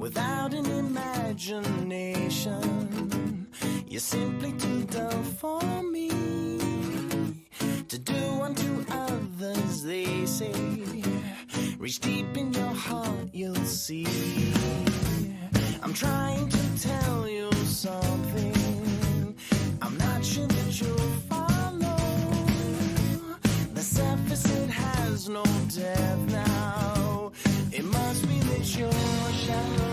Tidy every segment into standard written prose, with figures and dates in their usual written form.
Without an imagination, you're simply too dull for me. To do unto others, they say. Reach deep in your heart, you'll see. I'm trying to tell you something I'm not sure that you'll follow. The surface, it has no depth now. It must be that you're shallow.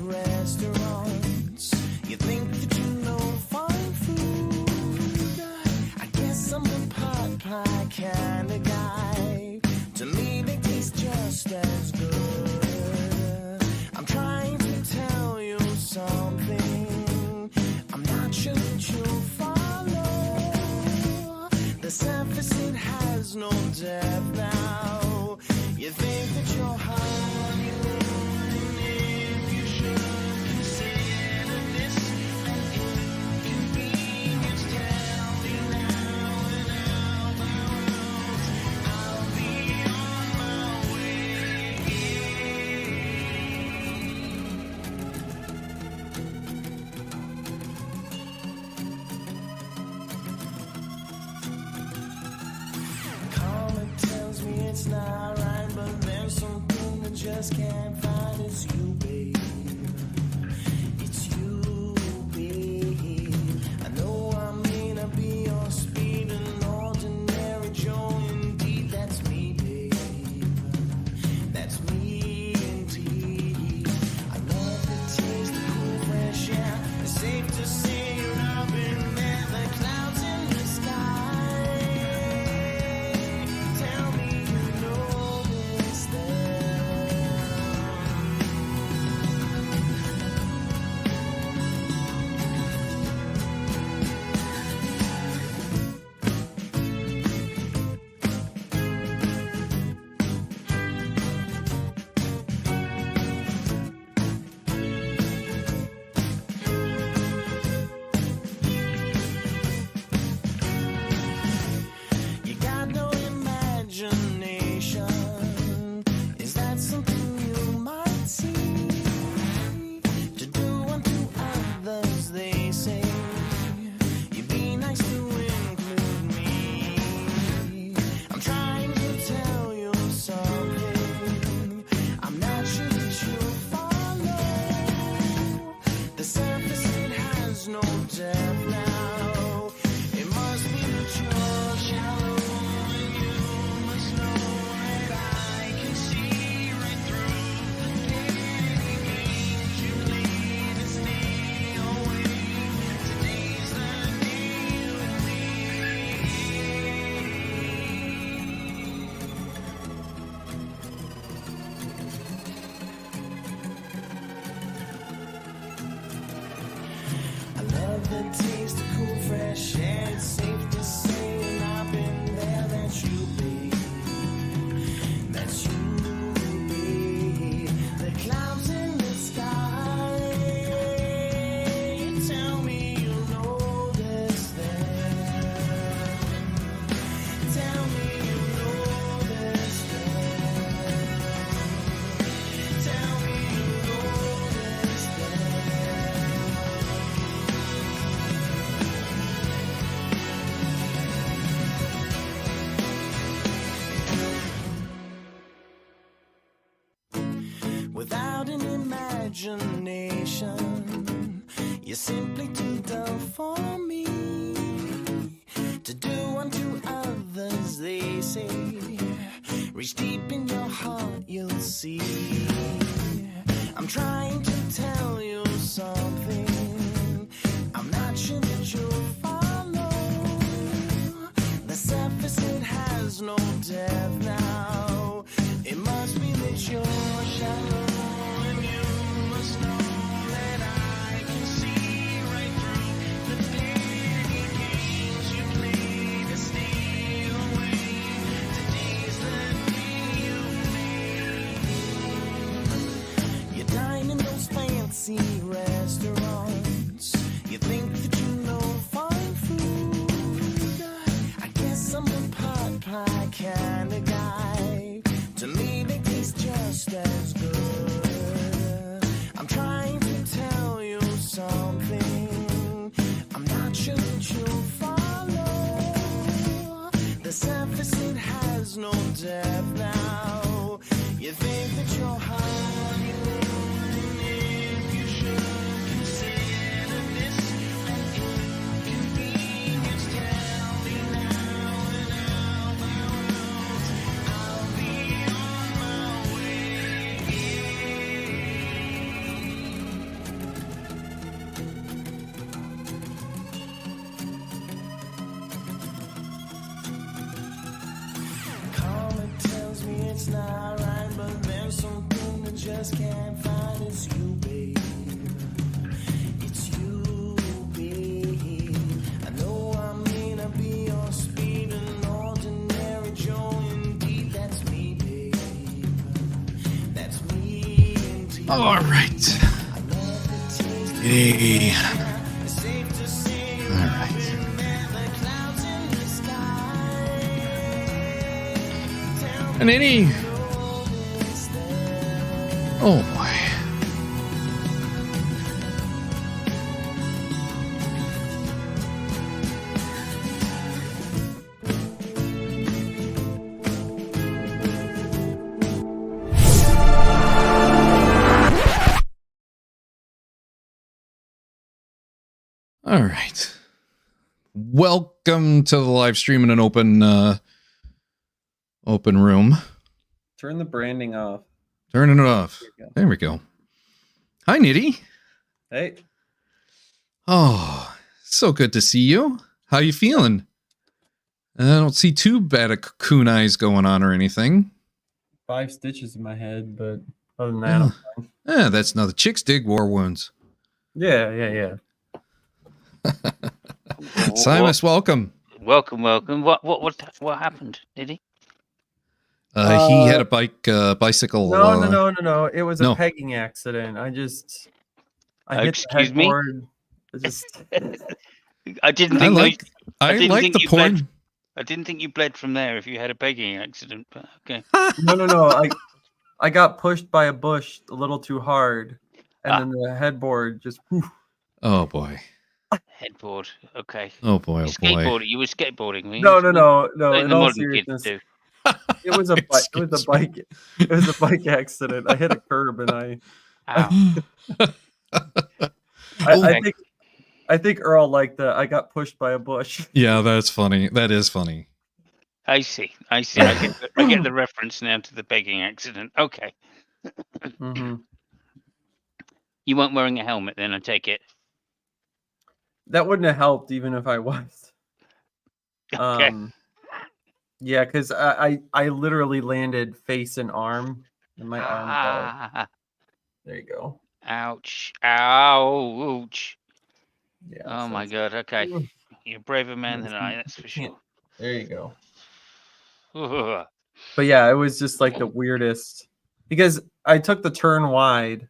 Restaurants, you think that you know fine food. I guess I'm a pot pie kind of guy. To me they taste just as good. I'm trying to tell you something I'm not sure that you'll follow. The surface, it has no depth now. You think that you're high. It's not right, but there's something I just can't find. It's you, babe. It's you, babe. I know I may not be your speed, an ordinary Joe. Indeed, that's me, babe. That's me, indeed. I love the taste of cool, fresh air. It's safe to say you're up in there. The clouds in the sky. The taste of cool, fresh air. It's safe to say, and I've been there. That's you, babe. That's you, babe. The clouds in the sky. You tell me you notice them. Tell me you notice them. Tell me you notice them. Without an imagination, you're simply too dull for me. To do unto others, they say. Reach deep in your heart, you'll see. I'm trying to tell you something I'm not sure that you'll follow. The surface, it has no depth now. It must be that you're shallow. fancy restaurants. You think that you know fine food. I guess I'm a pot pie kind of guy. To me, they taste just as good. I'm trying to tell you something. I'm not sure that you'll follow. The surface, it has no depth now. You think that you're hard, you should consider this an inconvenience. Tell me now and I'll be on my Karma tells me it's not right, but there's something that just can't find. It's you, babe. It's you, babe. I know I may not be your speed, an ordinary Joe. Indeed, that's me, babe. That's me, indeed. All right. I love the taste of Hey. it's safe to say you're All right. been there, the clouds in the sky. Tell And any. Oh boy. All right. Welcome to the live stream in an open room. Turn the branding off. Turning it off. There you go. There we go. Hi, Nitty. Hey, Oh, so good to see you. How you feeling? I don't see too bad a cocoon eyes going on or anything. 5 stitches in my head, but other than that, I'm fine. That's now the chicks dig war wounds. Yeah. Simus, welcome. Welcome. What happened? Did he? He had a bicycle. No. It was a no. pegging accident. I hit Excuse the me? headboard. I just I didn't I think. like I didn't think the you point. bled. I didn't think you bled from there if you had a pegging accident. But okay. no. I got pushed by a bush a little too hard, and then the headboard just. Whew. Oh boy. Headboard. Okay. Oh boy. Oh boy. Skateboarding. You were skateboarding. Were you? No. Like In the all modern kids seriousness, do. it was a bike. It was a bike. It was a bike accident. I hit a curb and Ow. I think Earl liked that. I got pushed by a bush. Yeah, that's funny. That is funny. I see. I get the reference now to the pegging accident. Okay. Mm-hmm. You weren't wearing a helmet then, I take it. That wouldn't have helped even if I was. Okay. Yeah, because I literally landed face and arm, and my arm fell. There you go. Ouch. Ouch. Yeah. Oh so my it's- god. Okay. You're a braver man than I, that's for sure. There you go. Ugh. But yeah, it was just like the weirdest because I took the turn wide,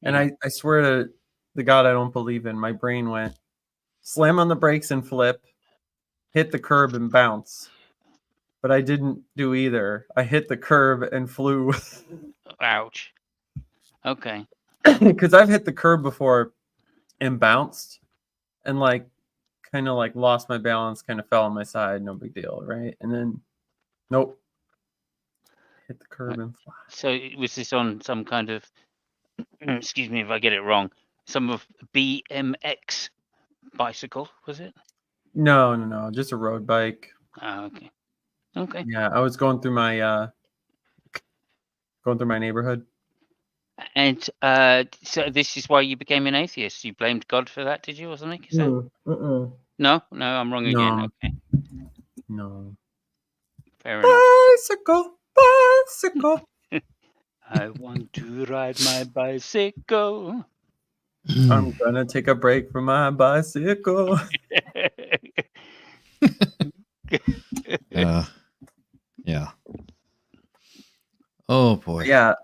and I swear to the God I don't believe in, my brain went slam on the brakes and flip, hit the curb and bounce. But I didn't do either. I hit the curb and flew. Ouch. Okay. Because I've hit the curb before and bounced and like kind of like lost my balance, kind of fell on my side, no big deal, right? And then nope. Hit the curb and fly. So was this on some kind of excuse me if I get it wrong, some of BMX bicycle, was it? No, just a road bike. Oh, okay. Okay. Yeah, I was going through my neighborhood. And so this is why you became an atheist. You blamed God for that, did you, or something? Is that... No, I'm wrong again. No. Okay, No. fair enough. Bicycle. I want to ride my bicycle. I'm gonna take a break from my bicycle. Yeah. Oh boy. Yeah.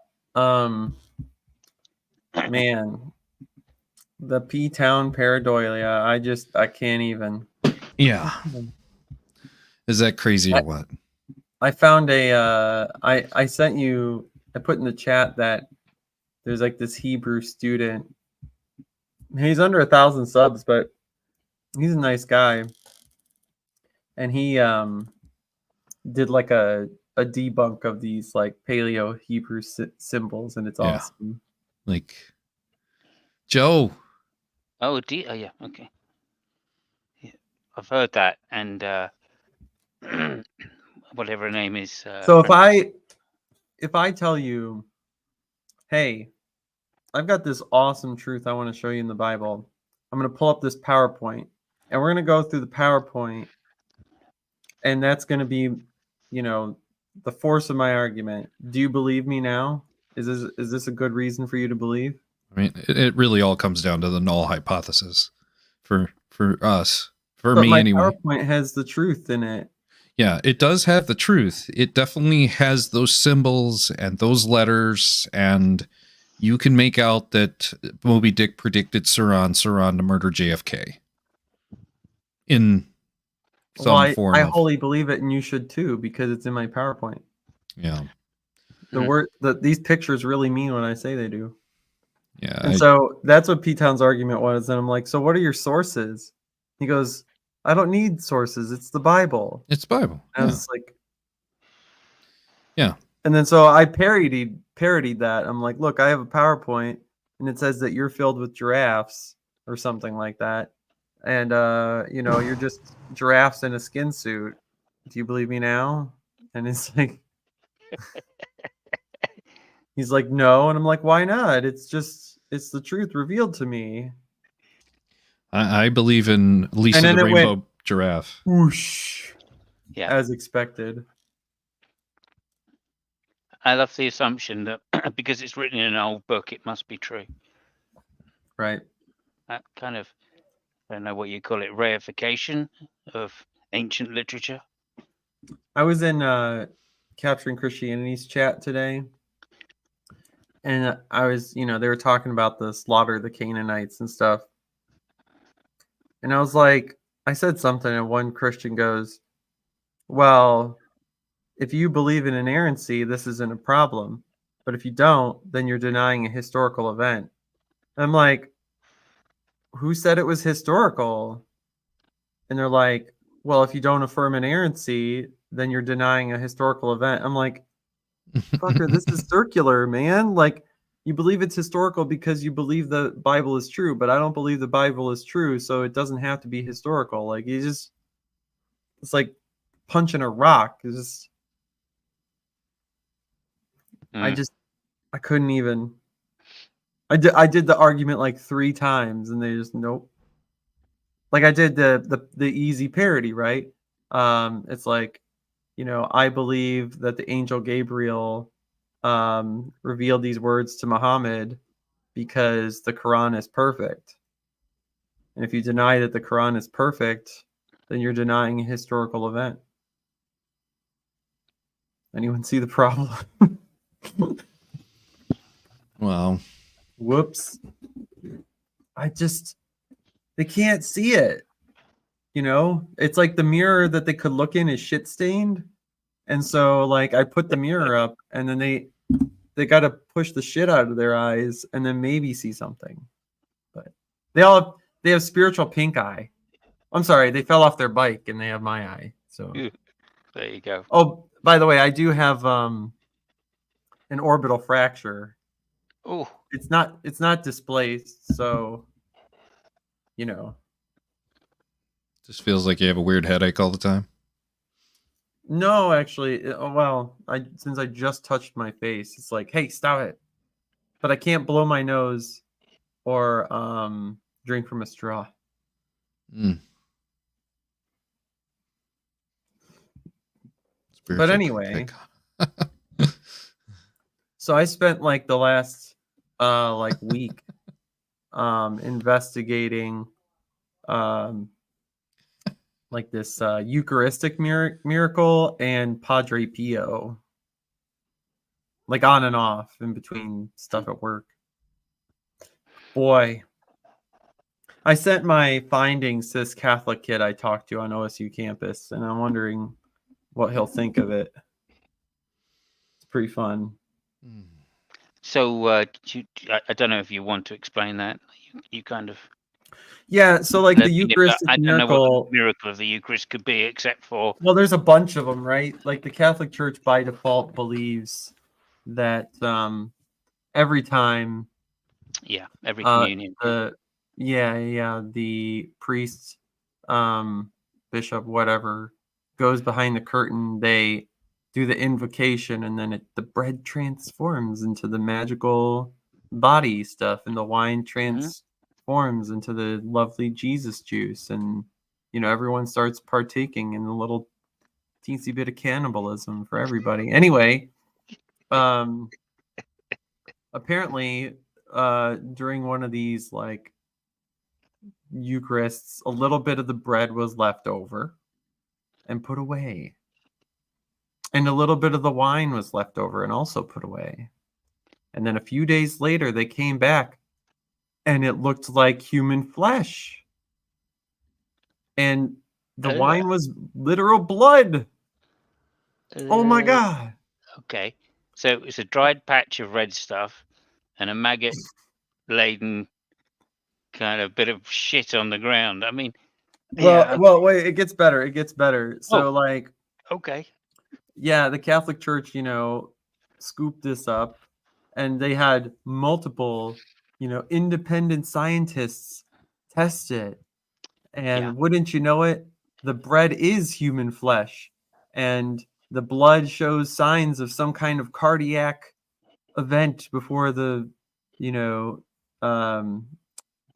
Man, the P-Town pareidolia. I can't even. Yeah. Is that crazy or what? I found I sent you, I put in the chat that there's like this Hebrew student. He's under 1,000 subs, but he's a nice guy. And he did like a debunk of these like Paleo Hebrew symbols, and it's Yeah. awesome. Like, Joe. Oh, yeah, okay. Yeah, I've heard that, and whatever her name is. So if I tell you, hey, I've got this awesome truth I want to show you in the Bible, I'm going to pull up this PowerPoint, and we're going to go through the PowerPoint, and that's going to be, you know, the force of my argument. Do you believe me now? Is this a good reason for you to believe? I mean, it really all comes down to the null hypothesis for us. For But me, my anyway. PowerPoint has the truth in it. Yeah, it does have the truth. It definitely has those symbols and those letters, and you can make out that Moby Dick predicted Sauron to murder JFK in some form. I wholly believe it, and you should too, because it's in my PowerPoint. Yeah. These pictures really mean what I say they do. Yeah. And so that's what P-Town's argument was. And I'm like, so what are your sources? He goes, I don't need sources. It's the Bible. It's Bible. And I was like, yeah. And then so I parodied that. I'm like, look, I have a PowerPoint, and it says that you're filled with giraffes or something like that. And you know, you're just giraffes in a skin suit. Do you believe me now? And it's like, he's like, no. And I'm like, why not? It's the truth revealed to me. I believe in Lisa the Rainbow Giraffe. Whoosh. Yeah. As expected. I love the assumption that because it's written in an old book, it must be true. Right. That kind of, I don't know what you call it, reification of ancient literature. I was in Capturing Christianity's chat today, and I was, they were talking about the slaughter of the Canaanites and stuff. And I was like, I said something, and one Christian goes, well, if you believe in inerrancy, this isn't a problem. But if you don't, then you're denying a historical event. And I'm like, who said it was historical? And they're like, well, if you don't affirm inerrancy, then you're denying a historical event. I'm like, fucker, this is circular, man. Like, you believe it's historical because you believe the Bible is true, but I don't believe the Bible is true, so it doesn't have to be historical. Like, it's like punching a rock. It's just, I couldn't even. I did the argument like 3 times, and they just nope. Like I did the easy parody, right? It's like, I believe that the angel Gabriel revealed these words to Muhammad because the Quran is perfect. And if you deny that the Quran is perfect, then you're denying a historical event. Anyone see the problem? Wow. Whoops. They can't see it. It's like the mirror that they could look in is shit stained. And so like I put the mirror up, and then they got to push the shit out of their eyes and then maybe see something. But they have spiritual pink eye. I'm sorry, they fell off their bike and they have my eye. So there you go. Oh, by the way, I do have an orbital fracture. Oh, it's not displaced, so Just feels like you have a weird headache all the time. No, actually, since I just touched my face, it's like, hey, stop it. But I can't blow my nose or drink from a straw. But anyway, so I spent like the last week investigating like this Eucharistic miracle and Padre Pio, like on and off in between stuff at work. Boy, I sent my findings to this Catholic kid I talked to on OSU campus, and I'm wondering what he'll think of it. It's pretty fun. So, I don't know if you want to explain that. You kind of. Yeah, so like the Eucharistic I don't know what miracle. the miracle of the Eucharist could be, except for. Well, there's a bunch of them, right? Like the Catholic Church by default believes that every time Yeah, every communion. the priest, bishop, whatever, goes behind the curtain, they do the invocation, and then the bread transforms into the magical body stuff, and the wine transforms into the lovely Jesus juice, and everyone starts partaking in a little teensy bit of cannibalism for everybody. Anyway, apparently, during one of these like Eucharists, a little bit of the bread was left over and put away. And a little bit of the wine was left over and also put away. And then a few days later, they came back and it looked like human flesh. And the wine was literal blood. Oh my God. Okay. So it's a dried patch of red stuff and a maggot-laden kind of bit of shit on the ground. I mean, well, wait, it gets better. It gets better. So, okay. Yeah, the Catholic Church, scooped this up, and they had multiple, independent scientists test it. And wouldn't you know it, the bread is human flesh, and the blood shows signs of some kind of cardiac event before the,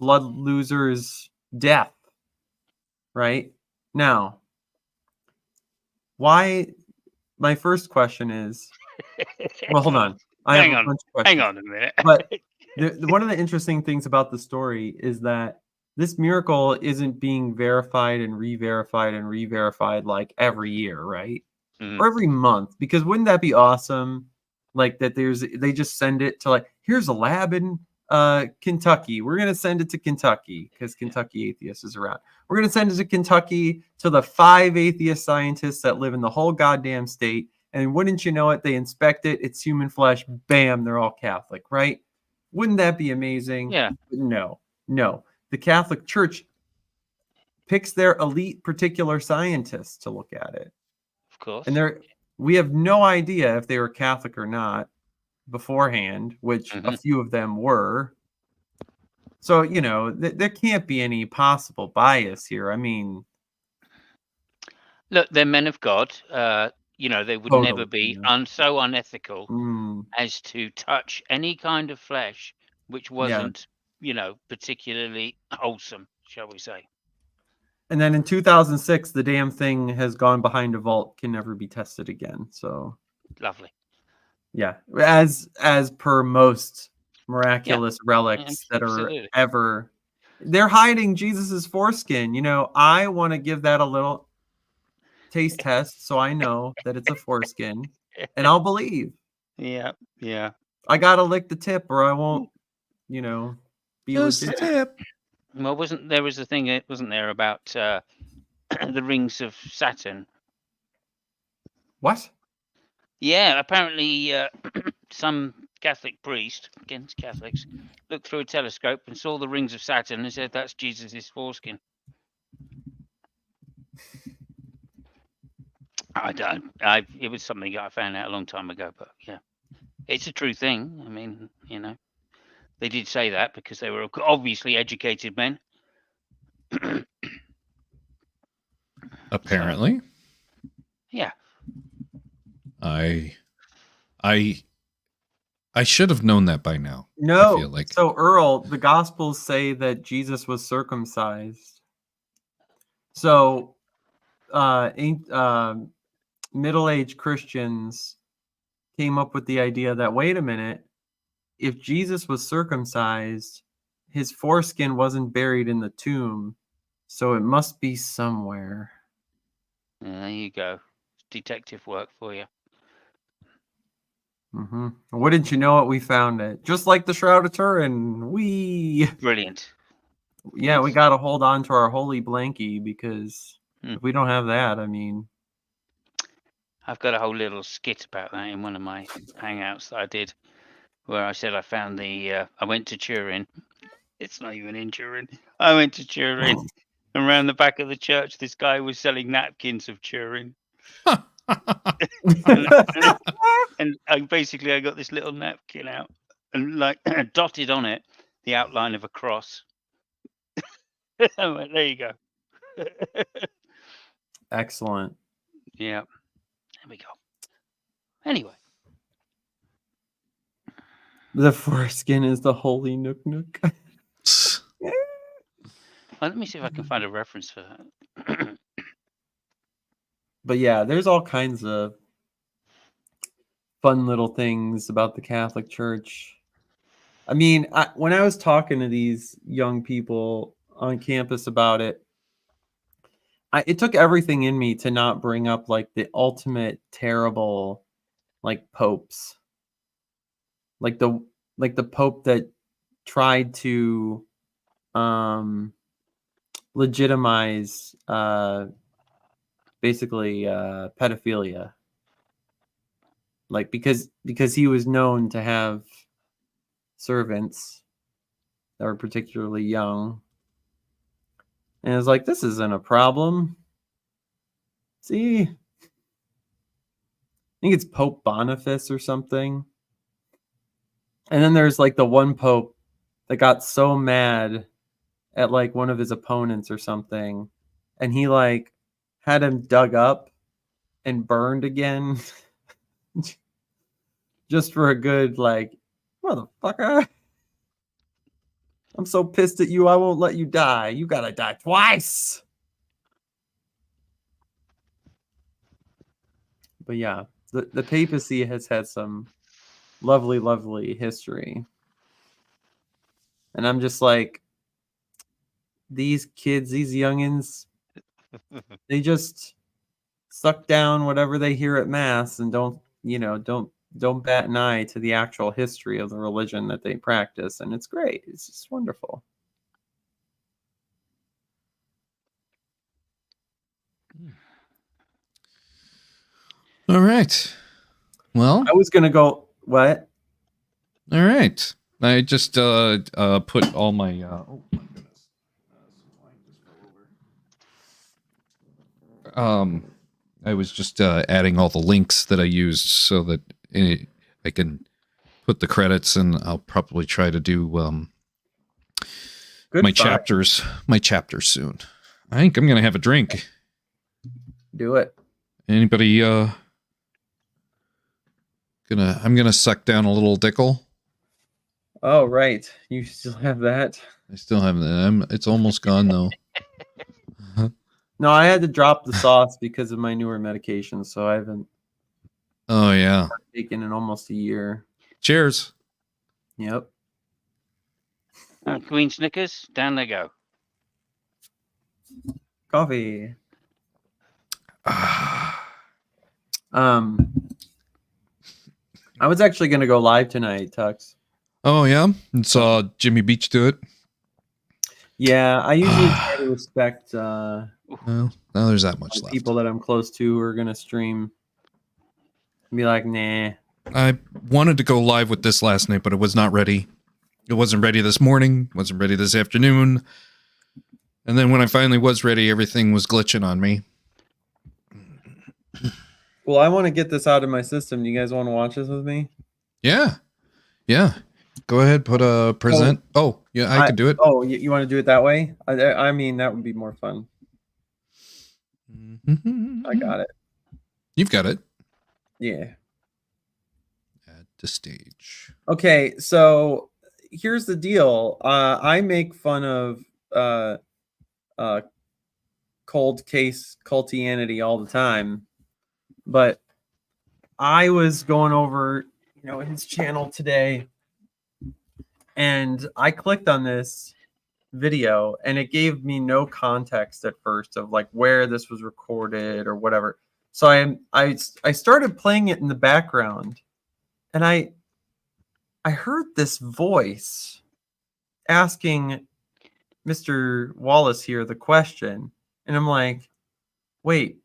blood loser's death. Right? Now, why? My first question is, well, hold on. Hang on a minute. But one of the interesting things about the story is that this miracle isn't being verified and re-verified and re-verified like every year, right? Or every month, because wouldn't that be awesome? Like that they just send it to here's a lab in Kentucky. We're going to send it to Kentucky because Kentucky Atheists is around. We're going to send it to Kentucky to the 5 atheist scientists that live in the whole goddamn state. And wouldn't you know it, they inspect it. It's human flesh. Bam, they're all Catholic, right? Wouldn't that be amazing? Yeah. No. The Catholic Church picks their elite particular scientists to look at it. Of course. And we have no idea if they were Catholic or not beforehand, which a few of them were. So, there can't be any possible bias here. I mean, look, they're men of God. They would never be so unethical as to touch any kind of flesh which wasn't, particularly wholesome, shall we say. And then in 2006, the damn thing has gone behind a vault, can never be tested again. So lovely. Yeah, as per most miraculous relics that are ever, they're hiding Jesus's foreskin. I want to give that a little taste test so I know that it's a foreskin, and I'll believe. Yeah. I gotta lick the tip, or I won't, be legit. Tip. Well, wasn't a thing, wasn't there, about the rings of Saturn? What? Yeah, apparently some Catholic priest, against Catholics, looked through a telescope and saw the rings of Saturn and said, "That's Jesus' foreskin." It was something I found out a long time ago, but yeah, it's a true thing. I mean, they did say that because they were obviously educated men. Apparently. Yeah. I should have known that by now. No. I feel like. So Earl, the Gospels say that Jesus was circumcised. So, middle-aged Christians came up with the idea that, wait a minute, if Jesus was circumcised, his foreskin wasn't buried in the tomb, so it must be somewhere. There you go. Detective work for you. Mm-hmm. Wouldn't you know it? We found it. Just like the Shroud of Turin. Brilliant. Yeah, we got to hold on to our holy blankie because if we don't have that, I mean... I've got a whole little skit about that in one of my hangouts that I did, where I said I found the... I went to Turin. It's not even in Turin. I went to Turin, and around the back of the church, this guy was selling napkins of Turin. and I got this little napkin out and like dotted on it the outline of a cross. I went, there you go. Excellent. Yeah, there we go. Anyway, the foreskin is the holy nook. well, let me see if I can find a reference for that. But yeah, there's all kinds of fun little things about the Catholic Church. I mean, when I was talking to these young people on campus about it, it took everything in me to not bring up like the ultimate terrible, like popes, like the Pope that tried to legitimize basically pedophilia, like because he was known to have servants that were particularly young, and it's like, this isn't a problem. See, I think it's Pope Boniface or something. And then there's like the one pope that got so mad at like one of his opponents or something, and he like had him dug up and burned again just for a good like, motherfucker, I'm so pissed at you, I won't let you die. You gotta die twice. But yeah, the papacy has had some lovely history. And I'm just like, these kids, these youngins, they just suck down whatever they hear at mass and don't bat an eye to the actual history of the religion that they practice. And it's great. It's just wonderful. All right. Well, I was going to go, what? All right. I just put all my oh my goodness. I was just adding all the links that I used so that I can put the credits, and I'll probably try to do my chapters soon. I think I'm going to have a drink. Do it. Anybody I'm going to suck down a little Dickel. Oh, right. You still have that? I still have that. It's almost gone, though. No, I had to drop the sauce because of my newer medication, so I haven't taken in almost a year. Cheers. Yep. Queen Snickers, down they go. Coffee. I was actually going to go live tonight, Tux. Oh, yeah? And saw Jimmy Beach do it? Yeah, I usually try to respect well, now there's that much left. People that I'm close to are going to stream. Be like, nah. I wanted to go live with this last night, but it was not ready. It wasn't ready this morning. Wasn't ready this afternoon. And then when I finally was ready, everything was glitching on me. Well, I want to get this out of my system. Do you guys want to watch this with me? Yeah. Yeah. Go ahead, put a present. Oh, yeah, I can do it. Oh, you want to do it that way? I mean, that would be more fun. I got it. You've got it. Yeah. Add to stage. Okay, so here's the deal. I make fun of cold case cultianity all the time, but I was going over, his channel today, and I clicked on this video, and it gave me no context at first of like where this was recorded or whatever. So I started playing it in the background, And I heard this voice asking Mr. Wallace here the question, and I'm like, wait,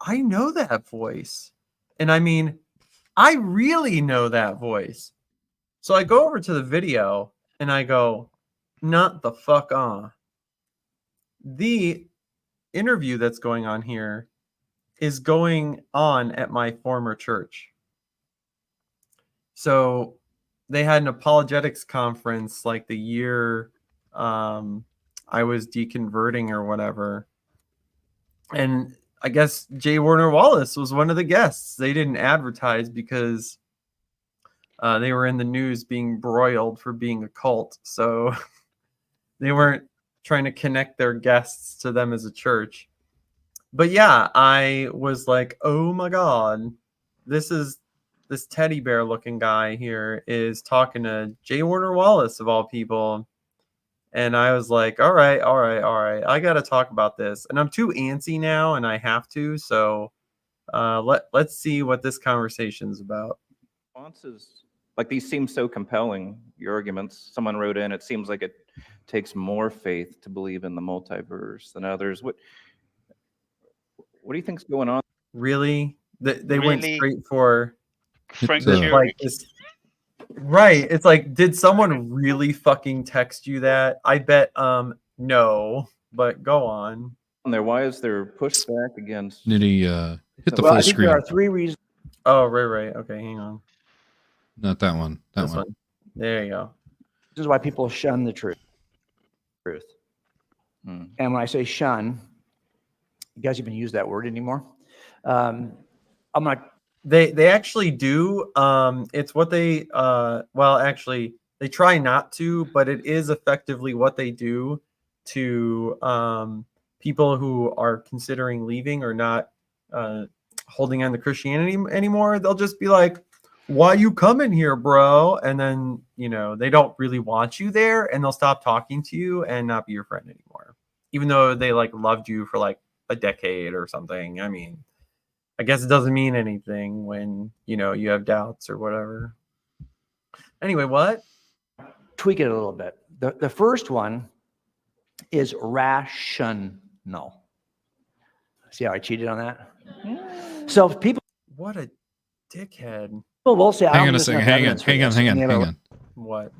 I know that voice. And I mean, I really know that voice. So I go over to the video and I go, not the fuck on. The interview that's going on here is going on at my former church. So they had an apologetics conference like the year I was deconverting or whatever. And I guess J. Warner Wallace was one of the guests. They didn't advertise because they were in the news being broiled for being a cult. So they weren't trying to connect their guests to them as a church. But yeah, I was like, oh my God, this teddy bear looking guy here is talking to J. Warner Wallace of all people. And I was like, all right. I got to talk about this. And I'm too antsy now and I have to. So let's see what this conversation's about. Responses like these seem so compelling. Your arguments, someone wrote in, it seems like it takes more faith to believe in the multiverse than others. What do you think's going on? Really? They went straight for Frank like this. Right. It's like, did someone really fucking text you that? I bet no, but go on. Why is there pushback against? Did he hit the Well, full I think screen? there are three reasons. Oh, right. Okay, hang on. Not that one. That This one. There you go. This is why people shun the truth. Hmm. And when I say shun, you guys even use that word anymore? I'm not. They actually do. It's what they well, actually, they try not to, but it is effectively what they do to people who are considering leaving or not holding on to Christianity anymore. They'll just be like, why you coming here, bro? And then, they don't really want you there and they'll stop talking to you and not be your friend anymore. Even though they like loved you for like a decade or something. I mean, I guess it doesn't mean anything when, you have doubts or whatever. Anyway, what? Tweak it a little bit. The first one is rational. See how I cheated on that? So people. What a dickhead. Will say, Hang on a second. Hang on. What?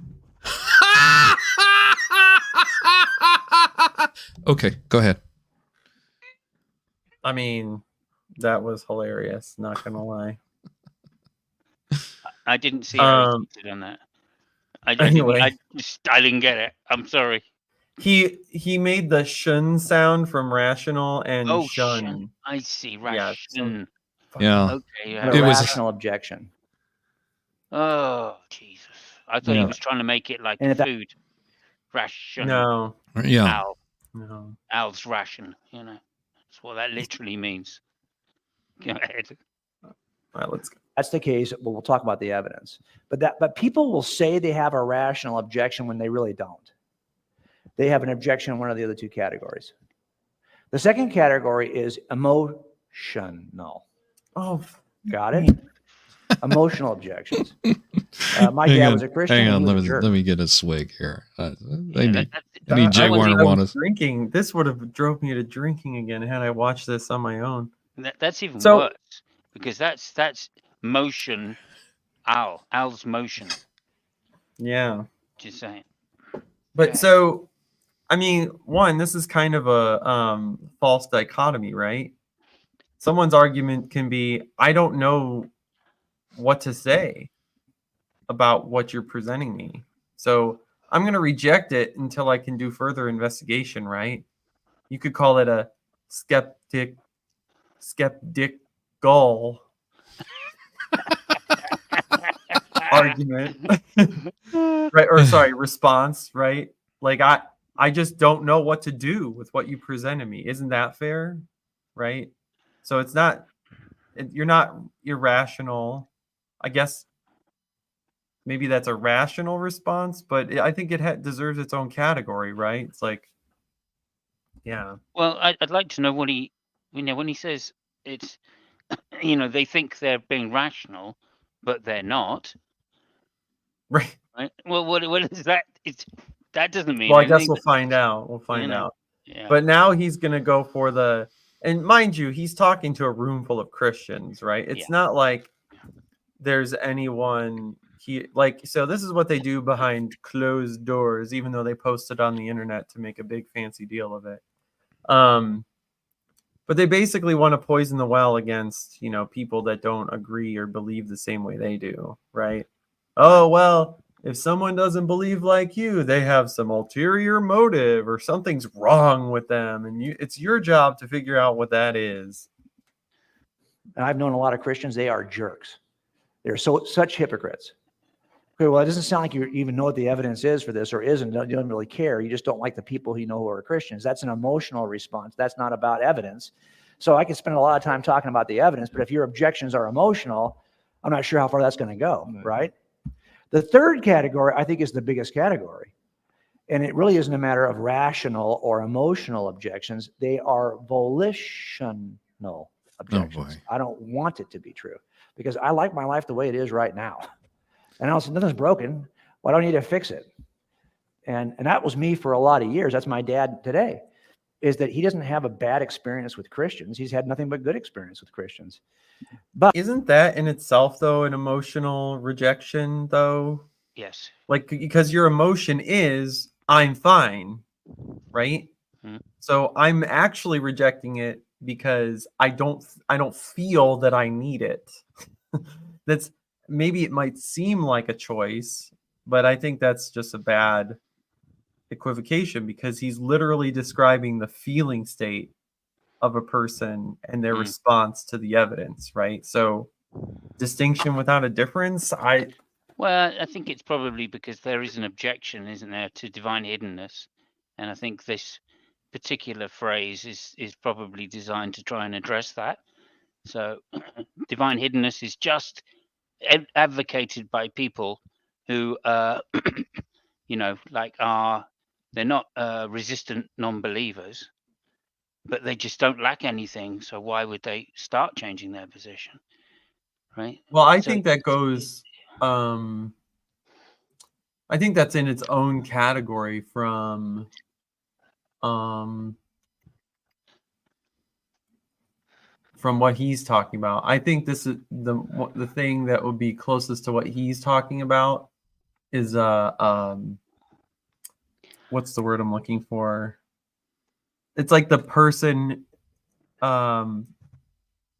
Okay, go ahead. I mean, that was hilarious. Not gonna lie. I didn't see how he did on that. I didn't get it. I'm sorry. He made the shun sound from rational and shun. Shun. I see. Ration. Yeah. Okay. Yeah. It was a rational objection. Oh Jesus! I thought he was trying to make it like food. Ration. No. Yeah. No. Al's ration. That's what that literally means. Go ahead. All right, let's go. That's the case. We'll talk about the evidence. But people will say they have a rational objection when they really don't. They have an objection in one of the other two categories. The second category is emotional. Oh, got it? Emotional objections. My dad was a Christian. Hang on, let me get a swig here. I need Jay Warner Wallace. Drinking. This would have drove me to drinking again had I watched this on my own. That's even worse because that's motion. Al's motion. Yeah. Just saying. But so, I mean, one, this is kind of a false dichotomy, right? Someone's argument can be, I don't know what to say about what you're presenting me. So I'm going to reject it until I can do further investigation, right? You could call it a skeptical argument, right? Or sorry, response, right? Like I just don't know what to do with what you presented me. Isn't that fair? Right? So you're not irrational. I guess maybe that's a rational response, but I think it deserves its own category, right? It's like, yeah. Well, I'd like to know what when he says it's, they think they're being rational, but they're not. Right. Right? Well, what is that? That doesn't mean Well, I anything. guess we'll find out. We'll find out. Yeah. But now he's going to go for the, and mind you, he's talking to a room full of Christians, right? It's not like there's anyone so this is what they do behind closed doors, even though they post it on the internet to make a big fancy deal of it. But they basically want to poison the well against, people that don't agree or believe the same way they do, right? Oh, well, if someone doesn't believe like you, they have some ulterior motive or something's wrong with them. And it's your job to figure out what that is. And I've known a lot of Christians, they are jerks. They're such hypocrites. Okay, well, it doesn't sound like you even know what the evidence is for this or isn't. You don't really care. You just don't like the people you know who are Christians. That's an emotional response. That's not about evidence. So I can spend a lot of time talking about the evidence, but if your objections are emotional, I'm not sure how far that's going to go, right? The third category, I think, is the biggest category. And it really isn't a matter of rational or emotional objections. They are volitional objections. I don't want it to be true because I like my life the way it is right now. And also, nothing's broken. Why do I need to fix it? And that was me for a lot of years. That's my dad today, is that he doesn't have a bad experience with Christians. He's had nothing but good experience with Christians. But isn't that in itself, though, an emotional rejection, though? Yes. Like, because your emotion is, I'm fine, right? Mm-hmm. So I'm actually rejecting it because I don't feel that I need it. That's, maybe it might seem like a choice, but I think that's just a bad equivocation because he's literally describing the feeling state of a person and their response to the evidence, right? So distinction without a difference, Well, I think it's probably because there is an objection, isn't there, to divine hiddenness. And I think this particular phrase is probably designed to try and address that. So divine hiddenness is just advocated by people who, they're not resistant non-believers, but they just don't lack anything. So why would they start changing their position? Right. Well, I think that goes, I think that's in its own category from what he's talking about. I think this is the thing that would be closest to what he's talking about is what's the word I'm looking for? It's like the person, a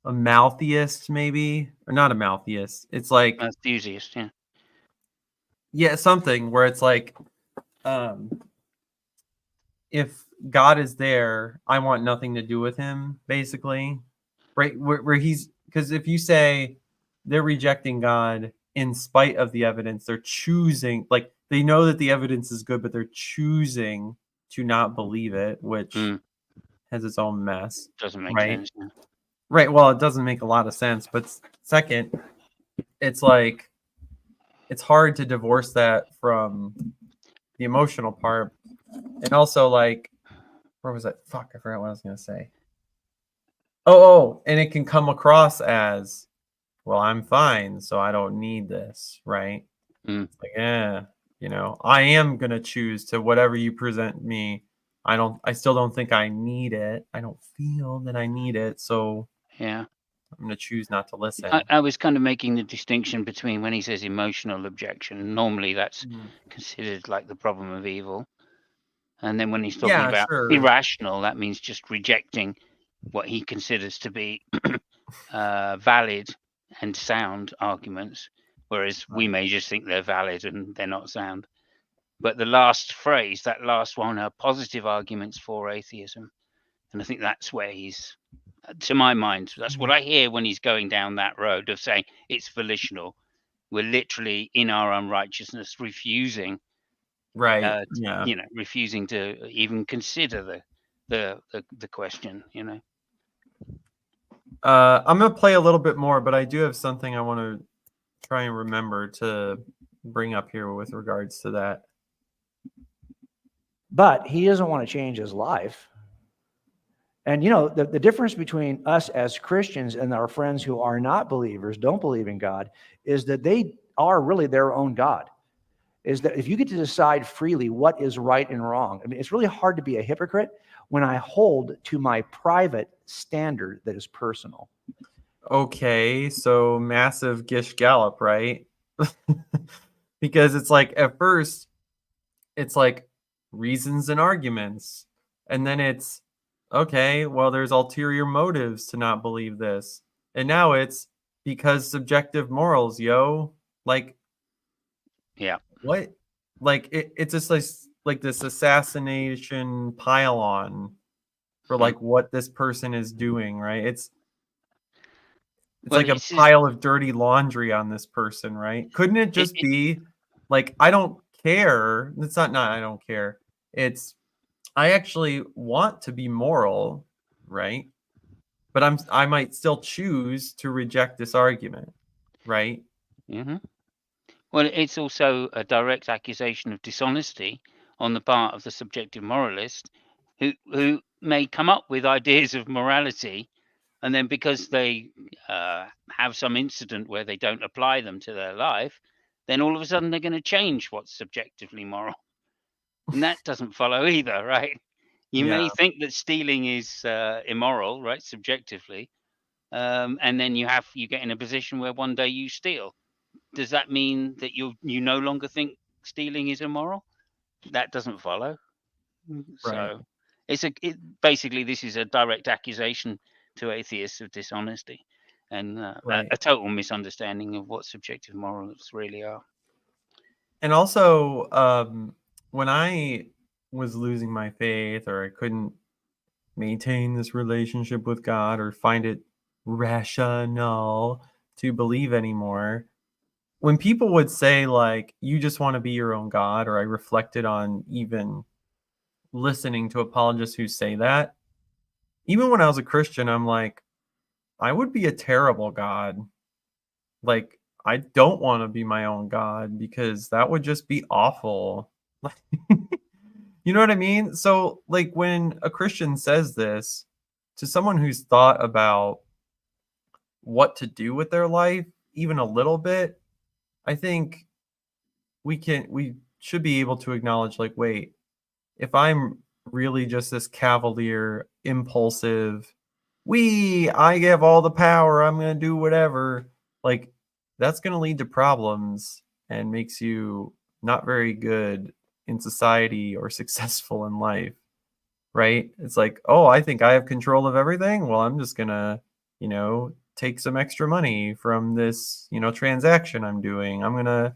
maltheist, maybe, or not a maltheist. It's like enthusiast, yeah, something where it's like, if God is there, I want nothing to do with him, basically, right? Where he's, because if you say they're rejecting God in spite of the evidence, they're choosing, like they know that the evidence is good, but they're choosing to not believe it, which has its own mess. Doesn't make sense. Yeah. Right. Well, it doesn't make a lot of sense. But second, it's like, it's hard to divorce that from the emotional part. And also, like, where was that? Fuck, I forgot what I was going to say. Oh, and it can come across as, well, I'm fine, so I don't need this, right? It's like, I am going to choose to whatever you present me. I still don't think I need it. I don't feel that I need it. So yeah, I'm going to choose not to listen. I was kind of making the distinction between when he says emotional objection, normally that's considered like the problem of evil. And then when he's talking about irrational, that means just rejecting what he considers to be valid and sound arguments, whereas we may just think they're valid and they're not sound. But the last phrase, that last one, are positive arguments for atheism. And I think that's where he's, to my mind, that's what I hear when he's going down that road of saying it's volitional. We're literally in our unrighteousness refusing, refusing to even consider the question, I'm going to play a little bit more, but I do have something I want to try and remember to bring up here with regards to that. But he doesn't want to change his life. And the difference between us as Christians and our friends who are not believers, don't believe in God, is that they are really their own God. Is that if you get to decide freely what is right and wrong, I mean, it's really hard to be a hypocrite when I hold to my private standard that is personal. Okay, so massive Gish Gallop, right? Because it's like at first, it's like reasons and arguments. And then it's, okay, well, there's ulterior motives to not believe this. And now it's because subjective morals, yo. Like, Yeah. what? Like, it's just like this assassination pile-on for like what this person is doing, right? It's Well, like a pile of dirty laundry on this person, right? Couldn't it just be like, I don't care. It's not I don't care. It's I actually want to be moral, right? But I might still choose to reject this argument, right? Mm-hmm. Well, it's also a direct accusation of dishonesty on the part of the subjective moralist, who may come up with ideas of morality, and then because they have some incident where they don't apply them to their life, then all of a sudden they're going to change what's subjectively moral, and that doesn't follow either, right? You may think that stealing is immoral, right, subjectively, and then you get in a position where one day you steal. Does that mean that you no longer think stealing is immoral? That doesn't follow. Right. So basically this is a direct accusation to atheists of dishonesty, and a total misunderstanding of what subjective morals really are. And also, when I was losing my faith, or I couldn't maintain this relationship with God, or find it rational to believe anymore, when people would say like, you just want to be your own God, or I reflected on even listening to apologists who say that, even when I was a Christian, I'm like, I would be a terrible God. Like, I don't want to be my own God, because that would just be awful. You know what I mean? So like, when a Christian says this to someone who's thought about what to do with their life even a little bit, I think we should be able to acknowledge, like, wait, if I'm really just this cavalier, impulsive, I have all the power, I'm going to do whatever, like, that's going to lead to problems and makes you not very good in society or successful in life, right? It's like, oh, I think I have control of everything. Well, I'm just going to, take some extra money from this, transaction I'm doing. I'm going to,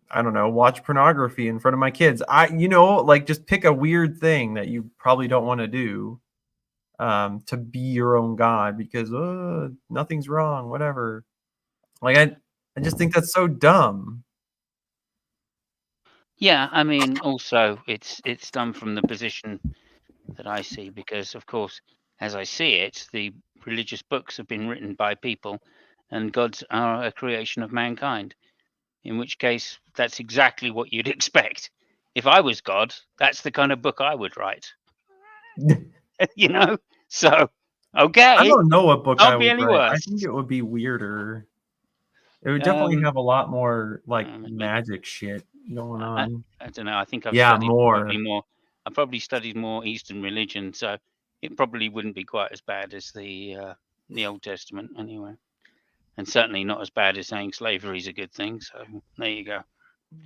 I don't know, watch pornography in front of my kids. Like, just pick a weird thing that you probably don't want to do, to be your own God, because nothing's wrong, whatever. Like, I just think that's so dumb. Yeah, I mean, also it's done from the position that I see, because of course, as I see it, the religious books have been written by people, and gods are a creation of mankind. In which case, that's exactly what you'd expect. If I was God, that's the kind of book I would write. So okay. I don't know what book I Can't be would any write. I worse. think it would be weirder. It would definitely have a lot more like magic shit going on. I don't know. I think I've Yeah, studied more. more. I probably studied more Eastern religion, so it probably wouldn't be quite as bad as the Old Testament, anyway. And certainly not as bad as saying slavery is a good thing. So there you go.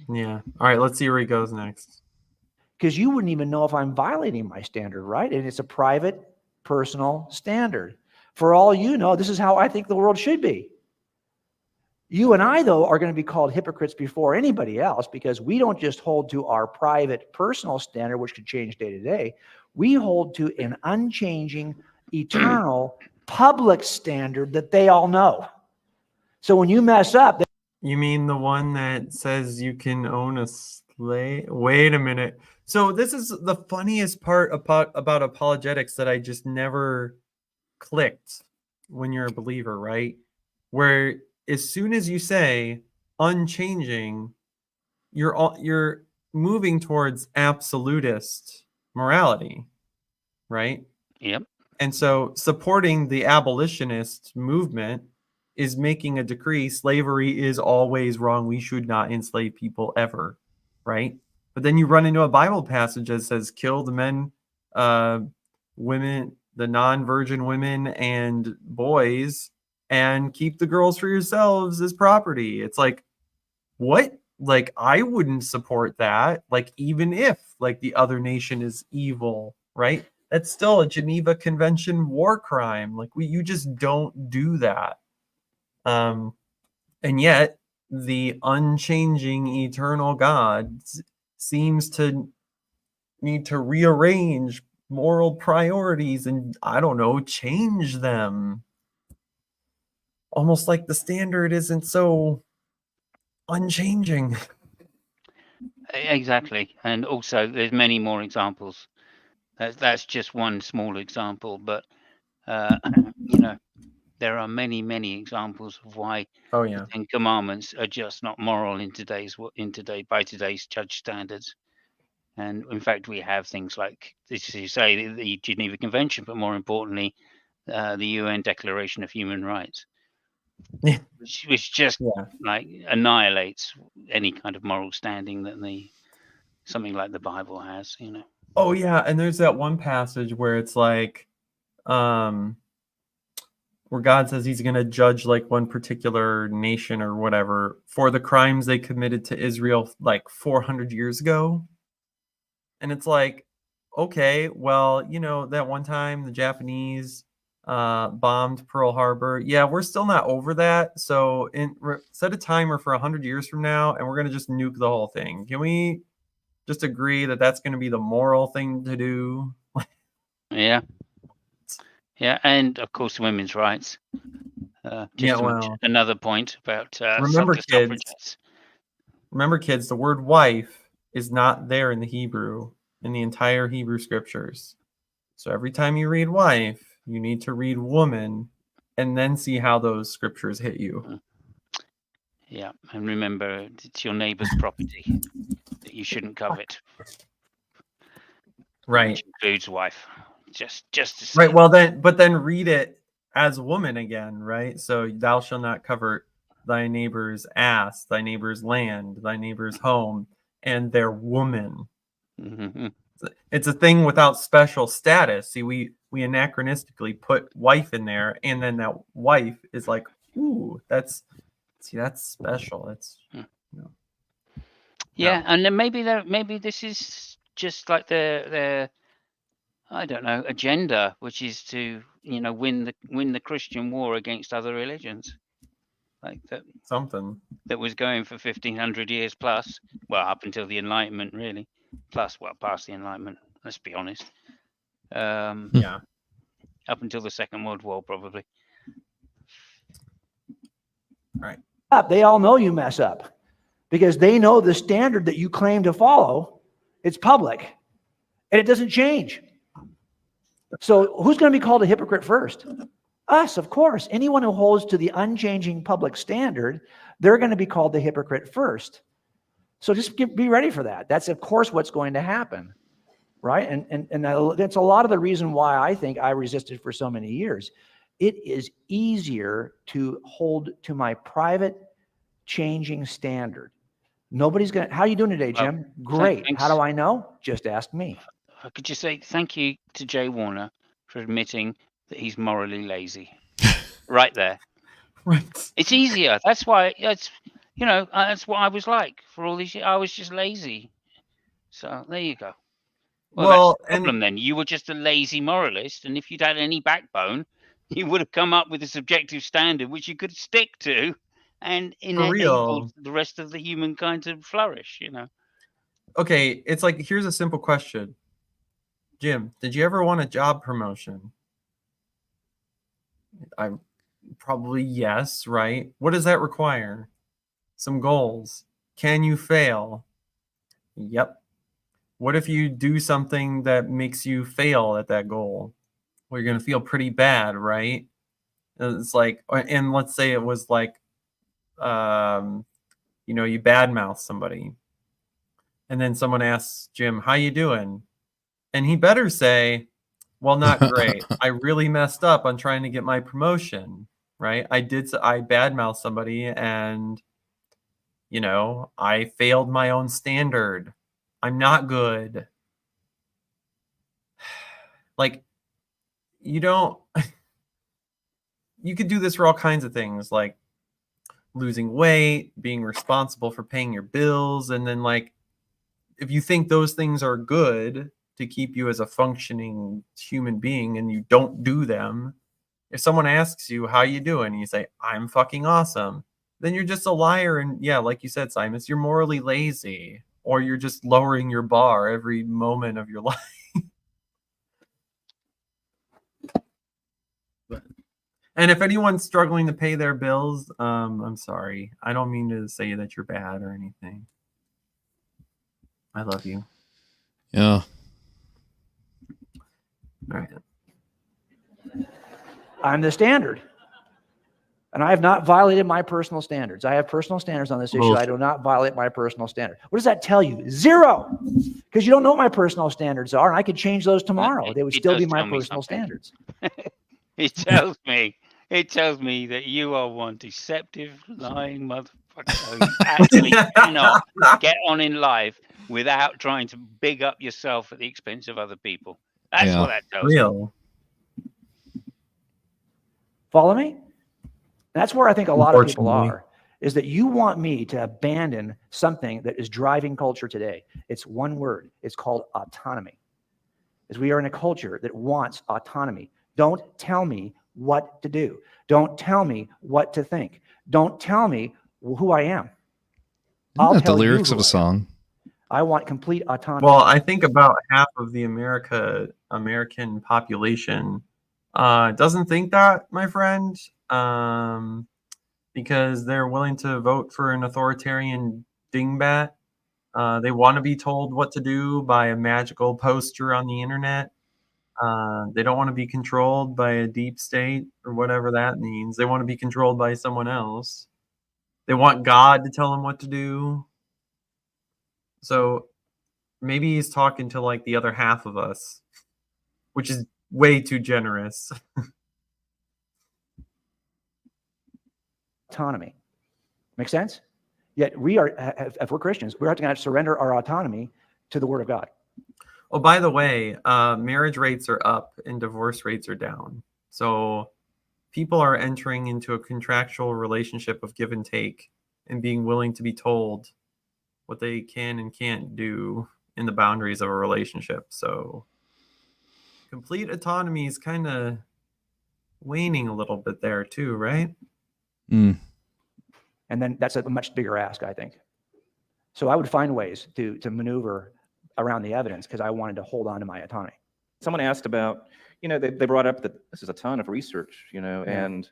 Yeah. All right. Let's see where he goes next. Because you wouldn't even know if I'm violating my standard, right? And it's a private, personal standard. For all you know, this is how I think the world should be. You and I, though, are going to be called hypocrites before anybody else, because we don't just hold to our private, personal standard, which could change day to day. We hold to an unchanging, eternal, public standard that they all know. So when you mess up... You mean the one that says you can own a slave? Wait a minute. So this is the funniest part about apologetics that I just never clicked when you're a believer, right? Where as soon as you say unchanging, you're moving towards absolutist morality, right? Yep. And so supporting the abolitionist movement is making a decree slavery is always wrong. We should not enslave people ever, right? But then you run into a Bible passage that says kill the men, women, the non-virgin women and boys, and keep the girls for yourselves as property. It's like, what? Like, I wouldn't support that. Like, even if like the other nation is evil, right? That's still a Geneva Convention war crime. Like, you just don't do that. And yet the unchanging eternal God seems to need to rearrange moral priorities and, I don't know, change them. Almost like the standard isn't so unchanging. Exactly. And also there's many more examples. That's just one small example, but you know, there are many examples of why Oh the yeah. Ten Commandments are just not moral by today's judge standards. And in fact, we have things like this, you say, the Geneva Convention, but more importantly, the UN Declaration of Human Rights, Yeah. which just Yeah. like annihilates any kind of moral standing that something like the Bible has, you know. Oh yeah, and there's that one passage where it's like, where God says he's going to judge like one particular nation or whatever for the crimes they committed to Israel like 400 years ago. And it's like, okay, well, you know, that one time the Japanese bombed Pearl Harbor. Yeah, we're still not over that. So set a timer for 100 years from now, and we're going to just nuke the whole thing. Can we just agree that that's going to be the moral thing to do? Yeah. Yeah, and of course, women's rights. Just another point about remember, suffragettes. Remember, kids, the word wife is not there in the Hebrew, in the entire Hebrew scriptures. So every time you read wife, you need to read woman and then see how those scriptures hit you. Yeah, and remember, it's your neighbor's property that you shouldn't covet. Right. Which includes wife. Just to say. Right. Well, then read it as woman again, right? So thou shalt not covet thy neighbor's ass, thy neighbor's land, thy neighbor's home, and their woman. Mm-hmm. It's a thing without special status. See, we anachronistically put wife in there, and then that wife is like, ooh, that's special. It's yeah, no. And then maybe this is just like their I don't know, agenda, which is to, you know, win the Christian war against other religions, like that. Something that was going for 1500 years plus, well, up until the Enlightenment, really, past the Enlightenment. Let's be honest. Yeah. Up until the Second World War, probably. Right. They all know you mess up because they know the standard that you claim to follow. It's public, and it doesn't change. So who's going to be called a hypocrite first? Us, of course. Anyone who holds to the unchanging public standard, they're going to be called the hypocrite first. So just be ready for that. That's, of course, what's going to happen, right? And that's a lot of the reason why I think I resisted for so many years. It is easier to hold to my private changing standard. Nobody's going to, how are you doing today, Jim? Great. Thanks. How do I know? Just ask me. I could just say thank you to Jay Warner for admitting that he's morally lazy. Right there. Right. It's easier. That's why that's what I was like for all these years. I was just lazy. So there you go. Well, that's the problem then. You were just a lazy moralist, and if you'd had any backbone, you would have come up with a subjective standard which you could stick to and enable the rest of the humankind to flourish, you know. Okay, it's like, here's a simple question. Jim, did you ever want a job promotion? I'm probably yes, right? What does that require? Some goals. Can you fail? Yep. What if you do something that makes you fail at that goal? Well, you're going to feel pretty bad, right? It's like, and let's say it was like, you badmouth somebody. And then someone asks Jim, how you doing? And he better say, well, not great. I really messed up on trying to get my promotion, right? I badmouthed somebody and, you know, I failed my own standard. I'm not good. Like, you don't, you could do this for all kinds of things, like losing weight, being responsible for paying your bills. And then, like, if you think those things are good to keep you as a functioning human being and you don't do them, if someone asks you, how you doing? And you say, I'm fucking awesome. Then you're just a liar. And yeah, like you said, Simon, you're morally lazy, or you're just lowering your bar every moment of your life. And if anyone's struggling to pay their bills, I'm sorry. I don't mean to say that you're bad or anything. I love you. Yeah. All right. I'm the standard. And I have not violated my personal standards. I have personal standards on this issue. I do not violate my personal standard. What does that tell you? Zero. Because you don't know what my personal standards are, and I could change those tomorrow. They would still be my personal standards. It tells me that you are one deceptive, lying motherfucker who actually cannot get on in life without trying to big up yourself at the expense of other people. That's what that tells me. Follow me? That's where I think a lot of people are, is that you want me to abandon something that is driving culture today. It's one word. It's called autonomy. As we are in a culture that wants autonomy. Don't tell me what to do. Don't tell me what to think. Don't tell me who I am. Isn't that the lyrics of a song? I want complete autonomy. Well, I think about half of the American population doesn't think that, my friend, because they're willing to vote for an authoritarian dingbat. They want to be told what to do by a magical poster on the internet. They don't want to be controlled by a deep state or whatever that means. They want to be controlled by someone else. They want God to tell them what to do. So maybe he's talking to like the other half of us, which is way too generous. Autonomy. Make sense? Yet we are, if we're Christians, we're going to surrender our autonomy to the Word of God. Oh, by the way, marriage rates are up and divorce rates are down. So people are entering into a contractual relationship of give and take and being willing to be told what they can and can't do in the boundaries of a relationship. So complete autonomy is kind of waning a little bit there too, right? Mm. And then that's a much bigger ask, I think. So I would find ways to maneuver around the evidence because I wanted to hold on to my autonomy. Someone asked about, they brought up that this is a ton of research, and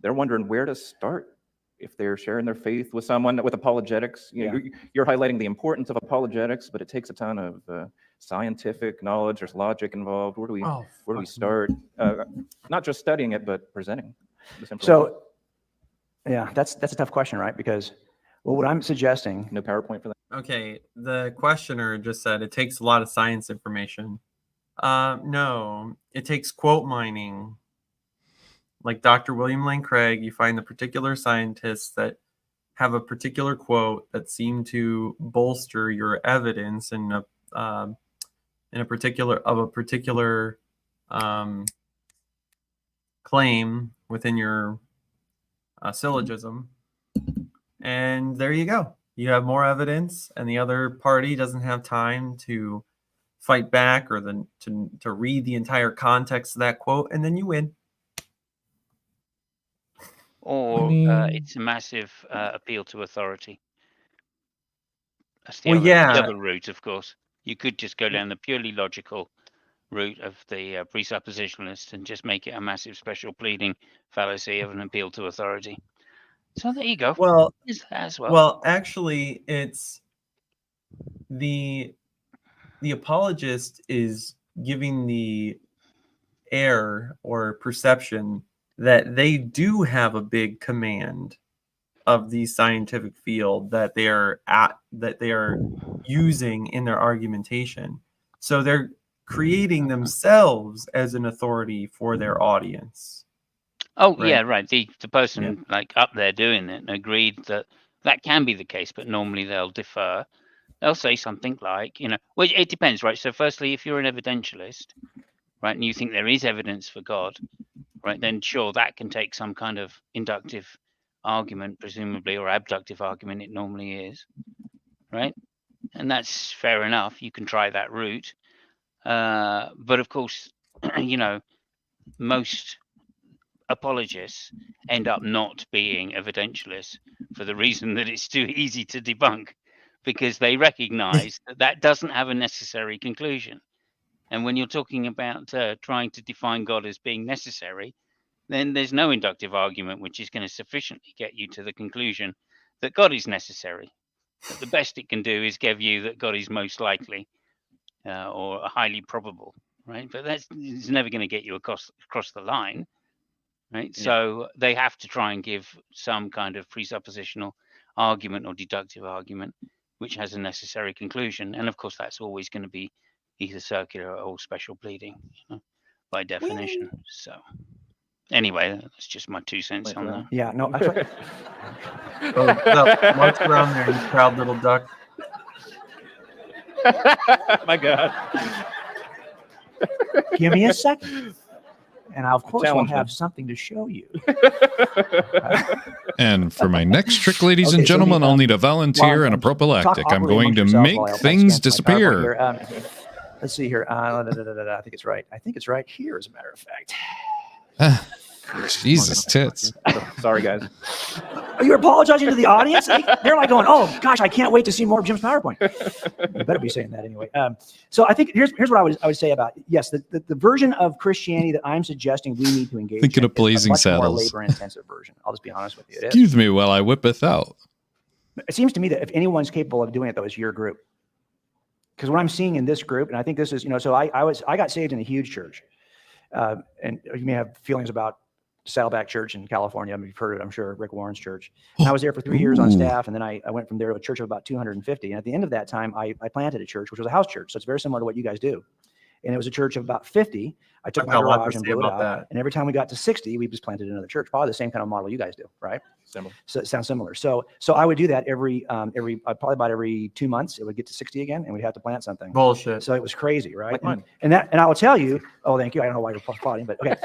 they're wondering where to start if they're sharing their faith with someone with apologetics. You're highlighting the importance of apologetics, but it takes a ton of scientific knowledge. There's logic involved. Where do we start? Not just studying it, but presenting this information. So, yeah, that's a tough question, right? Because what I'm suggesting. No PowerPoint for that. Okay, the questioner just said it takes a lot of science information. No, it takes quote mining. Like Dr. William Lane Craig, you find the particular scientists that have a particular quote that seem to bolster your evidence in a particular claim within your syllogism, and there you go. You have more evidence, and the other party doesn't have time to fight back or to read the entire context of that quote, and then you win. Or it's a massive appeal to authority. That's the other route, of course. You could just go down the purely logical route of the presuppositionalist and just make it a massive special pleading fallacy of an appeal to authority. So there you go. Well, as well. Well, actually, it's the apologist is giving the air or perception that they do have a big command of the scientific field that they are using in their argumentation. So they're creating themselves as an authority for their audience. Oh, Right. yeah, right. The person like up there doing it agreed that that can be the case, but normally they'll defer. They'll say something like, well, it depends, right? So firstly, if you're an evidentialist, right, and you think there is evidence for God, right, then sure, that can take some kind of inductive argument, presumably, or abductive argument, it normally is, right? And that's fair enough. You can try that route. But of course, most apologists end up not being evidentialists for the reason that it's too easy to debunk, because they recognize that that doesn't have a necessary conclusion. And when you're talking about trying to define God as being necessary, then there's no inductive argument which is going to sufficiently get you to the conclusion that God is necessary. But the best it can do is give you that God is most likely or highly probable, right? But it's never going to get you across the line. Right, yeah. So they have to try and give some kind of presuppositional argument or deductive argument, which has a necessary conclusion. And of course, that's always going to be either circular or special pleading, by definition. Whee! So anyway, that's just my 2 cents on that. Yeah, no. What's around there, you proud little duck? My God. Give me a second. And I, of course, will have something to show you. And for my next trick, ladies and gentlemen, I'll need a volunteer and a prophylactic. I'm going to make things disappear. Let's see here. I think it's right. I think it's right here, as a matter of fact. Jesus tits. Sorry, guys. You're apologizing to the audience? They're like going, oh, gosh, I can't wait to see more of Jim's PowerPoint. You better be saying that anyway. So I think here's what I would say about, yes, the version of Christianity that I'm suggesting we need to engage Thinking of Blazing Saddles. More labor-intensive version. I'll just be honest with you. Excuse me while I whippeth out. It seems to me that if anyone's capable of doing it, though, it's your group. Because what I'm seeing in this group, and I think this is, so I got saved in a huge church. And you may have feelings about Saddleback Church in California. I mean, you've heard of it, I'm sure, Rick Warren's church. And I was there for 3 years on staff, and then I went from there to a church of about 250. And at the end of that time, I planted a church, which was a house church. So it's very similar to what you guys do. And it was a church of about 50. I took my garage and blew it out. And every time we got to 60, we just planted another church. Probably the same kind of model you guys do, right? Similar. So it sounds similar. So I would do that probably about every 2 months. It would get to 60 again, and we'd have to plant something. Bullshit. So it was crazy, right? And I will tell you. Oh, thank you. I don't know why you're applauding, but okay.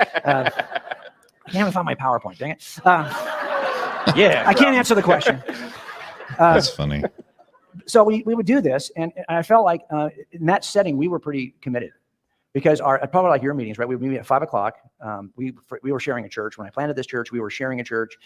I can't even find my PowerPoint. Dang it. I can't answer the question. That's funny. So we would do this, and I felt like in that setting we were pretty committed, because probably like your meetings, right? We would meet at 5 o'clock. We were sharing a church. When I planted this church, we were sharing a church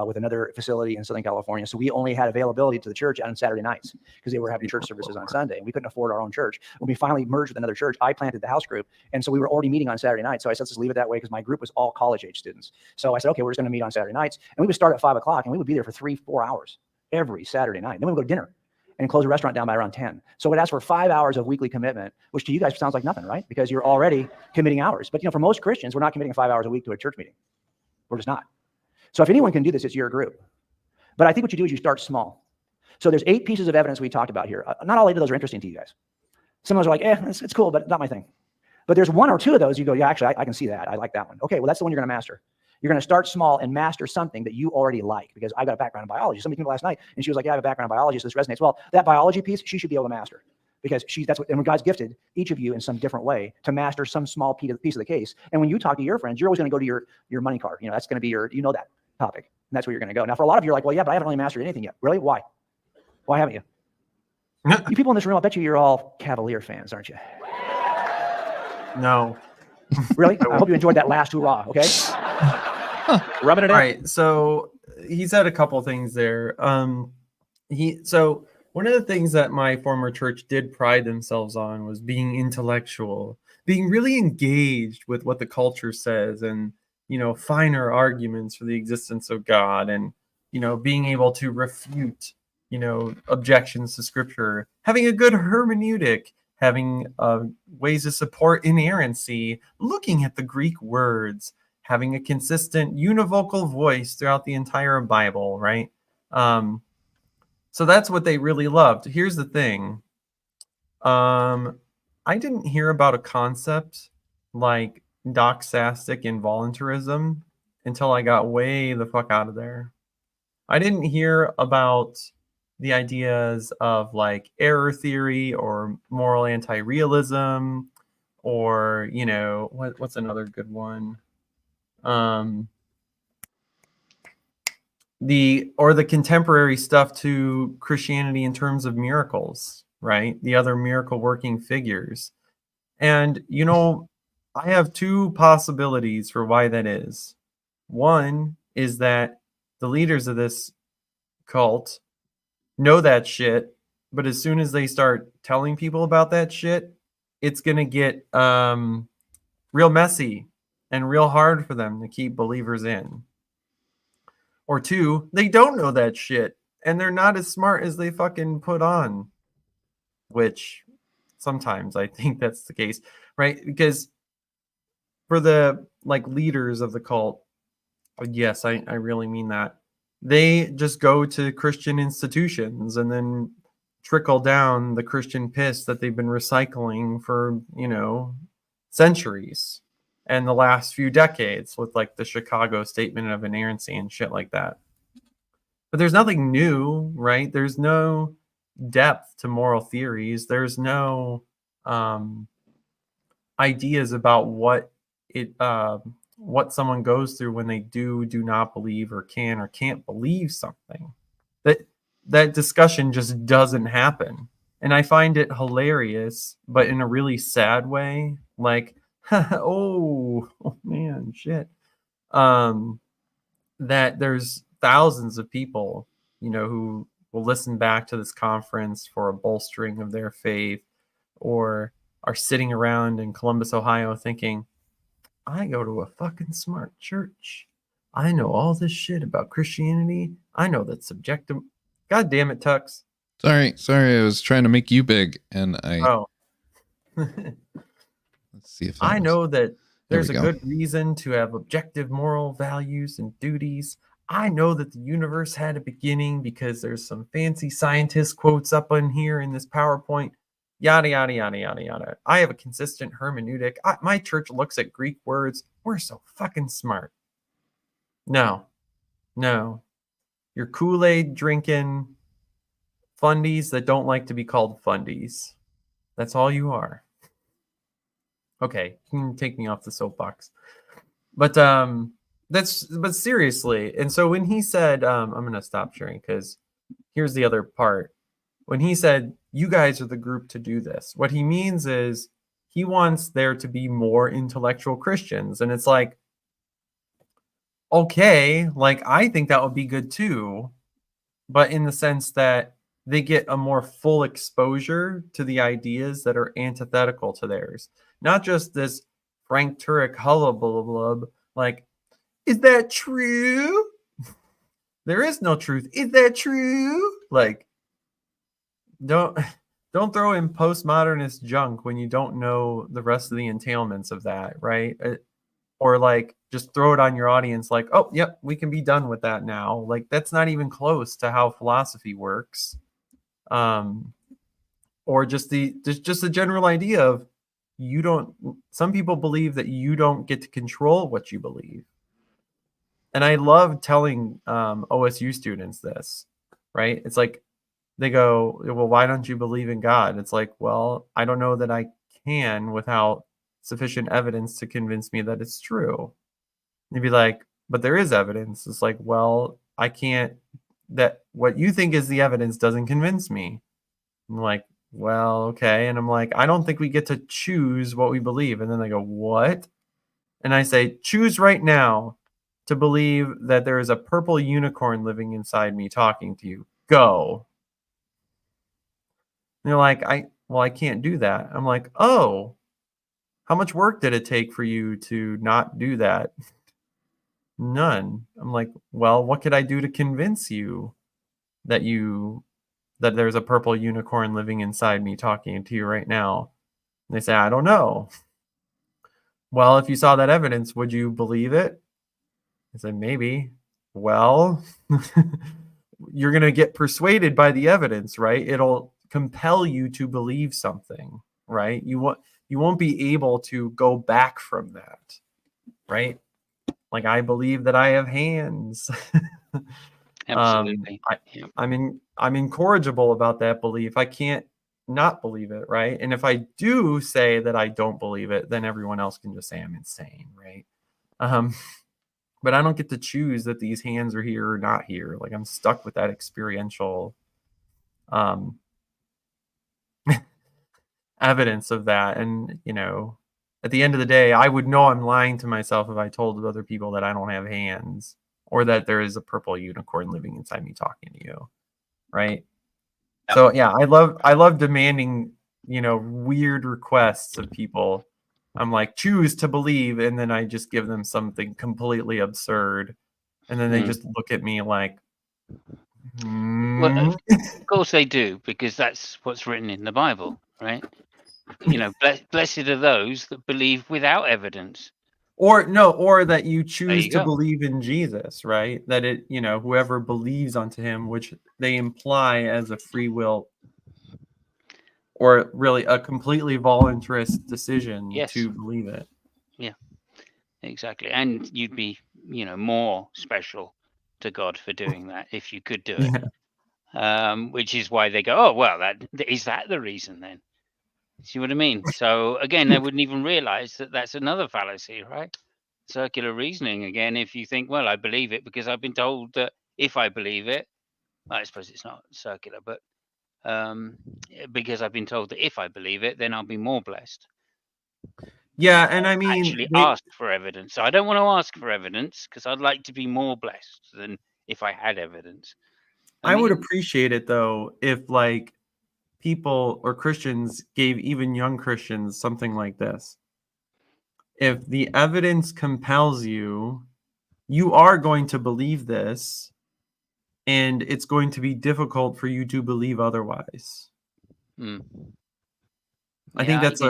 with another facility in Southern California. So we only had availability to the church on Saturday nights because they were having church services on Sunday. We couldn't afford our own church. When we finally merged with another church, I planted the house group. And so we were already meeting on Saturday nights. So I said, let's just leave it that way, because my group was all college-age students. So I said, okay, we're just going to meet on Saturday nights. And we would start at 5 o'clock, and we would be there for 3-4 hours every Saturday night. Then we would go to dinner and close the restaurant down by around 10. So it asks for 5 hours of weekly commitment, which to you guys sounds like nothing, right? Because you're already committing hours. But for most Christians, we're not committing 5 hours a week to a church meeting. We're just not. So if anyone can do this, it's your group. But I think what you do is you start small. So there's 8 pieces of evidence we talked about here. Not all 8 of those are interesting to you guys. Some of those are like, it's cool, but not my thing. But there's 1 or 2 of those you go, yeah, actually, I can see that. I like that one. Okay, well, that's the one you're going to master. You're going to start small and master something that you already like, because I got a background in biology. Somebody came last night and she was like, yeah, I have a background in biology, so this resonates. Well, that biology piece, she should be able to master, because and God's gifted each of you in some different way to master some small piece of the case. And when you talk to your friends, you're always going to go to your money card. That's going to be that topic. And that's where you're going to go. Now, for a lot of you, you're like, well, yeah, but I haven't really mastered anything yet. Really? Why? Why haven't you? You people in this room, I bet you're all Cavalier fans, aren't you? No. Really? I hope you enjoyed that last hurrah, okay? Rubbing it in. All right, so he said a couple things there. So one of the things that my former church did pride themselves on was being intellectual, being really engaged with what the culture says, and finer arguments for the existence of God, and being able to refute objections to Scripture, having a good hermeneutic, having ways to support inerrancy, looking at the Greek words, having a consistent univocal voice throughout the entire Bible, right? So that's what they really loved. Here's the thing. I didn't hear about a concept like doxastic involuntarism until I got way the fuck out of there. I didn't hear about the ideas of like error theory or moral anti-realism, or what's another good one? The contemporary stuff to Christianity in terms of miracles, right? The other miracle working figures. And I have two possibilities for why that is. One is that the leaders of this cult know that shit, but as soon as they start telling people about that shit, it's going to get real messy and real hard for them to keep believers in. Or two, they don't know that shit and they're not as smart as they fucking put on, which sometimes I think that's the case, right? Because for the leaders of the cult, yes, I really mean that, they just go to Christian institutions and then trickle down the Christian piss that they've been recycling for, centuries and the last few decades with the Chicago Statement of Inerrancy and shit like that. But there's nothing new, right? There's no depth to moral theories. There's no ideas about what someone goes through when they do not believe or can or can't believe something. That discussion just doesn't happen. And I find it hilarious, but in a really sad way. Oh man, shit. That there's thousands of people, who will listen back to this conference for a bolstering of their faith, or are sitting around in Columbus, Ohio thinking, I go to a fucking smart church. I know all this shit about Christianity. I know that's subjective. God damn it, Tux. Sorry. I was trying to make you big, and Oh. Let's see if I know that there's a go. good reason to have objective moral values and duties. I know that the universe had a beginning because there's some fancy scientist quotes up on here in this PowerPoint. Yada, yada, yada, yada, yada. I have a consistent hermeneutic. My church looks at Greek words. We're so fucking smart. No. You're Kool-Aid drinking fundies that don't like to be called fundies. That's all you are. Okay, you can take me off the soapbox. But seriously. And so when he said, I'm going to stop sharing because here's the other part. When he said, you guys are the group to do this, what he means is he wants there to be more intellectual Christians. And it's like, okay, I think that would be good too. But in the sense that they get a more full exposure to the ideas that are antithetical to theirs. Not just this Frank Turek hullabaloo, is that true? There is no truth. Is that true? Don't throw in postmodernist junk when you don't know the rest of the entailments of that, right? Or just throw it on your audience oh, yep, we can be done with that now. That's not even close to how philosophy works. Or just the general idea of some people believe that you don't get to control what you believe. And I love telling OSU students this, right? It's they go, well, why don't you believe in God? It's well, I don't know that I can without sufficient evidence to convince me that it's true. You'd be like, but there is evidence. It's well, I can't, that what you think is the evidence doesn't convince me. I'm like, well, okay. And I'm like, I don't think we get to choose what we believe. And then they go, what? And I say, choose right now to believe that there is a purple unicorn living inside me talking to you. Go. And they're like, I can't do that. I'm like, oh, how much work did it take for you to not do that? None. I'm like, well, what could I do to convince you that there's a purple unicorn living inside me talking to you right now? And they say, I don't know. Well, if you saw that evidence, would you believe it? I said, maybe. Well, you're going to get persuaded by the evidence, right? It'll compel you to believe something. right? You won't be able to go back from that, right? Like, I believe that I have hands. Absolutely. Yep. I'm incorrigible about that belief. I can't not believe it, right? And if I do say that I don't believe it, then everyone else can just say I'm insane, right? But I don't get to choose that these hands are here or not here. Like, I'm stuck with that experiential evidence of that. And, you know, at the end of the day, I would know I'm lying to myself if I told other people that I don't have hands, or that there is a purple unicorn living inside me talking to you, right? Yep. So yeah, I love demanding, you know, weird requests of people. I'm like, choose to believe, and then I just give them something completely absurd, and then they just look at me like, Well, of course they do, because that's what's written in the Bible, right? You know, blessed are those that believe without evidence. or that you choose you to go. believe in Jesus, right? That it, you know, whoever believes unto him, which they imply as a free will, or really a completely voluntarist decision Yes. to believe it. Yeah, exactly. And you'd be, you know, more special to God for doing that if you could do it. Which is why they go, oh, well, is that the reason then? See what I mean? So again, they wouldn't even realize that that's another fallacy, right? Circular reasoning again. If you think, well, I believe it because I've been told that if I believe it, I suppose it's not circular, but because I've been told that if I believe it, then I'll be more blessed. Yeah, and I mean, Actually ask for evidence. So I don't want to ask for evidence because I'd like to be more blessed than if I had evidence. I would appreciate it though if, like, people or Christians gave even young Christians something like this. If the evidence compels you, you are going to believe this, and it's going to be difficult for you to believe otherwise. I think that's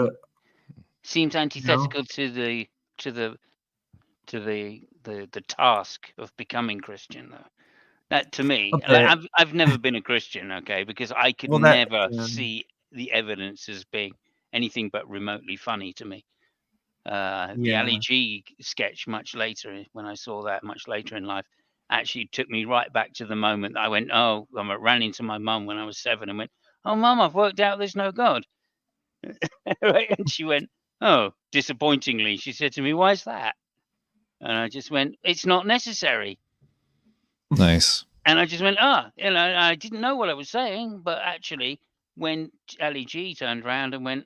seems antithetical to the task of becoming Christian, though. That to me, like, I've never been a Christian, okay, because I could never see the evidence as being anything but remotely funny to me. The Ali G sketch much later, when I saw that much later in life, actually took me right back to the moment that I went, oh, I ran into my mum when I was 7 and went, oh, Mum, I've worked out there's no God. Right? And she went, oh, disappointingly. She said to me, why is that? And I just went, it's not necessary. Nice. And I just went, you know, I didn't know what I was saying, but actually, when Ali G turned around and went,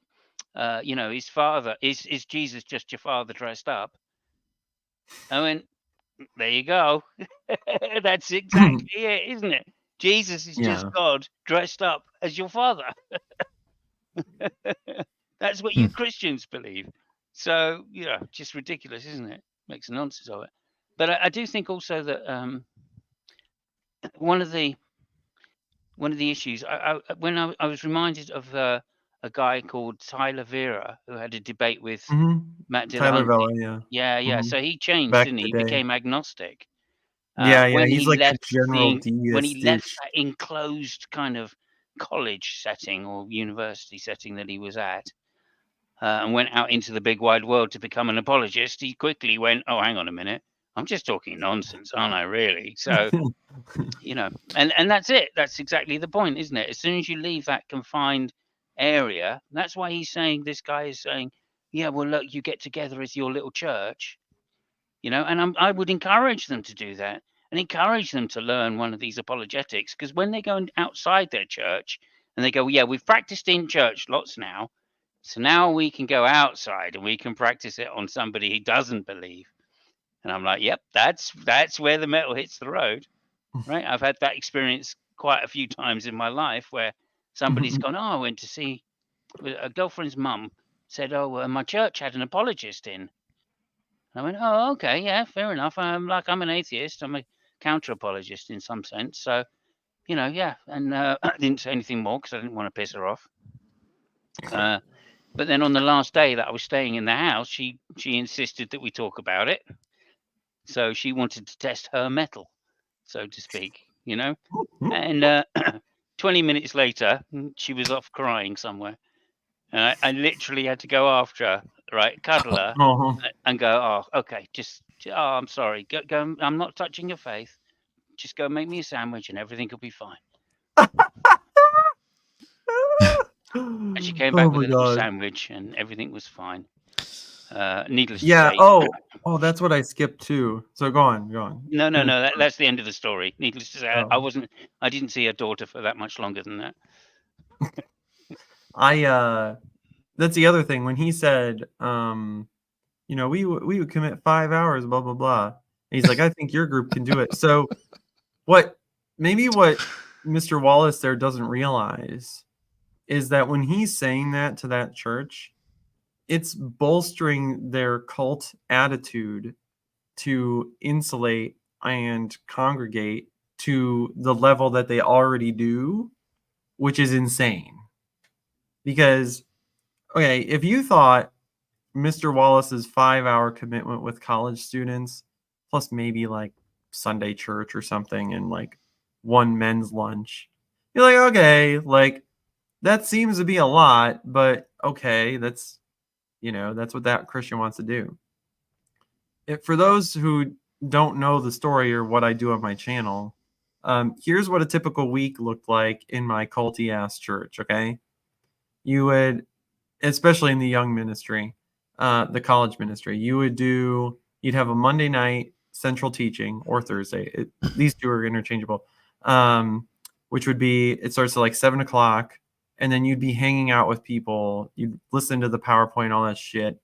you know, his father, is Jesus just your father dressed up? I went, there you go. That's exactly it, isn't it? Jesus is just God dressed up as your father. That's what you Christians believe. So, you know, just ridiculous, isn't it? Makes nonsense of it. But I do think also that one of the issues, when I was reminded of a guy called Tyler Vera who had a debate with Matt Tyler Dillahunty. Vela, Yeah. So he changed, back didn't he? He today. became agnostic. Yeah, When he's he like left a general deist. when he left that enclosed kind of college setting or university setting that he was at, and went out into the big wide world to become an apologist, he quickly went, oh, hang on a minute, I'm just talking nonsense, aren't I, really? So, you know, and that's it. That's exactly the point, isn't it? As soon as you leave that confined area, that's why he's saying, this guy is saying, yeah, well, look, you get together as your little church, you know, and I would encourage them to do that and encourage them to learn one of these apologetics, because when they go outside their church and they go, well, yeah, we've practiced in church lots now, so now we can go outside and we can practice it on somebody who doesn't believe. And I'm like, yep, that's where the metal hits the road, right? I've had that experience quite a few times in my life where somebody's gone, oh, I went to see a girlfriend's mum said, oh, my church had an apologist in. I went, oh, okay, yeah, fair enough. I'm an atheist. I'm a counter-apologist in some sense. So, you know, yeah. And I didn't say anything more because I didn't want to piss her off. But then on the last day that I was staying in the house, she insisted that we talk about it. So she wanted to test her metal, so to speak, you know. And 20 minutes later, she was off crying somewhere. And I literally had to go after her, right, cuddle her, and go, oh, okay, I'm sorry, go. I'm not touching your face. Just go make me a sandwich, and everything will be fine. And she came back with a little sandwich, and everything was fine. Needless to say. Oh, that's what I skipped too. So go on. No. That's the end of the story. Needless to say, I didn't see her daughter for that much longer than that. That's the other thing when he said, we would commit 5 hours, blah blah blah. And he's like, I think your group can do it. So what Mr. Wallace there doesn't realize is that when he's saying that to that church, it's bolstering their cult attitude to insulate and congregate to the level that they already do, which is insane. Because, okay, if you thought Mr. Wallace's 5-hour commitment with college students, plus maybe like Sunday church or something and like one men's lunch, you're like, okay, like that seems to be a lot, but okay, that's what that Christian wants to do. For those who don't know the story or what I do on my channel, here's what a typical week looked like in my culty ass church. Okay, you would, especially in the young ministry, the college ministry, you'd have a Monday night central teaching or Thursday. These two are interchangeable, which would be, it starts at like 7:00. And then you'd be hanging out with people. You'd listen to the PowerPoint, all that shit.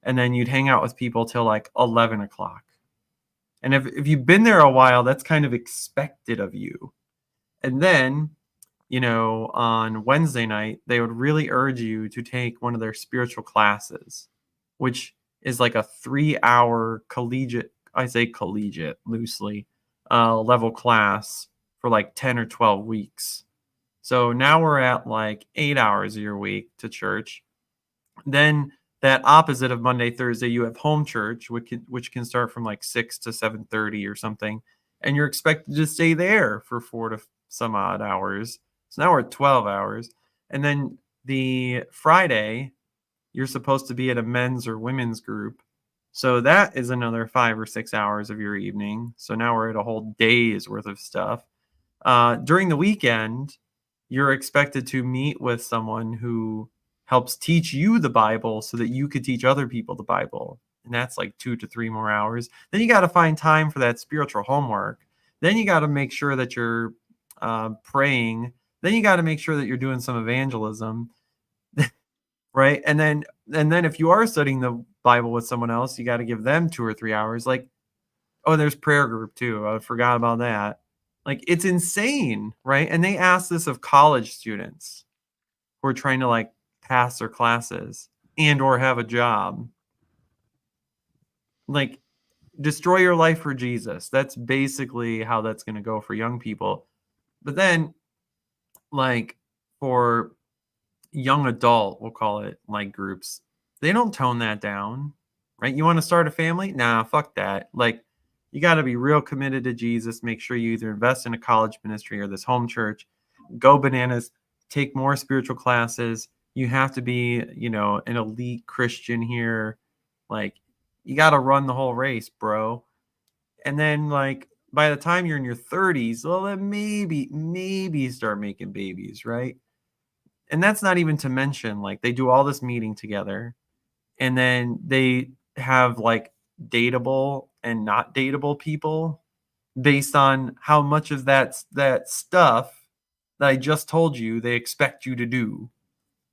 And then you'd hang out with people till like 11:00. And if you've been there a while, that's kind of expected of you. And then, on Wednesday night, they would really urge you to take one of their spiritual classes, which is like a 3-hour collegiate, I say collegiate loosely, level class for like 10 or 12 weeks. So now we're at like 8 hours of your week to church. Then that opposite of Monday, Thursday, you have home church, which can start from like 6 to 7:30 or something. And you're expected to stay there for 4 to some odd hours. So now we're at 12 hours. And then the Friday, you're supposed to be at a men's or women's group. So that is another 5 or 6 hours of your evening. So now we're at a whole day's worth of stuff. During the weekend, you're expected to meet with someone who helps teach you the Bible so that you could teach other people the Bible. And that's like 2 to 3 more hours. Then you got to find time for that spiritual homework. Then you got to make sure that you're praying. Then you got to make sure that you're doing some evangelism. Right. And then if you are studying the Bible with someone else, you got to give them 2 or 3 hours. Like, oh, there's prayer group too. I forgot about that. Like, it's insane, right? And they ask this of college students who are trying to like pass their classes and or have a job. Like, destroy your life for Jesus. That's basically how that's going to go for young people. But then, like, for young adult, we'll call it, like, groups, they don't tone that down, right? You want to start a family? Nah, fuck that. Like, you got to be real committed to Jesus. Make sure you either invest in a college ministry or this home church. Go bananas. Take more spiritual classes. You have to be, an elite Christian here. Like, you got to run the whole race, bro. And then, like, by the time you're in your 30s, well, then maybe start making babies, right? And that's not even to mention, like, they do all this meeting together. And then they have, like, dateable and not dateable people based on how much of that stuff that I just told you they expect you to do.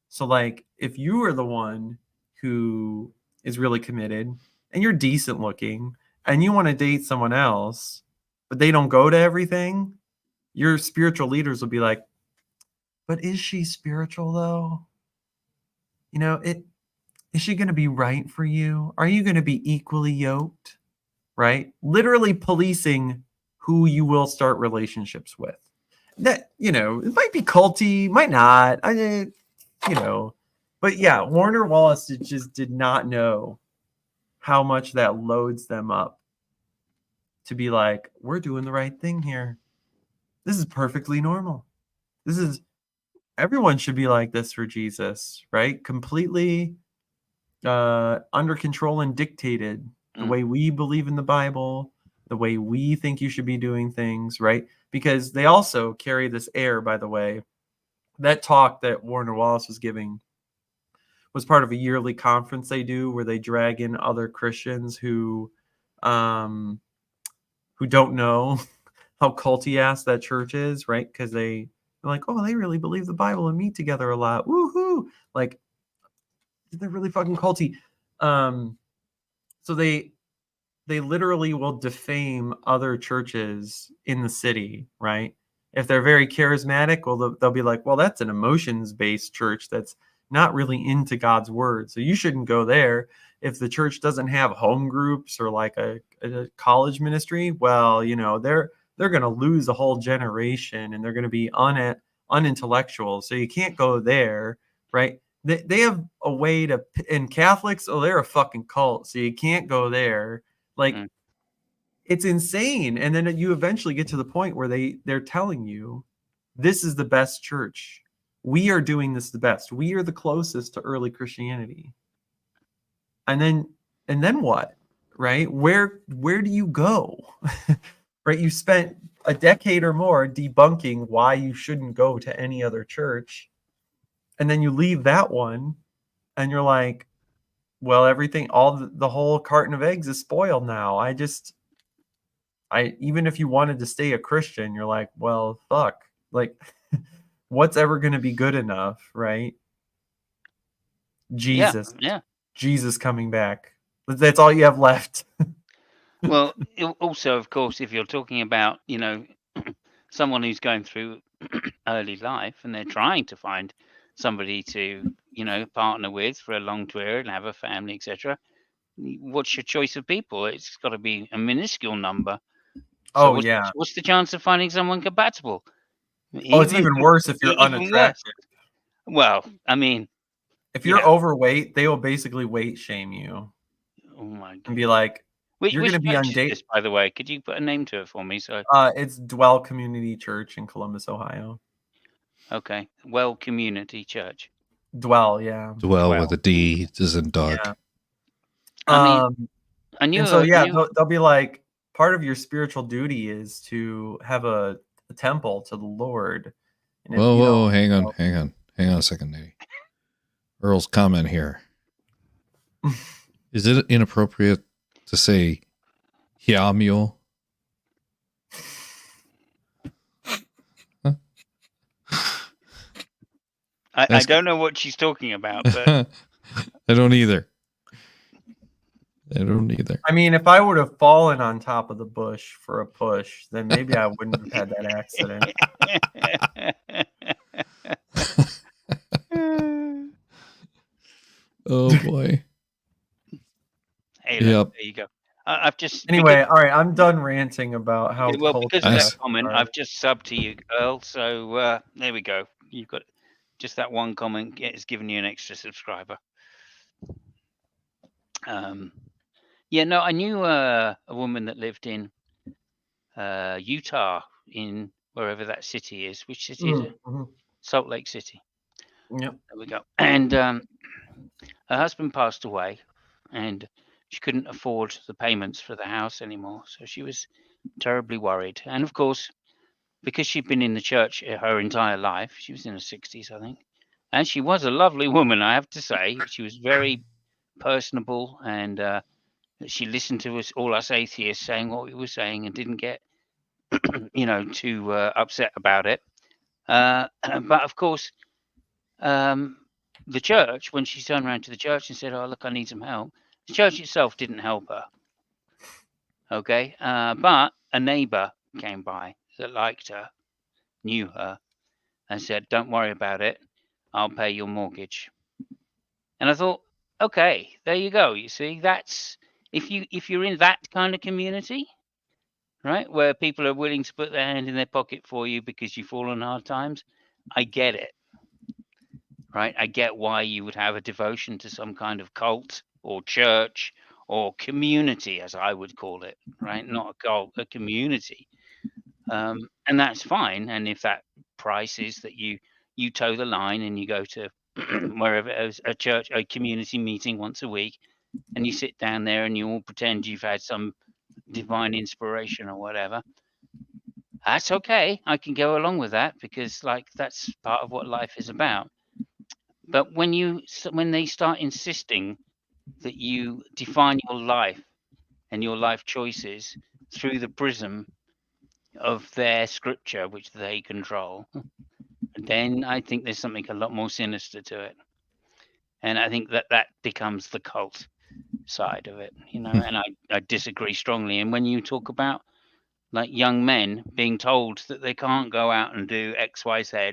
So, like, if you are the one who is really committed and you're decent looking and you want to date someone else, but they don't go to everything, your spiritual leaders will be like, but is she spiritual though? Is she going to be right for you? Are you going to be equally yoked? Right? Literally policing who you will start relationships with. That, it might be culty, might not. But yeah, Warner Wallace just did not know how much that loads them up to be like, we're doing the right thing here. This is perfectly normal. This is everyone should be like this for Jesus, right? Completely under control and dictated the way we believe in the Bible, the way we think you should be doing things, right? Because they also carry this air, by the way. That talk that Warner Wallace was giving was part of a yearly conference they do where they drag in other Christians who don't know how culty ass that church is, right? Because they're like, oh, they really believe the Bible and meet together a lot. Woohoo! Like, they're really fucking culty. So they literally will defame other churches in the city, right? If they're very charismatic, well, they'll be like, well, that's an emotions-based church that's not really into God's word, so you shouldn't go there. If the church doesn't have home groups or like a college ministry, well, they're going to lose a whole generation and they're going to be unintellectual, so you can't go there, right? They have a way to, and Catholics, oh, they're a fucking cult, so you can't go there. Like, it's insane. And then you eventually get to the point where they're telling you, this is the best church. We are doing this the best. We are the closest to early Christianity. And then what? Right? Where do you go? Right? You spent a decade or more debunking why you shouldn't go to any other church. And then you leave that one and you're like, well, everything, the whole carton of eggs is spoiled now. Even if you wanted to stay a Christian, you're like, well, fuck. Like, what's ever going to be good enough, right? Jesus. Yeah. Jesus coming back. That's all you have left. Well, also, of course, if you're talking about, someone who's going through early life and they're trying to find somebody to, partner with for a long period and have a family, etc., what's your choice of people? It's got to be a minuscule number. So what's the chance of finding someone compatible? It's even worse if you're unattractive. Well, I mean, if you're overweight, they will basically weight shame you. Oh my God. And be like, you're going to be on date. By the way, could you put a name to it for me? So it's Dwell Community Church in Columbus, Ohio. Okay, Well Community Church. Dwell, yeah. Dwell with a D, as in dog. Yeah. I mean, they'll be like, part of your spiritual duty is to have a temple to the Lord. And whoa, hang on a second, Nate. Earl's comment here. Is it inappropriate to say Hiamio? I don't know what she's talking about, but I don't either. I mean, if I would have fallen on top of the bush for a push, then maybe I wouldn't have had that accident. Oh boy. Hey, look, there you go. I've just all right. I'm done ranting about how. Well, because of that comment, I've just subbed to you, Earl. So there we go. You've got just that one comment has given you an extra subscriber. Yeah, no, I knew a woman that lived in Utah, in wherever that city is. Which city is it? Salt Lake City. Yep. There we go. And her husband passed away, and she couldn't afford the payments for the house anymore. So she was terribly worried. And of course, because she'd been in the church her entire life, she was in her 60s, I think. And she was a lovely woman, I have to say. She was very personable, and she listened to all us atheists saying what we were saying and didn't get, too upset about it. But of course, the church, when she turned around to the church and said, "Oh, look, I need some help," the church itself didn't help her. Okay, but a neighbor came by that liked her, knew her, and said, "Don't worry about it. I'll pay your mortgage." And I thought, okay, there you go. You see, that's if you're in that kind of community, right, where people are willing to put their hand in their pocket for you because you fall on hard times, I get it. Right, I get why you would have a devotion to some kind of cult or church or community, as I would call it. Right, not a cult, a community, and that's fine. And if that price is that you you toe the line and you go to wherever it is, a church, a community meeting once a week, and you sit down there and you all pretend you've had some divine inspiration or whatever. That's okay. I can go along with that because like that's part of what life is about. But when they start insisting that you define your life and your life choices through the prism of their scripture, which they control, then I think there's something a lot more sinister to it. And I think that becomes the cult side of it, you know, and I disagree strongly. And when you talk about like young men being told that they can't go out and do X, Y, Z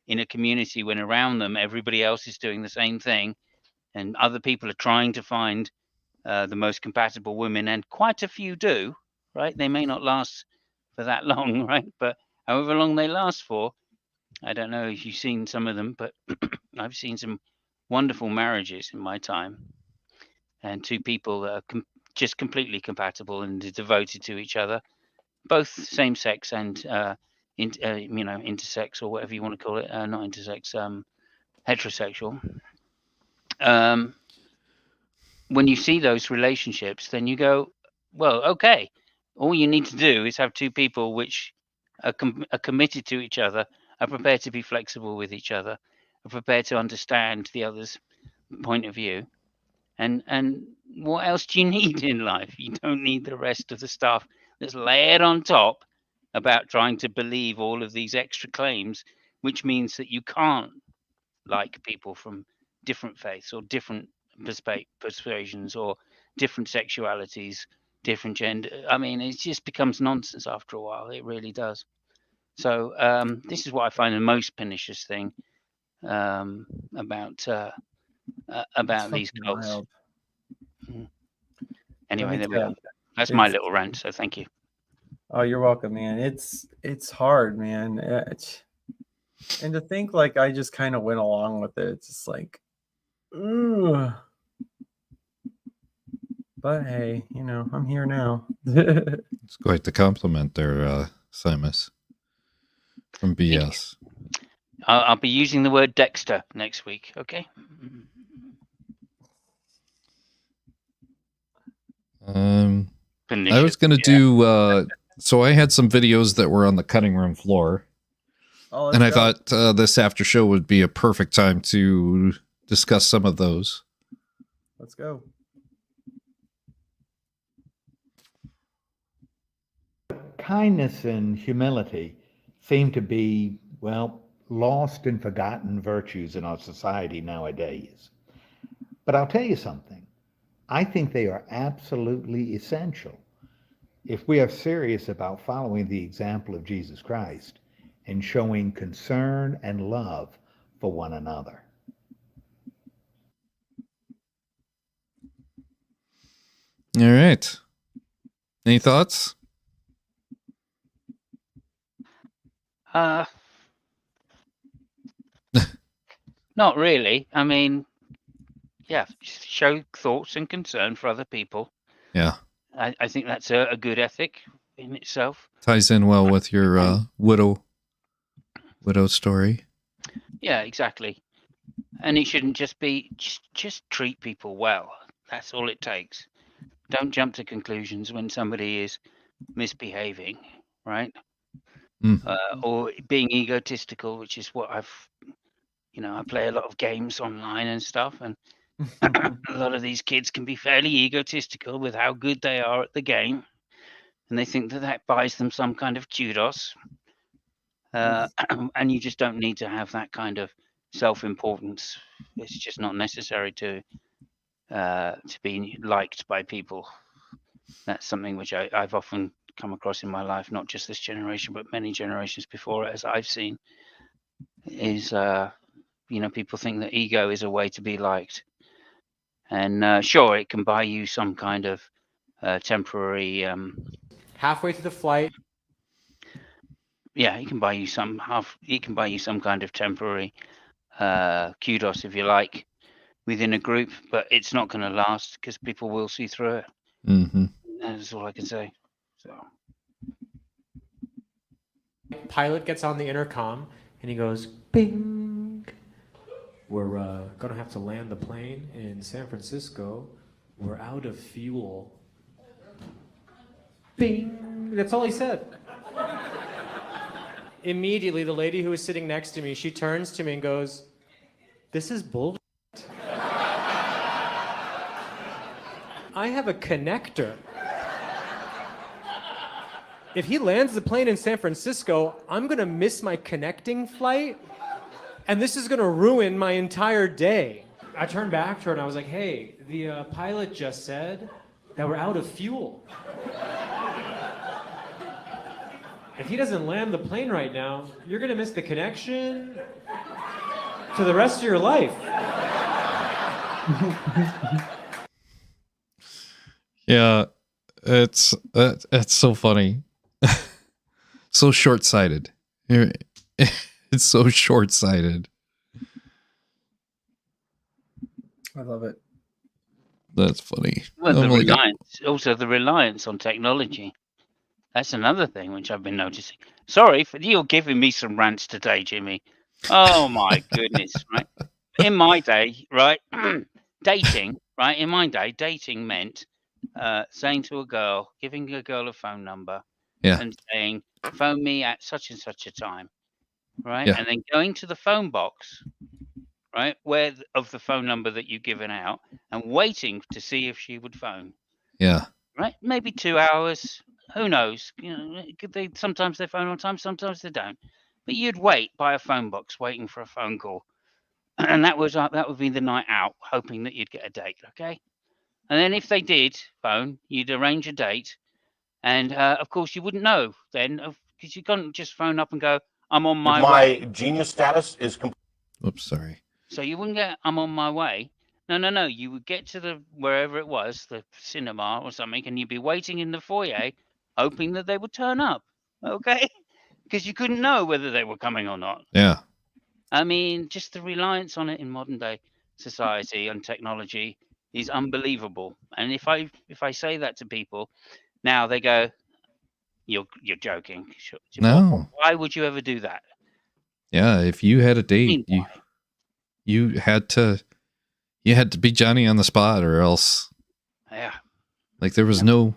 in a community when around them everybody else is doing the same thing, and other people are trying to find the most compatible women, and quite a few do, right? They may not last for that long, right? But however long they last for, I don't know if you've seen some of them, but I've seen some wonderful marriages in my time, and two people that are just completely compatible and devoted to each other, both same sex and intersex or whatever you want to call it, not intersex, heterosexual. When you see those relationships, then you go, well, okay, all you need to do is have two people which are committed to each other, are prepared to be flexible with each other, are prepared to understand the other's point of view. And what else do you need in life? You don't need the rest of the stuff that's layered on top about trying to believe all of these extra claims, which means that you can't like people from different faiths or different persuasions or different sexualities, different gender. I mean, it just becomes nonsense after a while. It really does. So this is what I find the most pernicious thing about these cults. Anyway, there we go. That's my little rant. So thank you. Oh, you're welcome, man. It's hard, man. And to think like I just kind of went along with it. It's just like, ugh. But hey, you know, I'm here now. It's quite the compliment there, Simus from BS. I'll be using the word Dexter next week. Okay. I was going to do. So I had some videos that were on the cutting room floor, and I thought this after show would be a perfect time to discuss some of those. Let's go. Kindness and humility seem to be, well, lost and forgotten virtues in our society nowadays. But I'll tell you something. I think they are absolutely essential if we are serious about following the example of Jesus Christ and showing concern and love for one another. All right. Any thoughts? Not really. I mean, yeah, show thoughts and concern for other people. Yeah. I think that's a good ethic in itself. Ties in well with your widow story. Yeah, exactly. And it shouldn't just be, just treat people well. That's all it takes. Don't jump to conclusions when somebody is misbehaving, right? Or being egotistical, which is what I play a lot of games online and stuff, and a lot of these kids can be fairly egotistical with how good they are at the game, and they think that buys them some kind of kudos, and you just don't need to have that kind of self-importance. It's just not necessary to be liked by people. That's something which I've often come across in my life, not just this generation, but many generations before it, as I've seen, is people think that ego is a way to be liked. And sure, it can buy you some kind of temporary. Halfway through the flight. Yeah, it can buy you some kind of temporary kudos, if you like, within a group, but it's not going to last because people will see through it. Mm-hmm. That's all I can say. So, pilot gets on the intercom And he goes, bing. We're going to have to land the plane in San Francisco. We're out of fuel. Bing. That's all he said. Immediately, the lady who was sitting next to me, she turns to me and goes, this is bullshit. I have a connector. If he lands the plane in San Francisco, I'm going to miss my connecting flight, and this is going to ruin my entire day. I turned back to her and I was like, hey, the pilot just said that we're out of fuel. If he doesn't land the plane right now, you're going to miss the connection to the rest of your life. Yeah, it's so funny. So short-sighted. It's so short-sighted. I love it. That's funny. Well, the reliance on technology. That's another thing which I've been noticing. Sorry, you're giving me some rants today, Jimmy. Oh my goodness, right? In my day, right, dating, right? In my day, dating meant saying to a girl, giving a girl a phone number, and saying, phone me at such and such a time, right? Yeah. And then going to the phone box, right, of the phone number that you've given out, and waiting to see if she would phone. Yeah. Right? Maybe 2 hours. Who knows? You know, sometimes they phone on time, sometimes they don't. But you'd wait by a phone box, waiting for a phone call, and that would be the night out, hoping that you'd get a date. Okay. And then if they did phone, you'd arrange a date. And of course, you wouldn't know then, because you couldn't just phone up and go, I'm on my way. My genius status is Oops, sorry. So you wouldn't get, I'm on my way. No. You would get to wherever it was, the cinema or something, and you'd be waiting in the foyer, hoping that they would turn up. Okay? Because you couldn't know whether they were coming or not. Yeah. I mean, just the reliance on it in modern day society and technology is unbelievable. And if I say that to people, now they go, "You're joking." No. Why would you ever do that? Yeah, if you had a date, you had to be Johnny on the spot, or else. Yeah. Like there was no.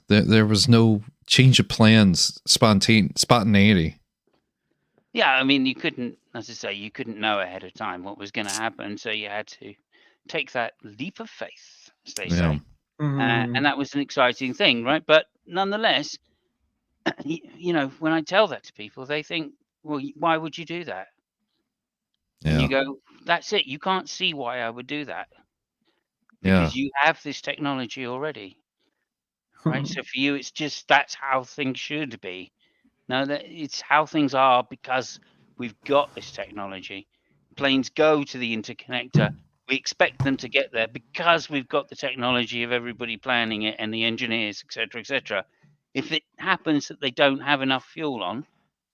There was no change of plans, spontaneity. Yeah, I mean, you couldn't, as I say, you couldn't know ahead of time what was going to happen, so you had to take that leap of faith, as they say. And that was an exciting thing, right? But nonetheless, you know, when I tell that to people, they think, well, why would you do that? Yeah. And you go, that's it. You can't see why I would do that. Because you have this technology already. Right? So for you, it's just, that's how things should be. No, that it's how things are because we've got this technology. Planes go to the interconnector. We expect them to get there because we've got the technology of everybody planning it and the engineers, etc., etc. If it happens that they don't have enough fuel on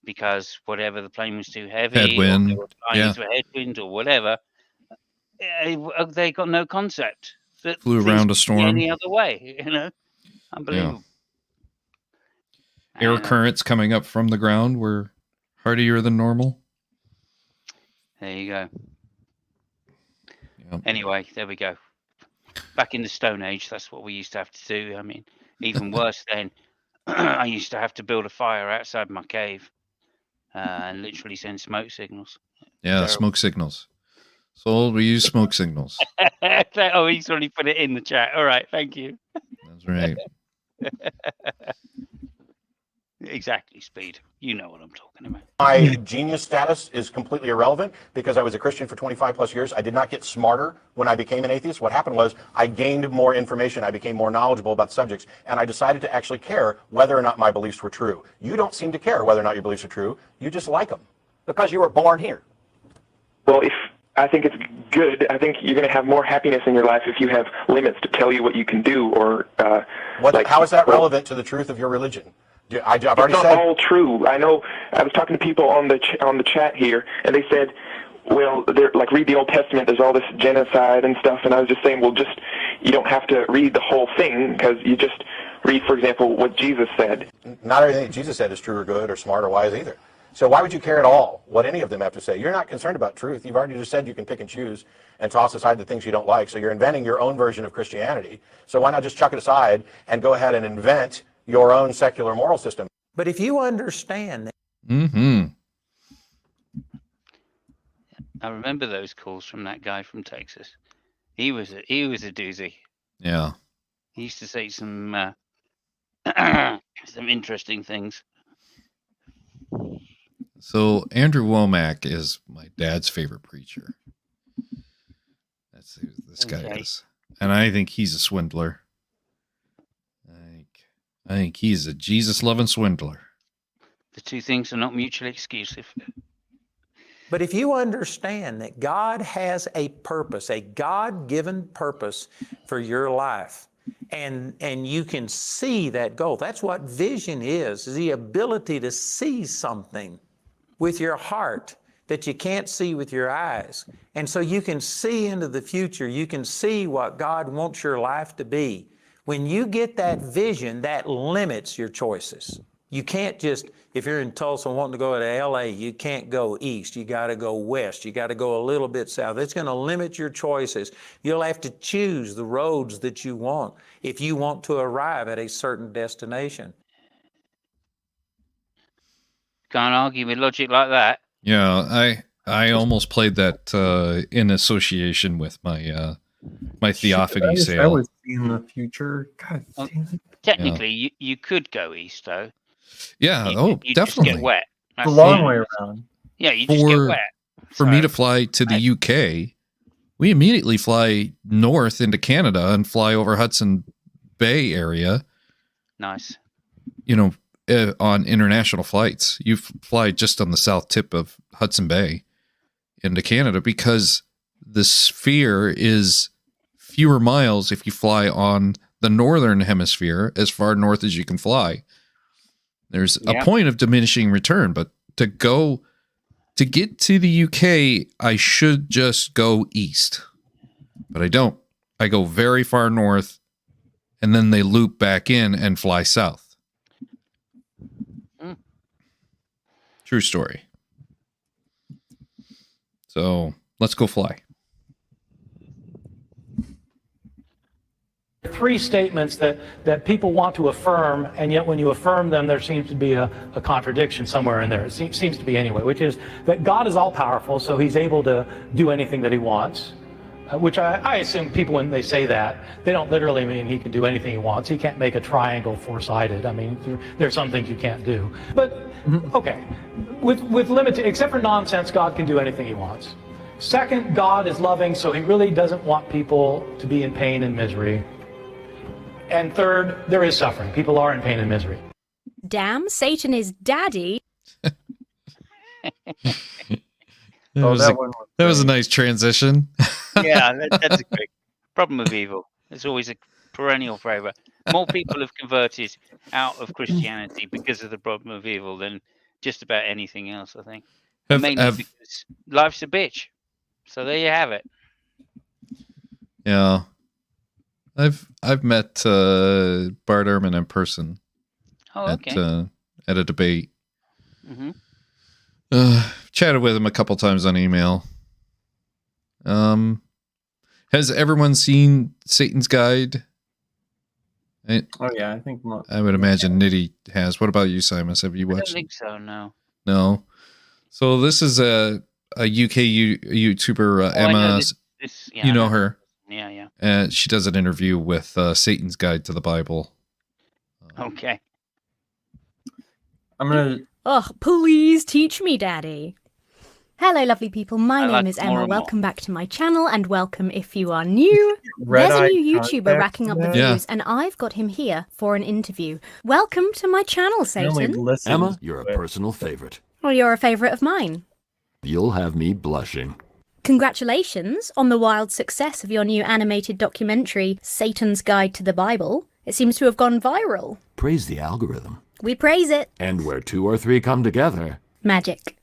because whatever, the plane was too heavy, Headwind, or they were flying into a headwind or whatever, they got no concept that flew around a storm any other way. You know, unbelievable. Air currents coming up from the ground were hardier than normal. There you go. Yep. Anyway, there we go. Back in the Stone Age, that's what we used to have to do. I mean, even worse then, I used to have to build a fire outside my cave and literally send smoke signals. Yeah, terrible. Smoke signals. So we use smoke signals. Oh, he's already put it in the chat. All right, thank you. That's right. Exactly, Speed. You know what I'm talking about. My genius status is completely irrelevant because I was a Christian for 25 plus years. I did not get smarter when I became an atheist. What happened was I gained more information. I became more knowledgeable about subjects, and I decided to actually care whether or not my beliefs were true. You don't seem to care whether or not your beliefs are true. You just like them because you were born here. Well, I think it's good. I think you're going to have more happiness in your life if you have limits to tell you what you can do or. How is that relevant to the truth of your religion? I've already it's not said all true. I know. I was talking to people on the chat here, and they said, "Well, they're like read the Old Testament. There's all this genocide and stuff." And I was just saying, "Well, you don't have to read the whole thing because you just read, for example, what Jesus said." Not everything that Jesus said is true or good or smart or wise either. So why would you care at all what any of them have to say? You're not concerned about truth. You've already just said you can pick and choose and toss aside the things you don't like. So you're inventing your own version of Christianity. So why not just chuck it aside and go ahead and invent your own secular moral system? But if you understand that. Mm-hmm. I remember those calls from that guy from Texas. He was a doozy. Yeah. He used to say some some interesting things. So Andrew Womack is my dad's favorite preacher. That's who this guy is. And I think he's a swindler. I think he's a Jesus-loving swindler. The two things are not mutually exclusive. But if you understand that God has a purpose, a God-given purpose for your life, and you can see that goal. That's what vision is the ability to see something with your heart that you can't see with your eyes. And so you can see into the future. You can see what God wants your life to be. When you get that vision, that limits your choices. You can't just, if you're in Tulsa wanting to go to LA, you can't go east. You got to go west. You got to go a little bit south. It's going to limit your choices. You'll have to choose the roads that you want if you want to arrive at a certain destination. Can't argue with logic like that. Yeah, I almost played that in association with my my theophany sale. I was seeing the future. God damn it. Technically, you could go east, though. Yeah, You definitely. just get wet. It's a long way around. Yeah, you just get wet. For me to fly to the UK, we immediately fly north into Canada and fly over Hudson Bay area. Nice. You know, on international flights. You fly just on the south tip of Hudson Bay into Canada because the sphere is fewer miles if you fly on the northern hemisphere as far north as you can fly. There's a point of diminishing return, but to get to the UK, I should just go east, but I don't. I go very far north and then they loop back in and fly south. True story. So let's go fly. Three statements that people want to affirm, and yet when you affirm them, there seems to be a contradiction somewhere in there. It seems to be anyway, which is that God is all-powerful, so he's able to do anything that he wants, which I assume people, when they say that, they don't literally mean he can do anything he wants. He can't make a triangle four-sided. I mean, there's some things you can't do. But, okay, with limited, except for nonsense, God can do anything he wants. Second, God is loving, so he really doesn't want people to be in pain and misery. And third, there is suffering. People are in pain and misery. Damn, Satan is daddy. That was a nice transition. Yeah, that's a great problem of evil. It's always a perennial favourite. More people have converted out of Christianity because of the problem of evil than just about anything else, I think. Mainly because life's a bitch. So there you have it. Yeah. I've met Bart Ehrman in person at a debate. Mm-hmm. Chatted with him a couple times on email. Has everyone seen Satan's Guide? Oh yeah, I think. I would imagine Nitty has. What about you, Simon? Have you watched? I don't think so. No. No. So this is a UK YouTuber, Emma. You know her. Yeah. And she does an interview with Satan's Guide to the Bible. Okay. I'm gonna. Oh, please teach me, Daddy. Hello, lovely people. My name is Emma. Welcome back to my channel, and welcome if you are new. There's a new YouTuber racking up the views, and I've got him here for an interview. Welcome to my channel, Satan. Emma, you're a personal favorite. Well, you're a favorite of mine. You'll have me blushing. Congratulations on the wild success of your new animated documentary, Satan's Guide to the Bible. It seems to have gone viral. Praise the algorithm. We praise it. And where two or three come together. Magic.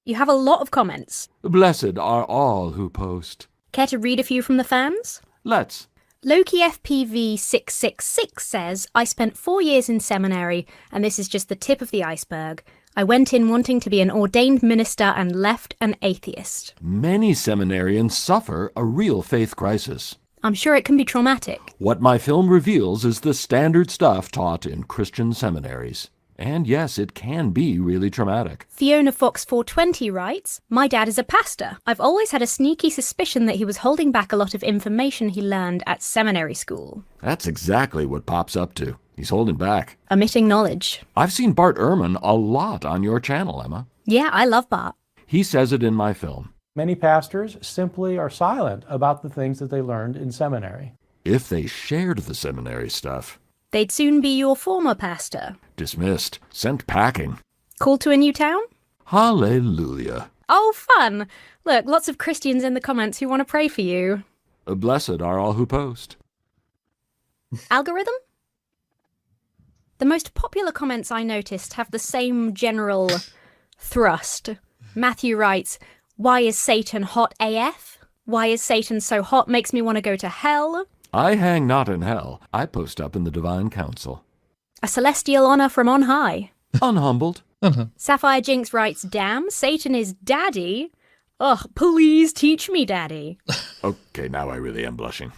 You have a lot of comments. Blessed are all who post. Care to read a few from the fans? Let's. Loki FPV 666 says, I spent 4 years in seminary, and this is just the tip of the iceberg. I went in wanting to be an ordained minister and left an atheist. Many seminarians suffer a real faith crisis. I'm sure it can be traumatic. What my film reveals is the standard stuff taught in Christian seminaries. And yes, it can be really traumatic. Fiona Fox 420 writes, my dad is a pastor. I've always had a sneaky suspicion that he was holding back a lot of information he learned at seminary school. That's exactly what Pop's up to. He's holding back. Omitting knowledge. I've seen Bart Ehrman a lot on your channel, Emma. Yeah, I love Bart. He says it in my film. Many pastors simply are silent about the things that they learned in seminary. If they shared the seminary stuff. They'd soon be your former pastor. Dismissed. Sent packing. Called to a new town? Hallelujah. Oh, fun. Look, lots of Christians in the comments who want to pray for you. Blessed are all who post. Algorithm? The most popular comments I noticed have the same general thrust. Matthew writes, why is Satan hot AF? Why is Satan so hot? Makes me want to go to hell. I hang not in hell. I post up in the divine council. A celestial honor from on high. Unhumbled. Sapphire Jinx writes, damn, Satan is daddy. Ugh, please teach me, daddy. Okay, now I really am blushing.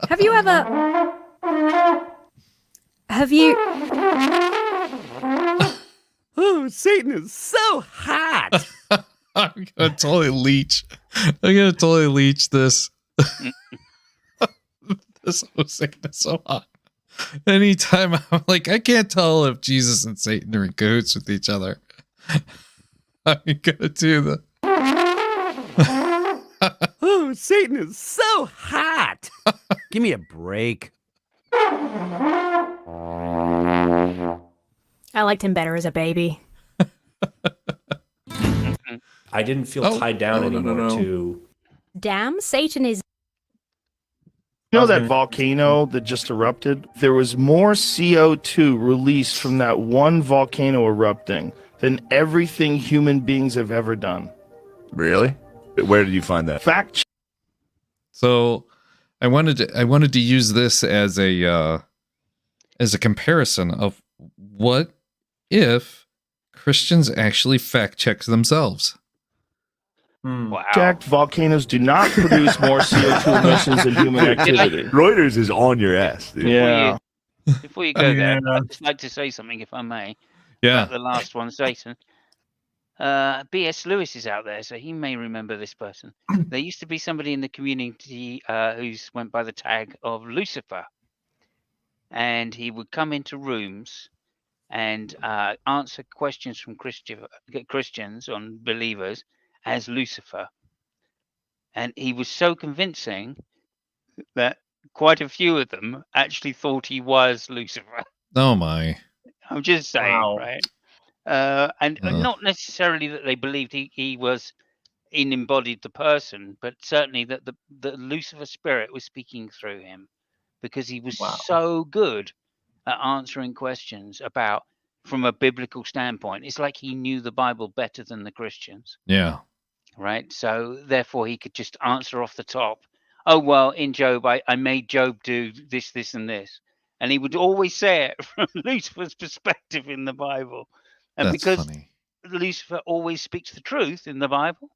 Have you ever... Have you... Oh, Satan is so hot. I'm gonna totally leech this. This Satan is so hot. Anytime I'm like, I can't tell if Jesus and Satan are in cahoots with each other. I'm gonna do the. Oh, Satan is so hot. Give me a break. I liked him better as a baby. I didn't feel tied down anymore to... Damn, Satan is... You know that volcano that just erupted? There was more CO2 released from that one volcano erupting than everything human beings have ever done. Really? Where did you find that? Fact. So I wanted to use this as a comparison of what if Christians actually fact check themselves. Wow. Fact, volcanoes do not produce more CO2 emissions than human activity. Reuters is on your ass, dude. Yeah. Before you go there, I'd just like to say something, if I may. Yeah. About the last one, Satan. B.S. Lewis is out there, so he may remember this person. There used to be somebody in the community who's went by the tag of Lucifer. And he would come into rooms and answer questions from Christians on believers as Lucifer. And he was so convincing that quite a few of them actually thought he was Lucifer. Oh my. I'm just saying, right? And not necessarily that they believed he was embodied the person, but certainly that the Lucifer spirit was speaking through him, because he was so good at answering questions about from a biblical standpoint. It's like he knew the Bible better than the Christians. Yeah. Right. So therefore he could just answer off the top. Oh, well, in Job, I made Job do this, this, and this. And he would always say it from Lucifer's perspective in the Bible. And That's because funny. Lucifer always speaks the truth in the Bible,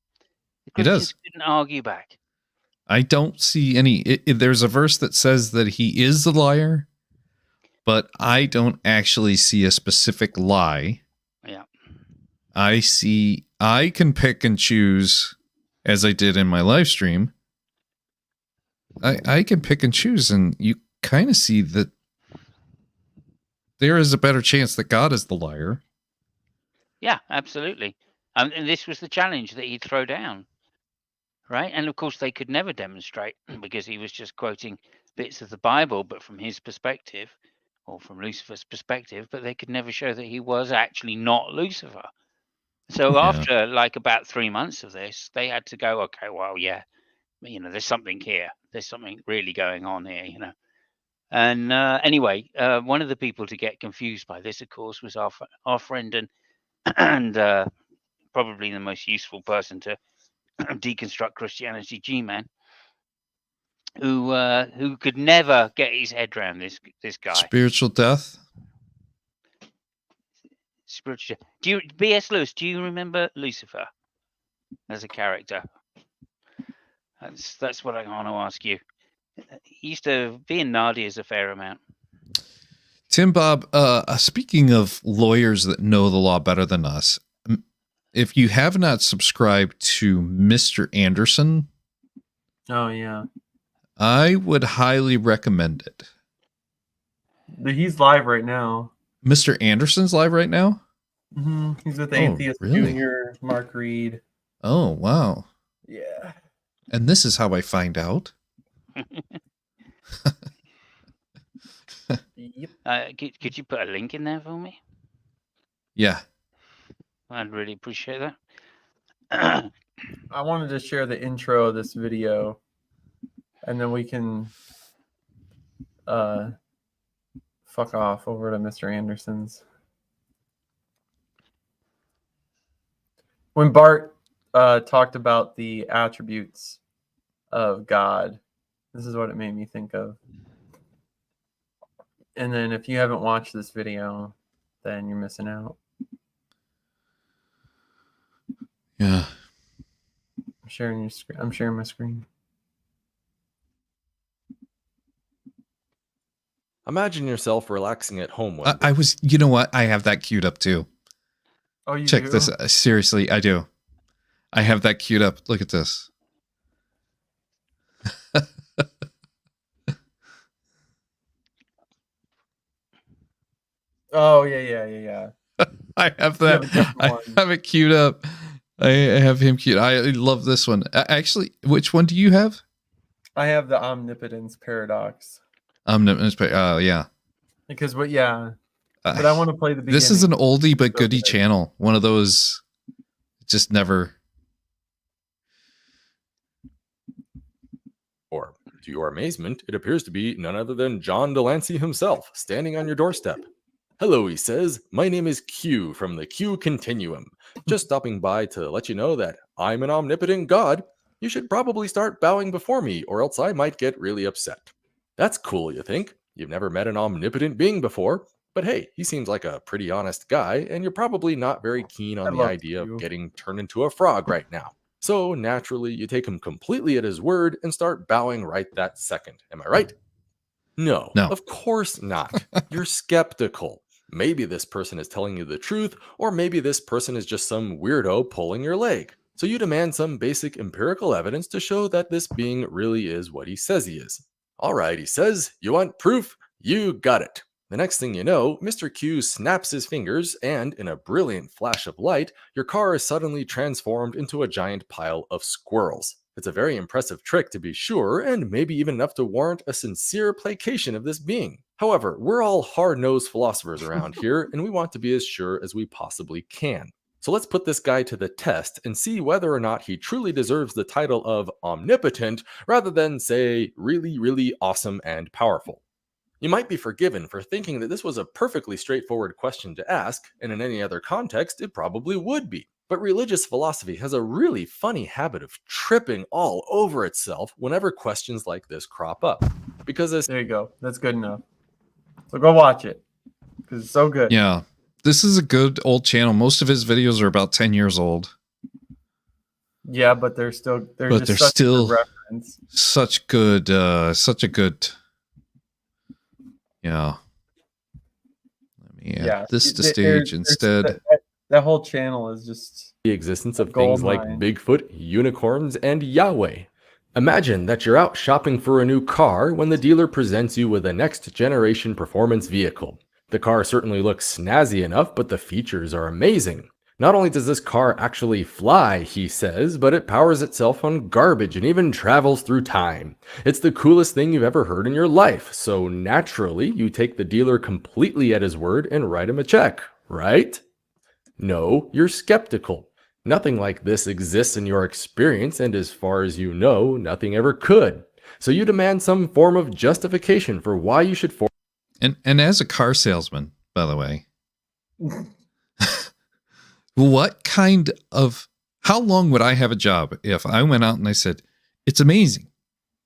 the He Christians does. didn't argue back. I don't see any. There's a verse that says that he is the liar, but I don't actually see a specific lie. Yeah. I can pick and choose, as I did in my live stream. I can pick and choose, and you kind of see that there is a better chance that God is the liar. Yeah, absolutely. And this was the challenge that he'd throw down. Right. And of course, they could never demonstrate because he was just quoting bits of the Bible, but from his perspective, or from Lucifer's perspective, but they could never show that he was actually not Lucifer. So after like about 3 months of this, they had to go, okay, well, yeah, there's something here. There's something really going on here, And anyway, one of the people to get confused by this, of course, was our friend and probably the most useful person to deconstruct Christianity, G-Man, who could never get his head around this guy. Spiritual death. spiritual. Do you, B.S. Lewis? Do you remember Lucifer as a character? That's what I want to ask you. He used to be in Nadia's a fair amount. Tim Bob, speaking of lawyers that know the law better than us, if you have not subscribed to Mr. Anderson, oh yeah, I would highly recommend it. He's live right now. Mr. Anderson's live right now? Mm-hmm. He's with Atheist Junior, Mark Reed. Oh, wow. Yeah. And this is how I find out. Yep. Could you put a link in there for me? Yeah. I'd really appreciate that. I wanted to share the intro of this video, and then we can fuck off over to Mr. Anderson's. When Bart talked about the attributes of God, this is what it made me think of. And then if you haven't watched this video, then you're missing out. Yeah. I'm sharing your screen. I'm sharing my screen. Imagine yourself relaxing at home one day. I was, you know what? I have that queued up too. Oh, you Check do? this. Seriously, I do. I have that queued up. Look at this. Oh, yeah. I have that. I have it queued up. I have him queued. I love this one. Actually, which one do you have? I have the omnipotence paradox. Omnipotence. Yeah. Because but I want to play the beginning. This is an oldie but goodie channel. One of those just never. Or, to your amazement, it appears to be none other than John Delancey himself, standing on your doorstep. Hello, he says. My name is Q from the Q Continuum. Just stopping by to let you know that I'm an omnipotent god. You should probably start bowing before me, or else I might get really upset. That's cool, you think? You've never met an omnipotent being before. But hey, he seems like a pretty honest guy, and you're probably not very keen on the idea of getting turned into a frog right now. So naturally, you take him completely at his word and start bowing right that second. Am I right? No, of course not. You're skeptical. Maybe this person is telling you the truth, or maybe this person is just some weirdo pulling your leg. So you demand some basic empirical evidence to show that this being really is what he says he is. All right, he says, you want proof? You got it. The next thing you know, Mr. Q snaps his fingers, and in a brilliant flash of light, your car is suddenly transformed into a giant pile of squirrels. It's a very impressive trick to be sure, and maybe even enough to warrant a sincere placation of this being. However, we're all hard-nosed philosophers around here, and we want to be as sure as we possibly can. So let's put this guy to the test and see whether or not he truly deserves the title of omnipotent rather than, say, really, really awesome and powerful. You might be forgiven for thinking that this was a perfectly straightforward question to ask, and in any other context, it probably would be. But religious philosophy has a really funny habit of tripping all over itself whenever questions like this crop up. Because there you go. That's good enough. So go watch it because it's so good. Yeah, this is a good old channel. Most of his videos are about 10 years old. Yeah, but they're still such good. Such a good. Yeah. Let me add this to stage instead. That whole channel is just the existence of things like Bigfoot, unicorns, and Yahweh. Imagine that you're out shopping for a new car when the dealer presents you with a next-generation performance vehicle. The car certainly looks snazzy enough, but the features are amazing. Not only does this car actually fly, he says, but it powers itself on garbage and even travels through time. It's the coolest thing you've ever heard in your life, so naturally, you take the dealer completely at his word and write him a check, right? No, you're skeptical. Nothing like this exists in your experience, and as far as you know, nothing ever could. So you demand some form of justification for why you should And as a car salesman, by the way, how long would I have a job if I went out and I said, it's amazing.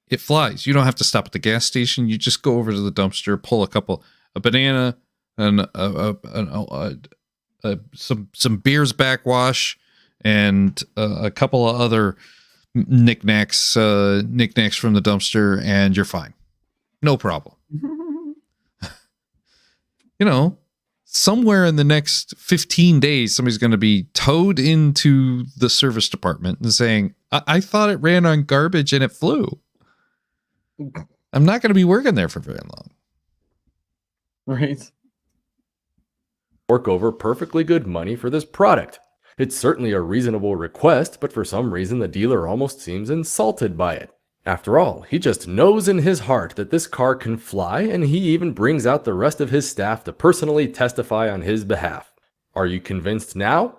It flies. You don't have to stop at the gas station. You just go over to the dumpster, pull a banana and some beers backwash, and a couple of other knickknacks from the dumpster, and you're fine. No problem. Somewhere in the next 15 days, somebody's going to be towed into the service department and saying, I thought it ran on garbage and it flew. I'm not going to be working there for very long. Right. Fork over perfectly good money for this product. It's certainly a reasonable request, but for some reason the dealer almost seems insulted by it. After all, he just knows in his heart that this car can fly, and he even brings out the rest of his staff to personally testify on his behalf. Are you convinced now?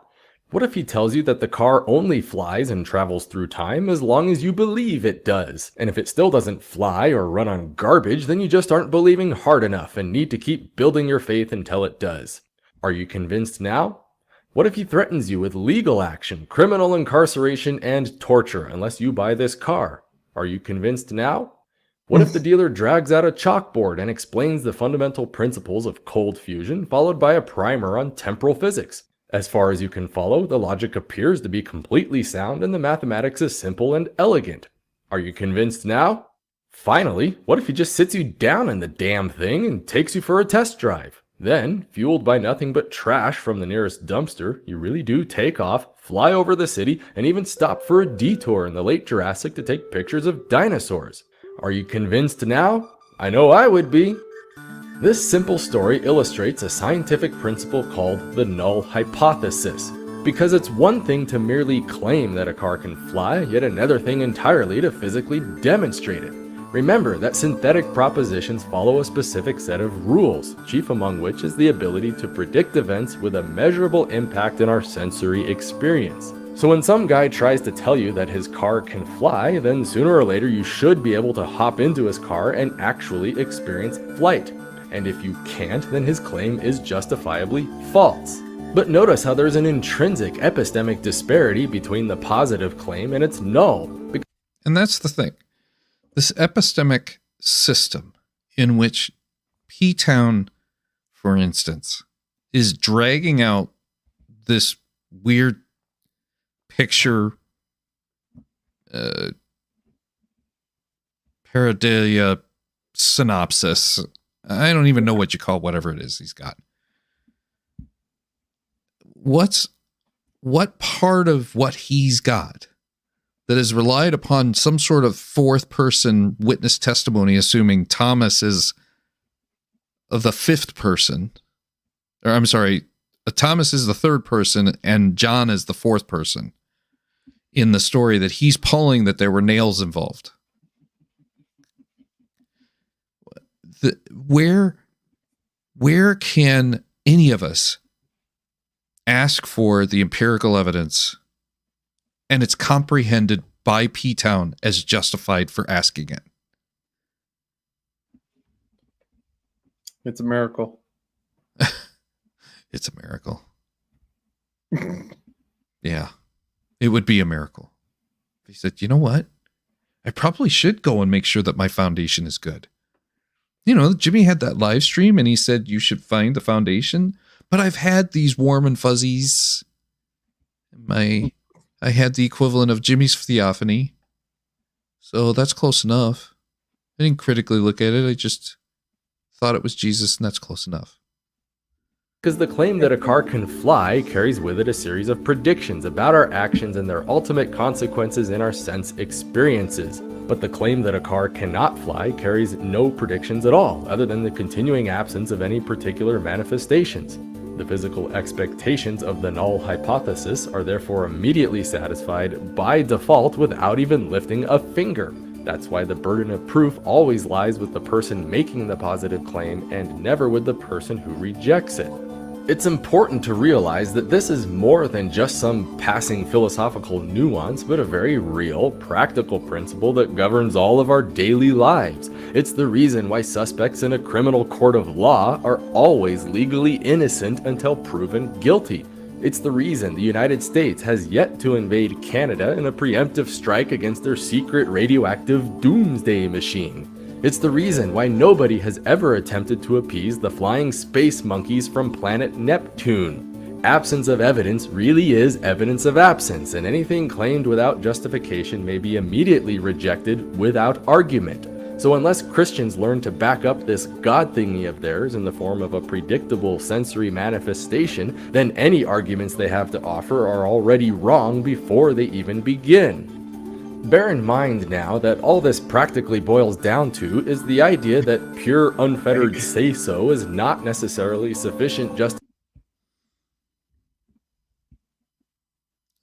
What if he tells you that the car only flies and travels through time as long as you believe it does? And if it still doesn't fly or run on garbage, then you just aren't believing hard enough and need to keep building your faith until it does. Are you convinced now? What if he threatens you with legal action, criminal incarceration, and torture unless you buy this car? Are you convinced now? What if the dealer drags out a chalkboard and explains the fundamental principles of cold fusion, followed by a primer on temporal physics? As far as you can follow, the logic appears to be completely sound and the mathematics is simple and elegant. Are you convinced now? Finally, what if he just sits you down in the damn thing and takes you for a test drive? Then, fueled by nothing but trash from the nearest dumpster, you really do take off, fly over the city, and even stop for a detour in the late Jurassic to take pictures of dinosaurs. Are you convinced now? I know I would be. This simple story illustrates a scientific principle called the null hypothesis, because it's one thing to merely claim that a car can fly, yet another thing entirely to physically demonstrate it. Remember that synthetic propositions follow a specific set of rules, chief among which is the ability to predict events with a measurable impact in our sensory experience. So when some guy tries to tell you that his car can fly, then sooner or later you should be able to hop into his car and actually experience flight. And if you can't, then his claim is justifiably false. But notice how there's an intrinsic epistemic disparity between the positive claim and its null. And that's the thing. This epistemic system in which P-Town, for instance, is dragging out this weird picture pareidolia synopsis. I don't even know what you call whatever it is he's got. What part of what he's got that is relied upon some sort of fourth person witness testimony, assuming Thomas is the fifth person, or I'm sorry, Thomas is the third person and John is the fourth person in the story that he's pulling that there were nails involved. Where can any of us ask for the empirical evidence and it's comprehended by P-Town as justified for asking it? It's a miracle. It's a miracle. Yeah, it would be a miracle. He said, you know what? I probably should go and make sure that my foundation is good. You know, Jimmy had that live stream and he said, you should find the foundation. But I've had these warm and fuzzies. I had the equivalent of Jimmy's theophany. So that's close enough. I didn't critically look at it. I just thought it was Jesus, and that's close enough. Because the claim that a car can fly carries with it a series of predictions about our actions and their ultimate consequences in our sense experiences. But the claim that a car cannot fly carries no predictions at all, other than the continuing absence of any particular manifestations. The physical expectations of the null hypothesis are therefore immediately satisfied by default without even lifting a finger. That's why the burden of proof always lies with the person making the positive claim and never with the person who rejects it. It's important to realize that this is more than just some passing philosophical nuance, but a very real, practical principle that governs all of our daily lives. It's the reason why suspects in a criminal court of law are always legally innocent until proven guilty. It's the reason the United States has yet to invade Canada in a preemptive strike against their secret radioactive doomsday machine. It's the reason why nobody has ever attempted to appease the flying space monkeys from planet Neptune. absence of evidence really is evidence of absence, and anything claimed without justification may be immediately rejected without argument. So unless Christians learn to back up this God thingy of theirs in the form of a predictable sensory manifestation, then any arguments they have to offer are already wrong before they even begin. Bear in mind now that all this practically boils down to is the idea that pure unfettered say-so is not necessarily sufficient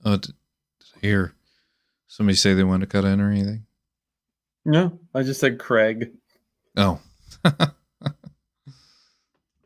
Did I hear somebody say they want to cut in or anything? No, I just said Craig. Oh.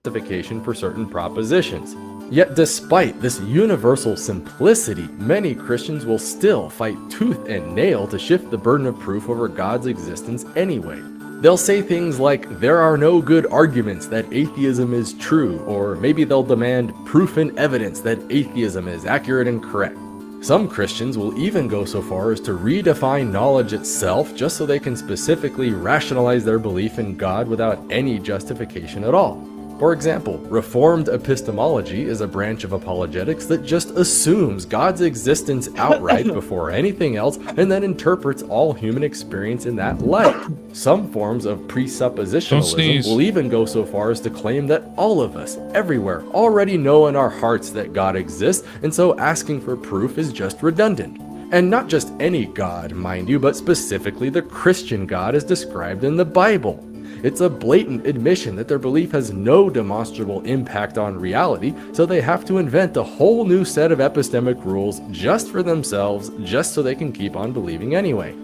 justification for certain propositions. Yet despite this universal simplicity, many Christians will still fight tooth and nail to shift the burden of proof over God's existence anyway. They'll say things like, there are no good arguments that atheism is true, or maybe they'll demand proof and evidence that atheism is accurate and correct. Some Christians will even go so far as to redefine knowledge itself just so they can specifically rationalize their belief in God without any justification at all. For example, Reformed epistemology is a branch of apologetics that just assumes God's existence outright before anything else and then interprets all human experience in that light. Some forms of presuppositionalism will even go so far as to claim that all of us, everywhere, already know in our hearts that God exists, and so asking for proof is just redundant. And not just any God, mind you, but specifically the Christian God as described in the Bible. It's a blatant admission that their belief has no demonstrable impact on reality, so they have to invent a whole new set of epistemic rules just for themselves, just so they can keep on believing anyway.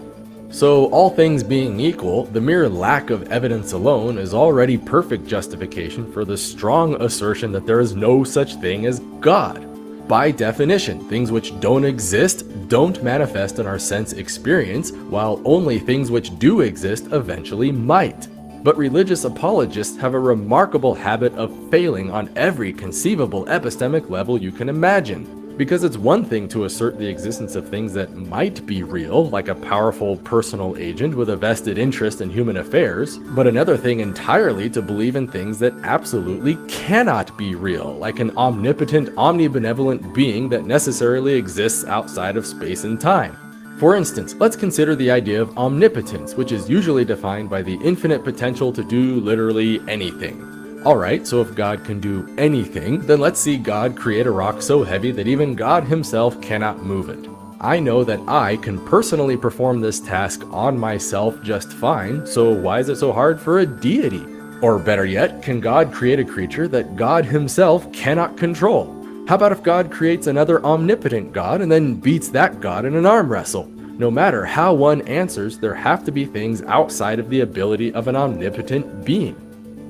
So, all things being equal, the mere lack of evidence alone is already perfect justification for the strong assertion that there is no such thing as God. By definition, things which don't exist don't manifest in our sense experience, while only things which do exist eventually might. But religious apologists have a remarkable habit of failing on every conceivable epistemic level you can imagine. Because it's one thing to assert the existence of things that might be real, like a powerful personal agent with a vested interest in human affairs, but another thing entirely to believe in things that absolutely cannot be real, like an omnipotent, omnibenevolent being that necessarily exists outside of space and time. For instance, let's consider the idea of omnipotence, which is usually defined by the infinite potential to do literally anything. Alright, so if God can do anything, then let's see God create a rock so heavy that even God himself cannot move it. I know that I can personally perform this task on myself just fine, so why is it so hard for a deity? Or better yet, can God create a creature that God himself cannot control? How about if God creates another omnipotent God and then beats that God in an arm wrestle? No matter how one answers, there have to be things outside of the ability of an omnipotent being.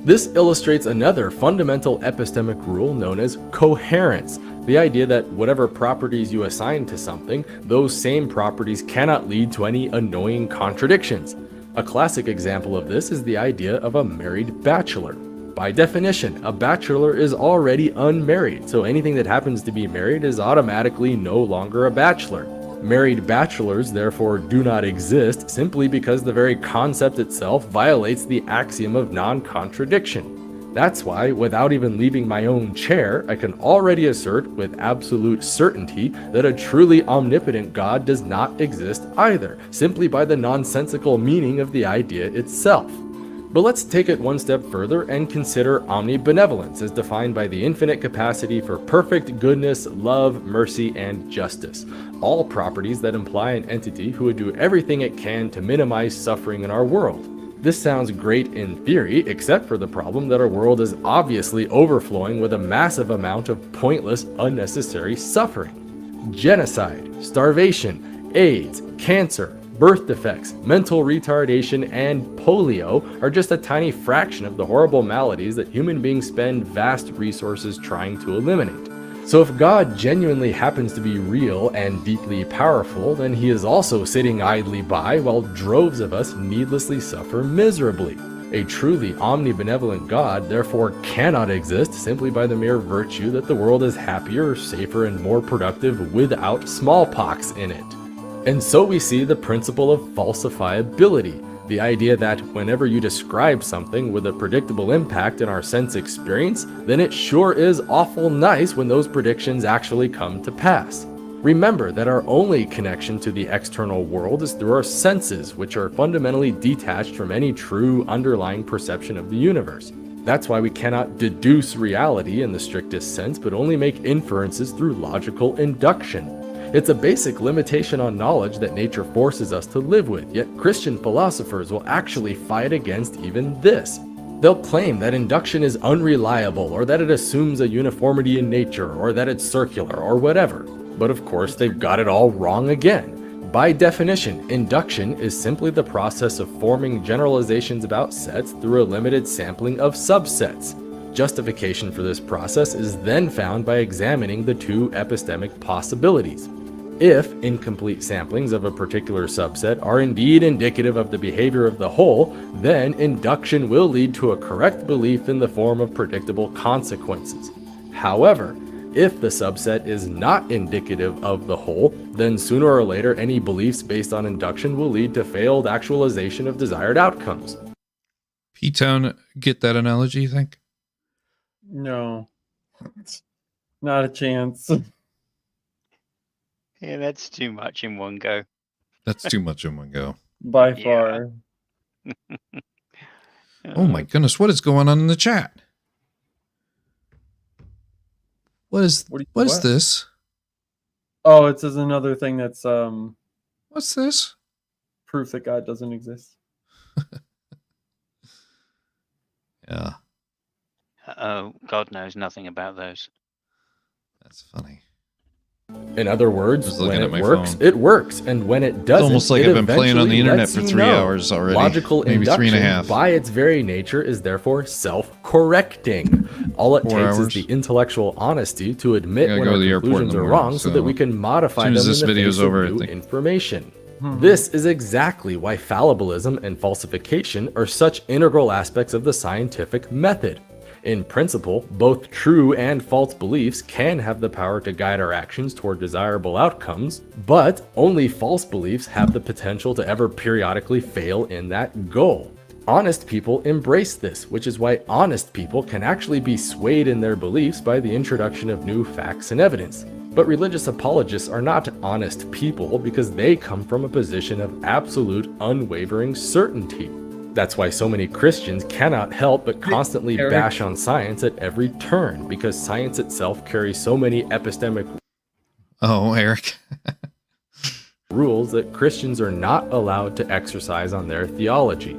This illustrates another fundamental epistemic rule known as coherence, the idea that whatever properties you assign to something, those same properties cannot lead to any annoying contradictions. A classic example of this is the idea of a married bachelor. By definition, a bachelor is already unmarried, so anything that happens to be married is automatically no longer a bachelor. Married bachelors therefore do not exist simply because the very concept itself violates the axiom of non-contradiction. That's why, without even leaving my own chair, I can already assert with absolute certainty that a truly omnipotent God does not exist either, simply by the nonsensical meaning of the idea itself. But let's take it one step further and consider omnibenevolence as defined by the infinite capacity for perfect goodness, love, mercy, and justice. All properties that imply an entity who would do everything it can to minimize suffering in our world. This sounds great in theory, except for the problem that our world is obviously overflowing with a massive amount of pointless, unnecessary suffering. Genocide, starvation, AIDS, cancer, birth defects, mental retardation, and polio are just a tiny fraction of the horrible maladies that human beings spend vast resources trying to eliminate. So if God genuinely happens to be real and deeply powerful, then he is also sitting idly by while droves of us needlessly suffer miserably. A truly omnibenevolent God therefore cannot exist simply by the mere virtue that the world is happier, safer, and more productive without smallpox in it. And so we see the principle of falsifiability. The idea that whenever you describe something with a predictable impact in our sense experience, then it sure is awful nice when those predictions actually come to pass. Remember that our only connection to the external world is through our senses, which are fundamentally detached from any true underlying perception of the universe. That's why we cannot deduce reality in the strictest sense, but only make inferences through logical induction. It's a basic limitation on knowledge that nature forces us to live with, yet Christian philosophers will actually fight against even this. They'll claim that induction is unreliable, or that it assumes a uniformity in nature, or that it's circular, or whatever. But of course, they've got it all wrong again. By definition, induction is simply the process of forming generalizations about sets through a limited sampling of subsets. Justification for this process is then found by examining the two epistemic possibilities. If incomplete samplings of a particular subset are indeed indicative of the behavior of the whole, then induction will lead to a correct belief in the form of predictable consequences. However, if the subset is not indicative of the whole, then sooner or later any beliefs based on induction will lead to failed actualization of desired outcomes. P-Town, get that analogy, you think? No. Not a chance. Yeah, that's too much in one go. That's too much in one go. By far. Oh my goodness, what is going on in the chat? What is this? Oh, it says another thing that's what's this? Proof that God doesn't exist. Yeah. Oh, God knows nothing about those. That's funny. In other words, when it works, phone. it works, and when it doesn't, It's almost like it I've been playing on the eventually internet lets for you 3 know. hours already. Logical Maybe induction, 3.5. by its very nature, is therefore self-correcting. All it 4 takes hours. is the intellectual honesty to admit I when go our to the airport in conclusions the are morning, wrong, so that we can modify as soon them as in this the video's face over, I of new think. information. This is exactly why fallibilism and falsification are such integral aspects of the scientific method. In principle, both true and false beliefs can have the power to guide our actions toward desirable outcomes, but only false beliefs have the potential to ever periodically fail in that goal. Honest people embrace this, which is why honest people can actually be swayed in their beliefs by the introduction of new facts and evidence. But religious apologists are not honest people because they come from a position of absolute, unwavering certainty. That's why so many Christians cannot help but constantly bash on science at every turn, because science itself carries so many epistemic Eric. rules that Christians are not allowed to exercise on their theology.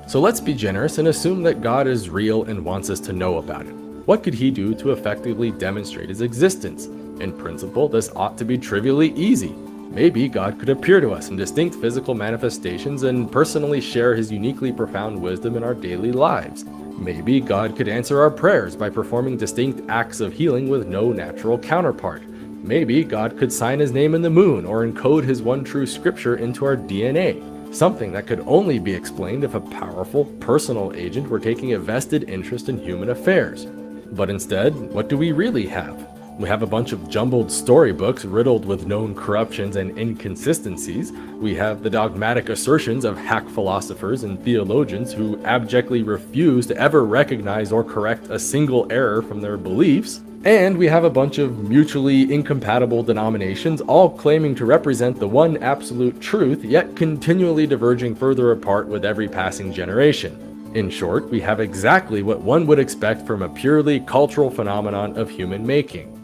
So let's be generous and assume that God is real and wants us to know about it. What could he do to effectively demonstrate his existence? In principle, this ought to be trivially easy. Maybe God could appear to us in distinct physical manifestations and personally share his uniquely profound wisdom in our daily lives. Maybe God could answer our prayers by performing distinct acts of healing with no natural counterpart. Maybe God could sign his name in the moon or encode his one true scripture into our DNA. Something that could only be explained if a powerful, personal agent were taking a vested interest in human affairs. But instead, what do we really have? We have a bunch of jumbled storybooks riddled with known corruptions and inconsistencies. We have the dogmatic assertions of hack philosophers and theologians who abjectly refuse to ever recognize or correct a single error from their beliefs. And we have a bunch of mutually incompatible denominations, all claiming to represent the one absolute truth, yet continually diverging further apart with every passing generation. In short, we have exactly what one would expect from a purely cultural phenomenon of human making.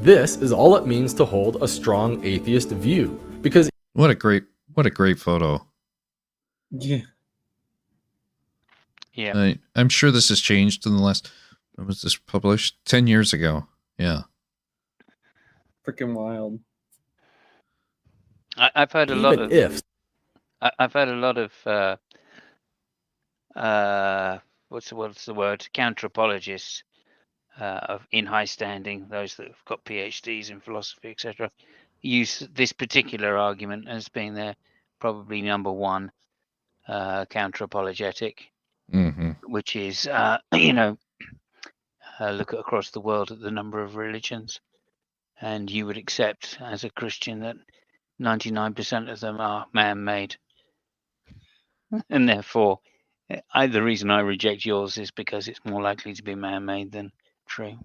This is all it means to hold a strong atheist view, because what a great photo. Yeah. Yeah. I'm sure this has changed in the last, when was this published? 10 years ago. Yeah. Freaking wild. I've heard a lot of I've heard a lot of what's the word? Counter-apologists in high standing, those that have got PhDs in philosophy, etc., use this particular argument as being their probably number one counter-apologetic, which is, look across the world at the number of religions, and you would accept as a Christian that 99% of them are man-made. And therefore, the reason I reject yours is because it's more likely to be man-made than true.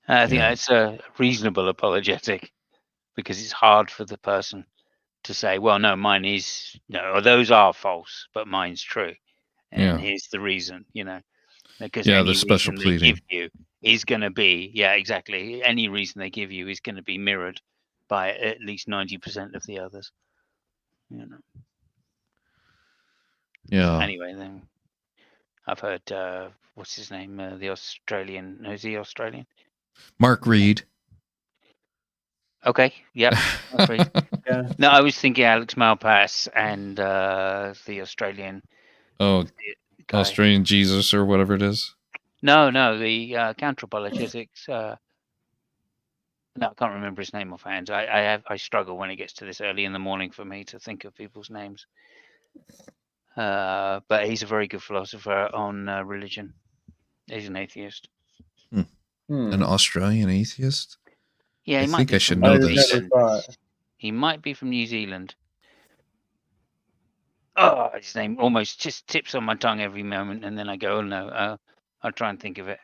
I think that's a reasonable apologetic, because it's hard for the person to say, well, no, mine is, no, those are false, but mine's true. And here's the reason, because any the special reason they give pleading. you is going to be, exactly. Any reason they give you is going to be mirrored by at least 90% of the others. Yeah. Anyway, then I've heard, what's his name? The Australian, is he Australian? Mark Reed. Okay, yep. Yeah. No, I was thinking Alex Malpass and the Australian. Oh, guy. Australian Jesus or whatever it is. No, the counter-apologetics. No, I can't remember his name offhand. I struggle when it gets to this early in the morning for me to think of people's names. But he's a very good philosopher on religion. He's an atheist. An Australian atheist? Yeah, I he might think be I should from know New this. Zealand. He might be from New Zealand. Oh, his name almost just tips on my tongue every moment, and then I go, oh no, I'll try and think of it.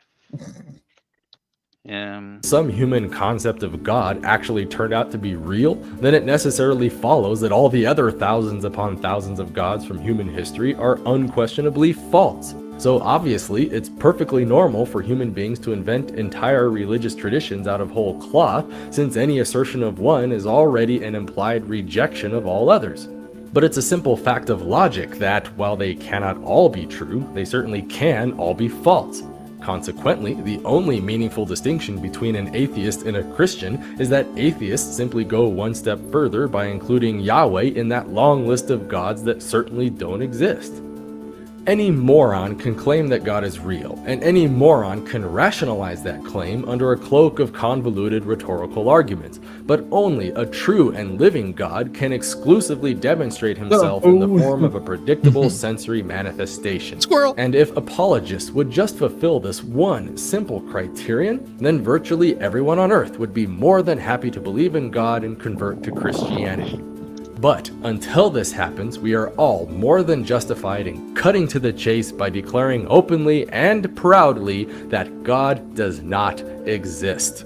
Some human concept of God actually turned out to be real, then it necessarily follows that all the other thousands upon thousands of gods from human history are unquestionably false. So obviously, it's perfectly normal for human beings to invent entire religious traditions out of whole cloth, since any assertion of one is already an implied rejection of all others. But it's a simple fact of logic that, while they cannot all be true, they certainly can all be false. Consequently, the only meaningful distinction between an atheist and a Christian is that atheists simply go one step further by including Yahweh in that long list of gods that certainly don't exist. Any moron can claim that God is real, and any moron can rationalize that claim under a cloak of convoluted rhetorical arguments, but only a true and living God can exclusively demonstrate himself in the form of a predictable sensory manifestation. Squirrel! And if apologists would just fulfill this one simple criterion, then virtually everyone on earth would be more than happy to believe in God and convert to Christianity. But until this happens, we are all more than justified in cutting to the chase by declaring openly and proudly that God does not exist.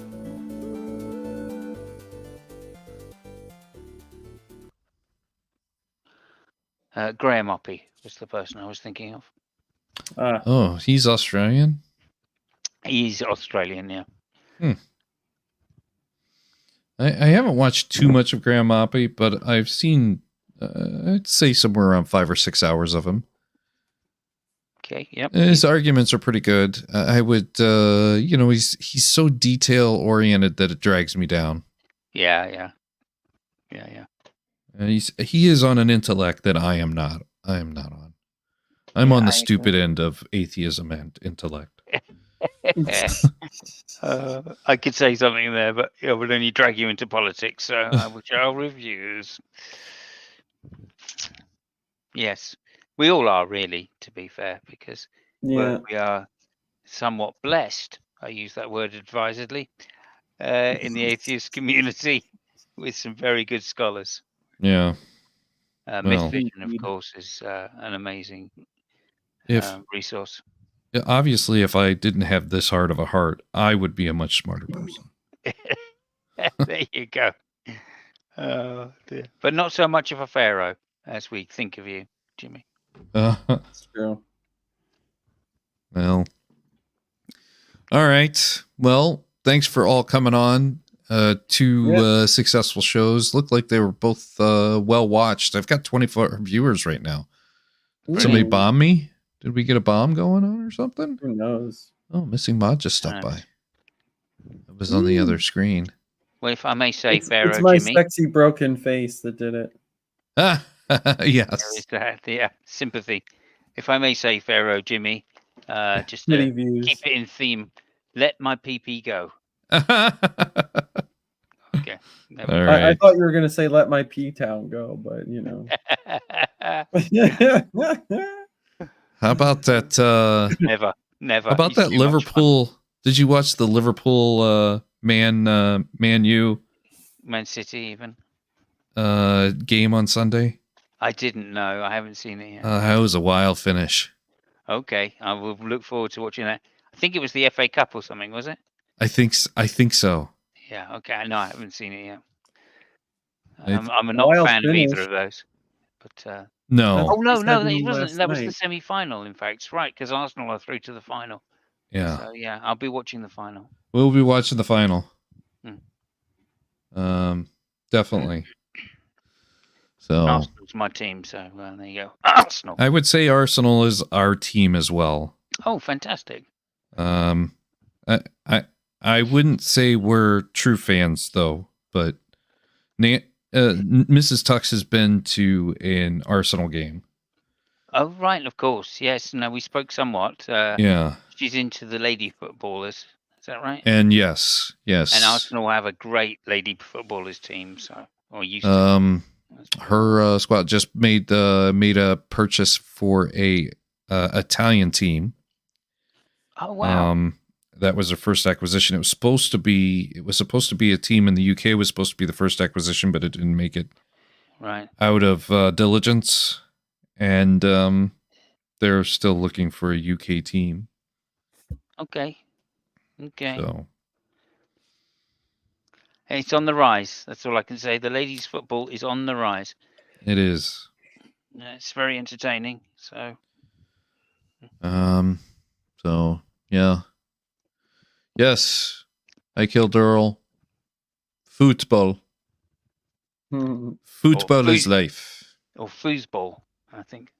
Graham Oppie was the person I was thinking of. Oh, he's Australian? He's Australian, yeah. I haven't watched too much of Graham Oppie, but I've seen, I'd say somewhere around 5 or 6 hours of him. Okay, yep. His arguments are pretty good. I would, he's so detail oriented that it drags me down. Yeah. He is on an intellect that I am not. I am not on. I'm on the stupid end of atheism and intellect. I could say something there, but it would only drag you into politics, so I will shall refuse. Yes, we all are, really, to be fair, because we are somewhat blessed, I use that word advisedly, in the atheist community with some very good scholars. Yeah. Mythvision, of course, is an amazing resource. Obviously, if I didn't have this hard of a heart, I would be a much smarter person. There you go. Oh, dear. But not so much of a pharaoh as we think of you, Jimmy. That's true. Well, all right. Well, thanks for all coming on. Two successful shows. Looked like they were both well watched. I've got 24 viewers right now. Somebody bomb me? Did we get a bomb going on or something? Who knows? Oh, Missing Mod just stopped by. It was on the other screen. Well, if I may say, Pharaoh, it's my Jimmy. sexy broken face that did it. Yes. Yeah, sympathy. If I may say, Pharaoh, Jimmy, just keep it in theme. Let my PP go. Okay. I thought you were going to say let my P-Town go, but you know. How about that? Never. How about that Liverpool? Did you watch the Liverpool Man U Man City even game on Sunday? I didn't know. I haven't seen it yet. That was a wild finish. Okay, I will look forward to watching that. I think it was the FA Cup or something, was it? I think so. Yeah. Okay. No, I haven't seen it yet. It's I'm not a fan of either of those. But no. Oh no, Just had it them wasn't. last That was the night. semi-final, in fact. Right, because Arsenal are through to the final. Yeah. So yeah, I'll be watching the final. We'll be watching the final. Hmm. Definitely. So Arsenal's my team, so there you go. Arsenal. I would say Arsenal is our team as well. Oh, fantastic. I wouldn't say we're true fans though, but Mrs. Tux has been to an Arsenal game. Oh right, of course. Yes. No, we spoke somewhat. Yeah. She's into the lady footballers. Is that right? And yes. And Arsenal have a great lady footballers team. So or used to. Her squad just made a purchase for a Italian team. Oh wow! That was her first acquisition. It was supposed to be a team in the UK. Was supposed to be the first acquisition, but it didn't make it. Right. Out of diligence, and they're still looking for a UK team. Okay. So. It's on the rise. That's all I can say. The ladies' football is on the rise. It is. It's very entertaining. So. So yeah. Yes, I killed Earl. Football. Football is life. Or foosball, I think.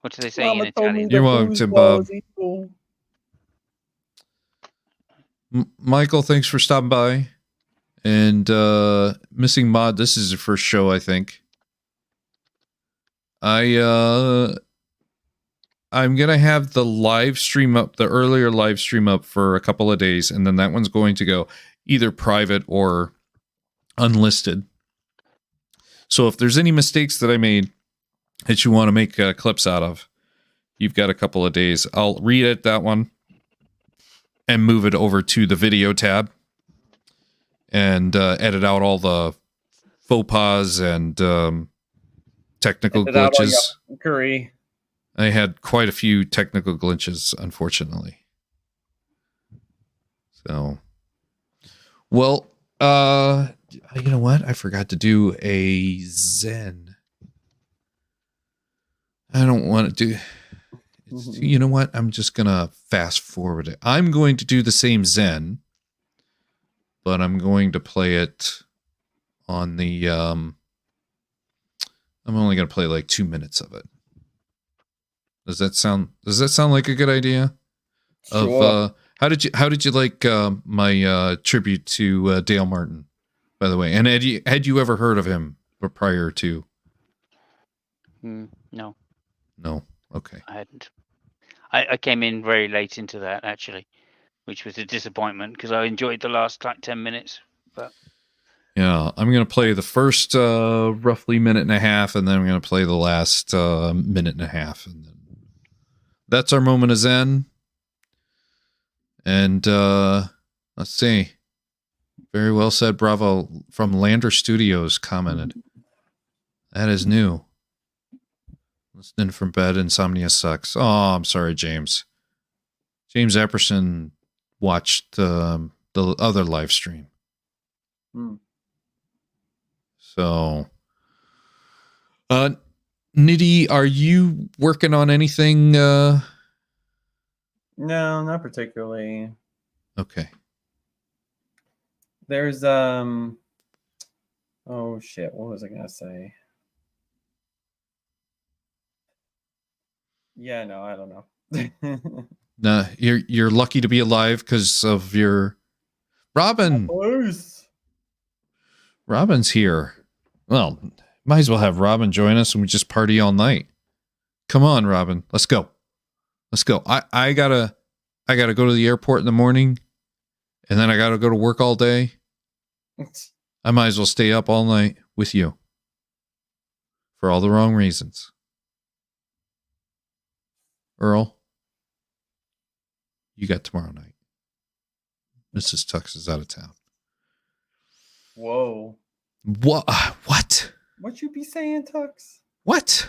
What do they say in Italian? You're welcome, Bob. Michael, thanks for stopping by. And Missing Mod, this is your first show, I think. I'm gonna have the live stream up, the earlier live stream up for a couple of days, and then that one's going to go either private or unlisted. So if there's any mistakes that I made that you want to make clips out of, you've got a couple of days. I'll re-edit that one and move it over to the video tab and edit out all the faux pas and technical glitches. Curry. I had quite a few technical glitches, unfortunately. So, well, you know what? I forgot to do a Zen. I don't want to do... You know what? I'm just going to fast forward it. I'm going to do the same Zen, but I'm going to play it on the... I'm only going to play like 2 minutes of it. Does that sound like a good idea? Sure. Of how did you like my tribute to Dale Martin, by the way? And had you ever heard of him prior to? No. No. Okay. I hadn't. I came in very late into that actually, which was a disappointment because I enjoyed the last like 10 minutes. But yeah, I'm gonna play the first roughly minute and a half, and then I'm gonna play the last minute and a half, and then that's our moment of Zen. And let's see. Very well said, bravo, from Lander Studios commented. That is new. Listening from bed, insomnia sucks. Oh, I'm sorry, James. James Epperson watched the other live stream. So, Nitty, are you working on anything? No, not particularly. Okay. There's oh shit, what was I gonna say? Yeah, no, I don't know. Nah, you're lucky to be alive because of your Robin. Robin's here. Well, might as well have Robin join us and we just party all night. Come on, Robin. Let's go. Let's go. I gotta go to the airport in the morning, and then I gotta go to work all day. I might as well stay up all night with you. For all the wrong reasons. Earl, you got tomorrow night. Mrs. Tux is out of town. Whoa. What? What you be saying, Tux? What?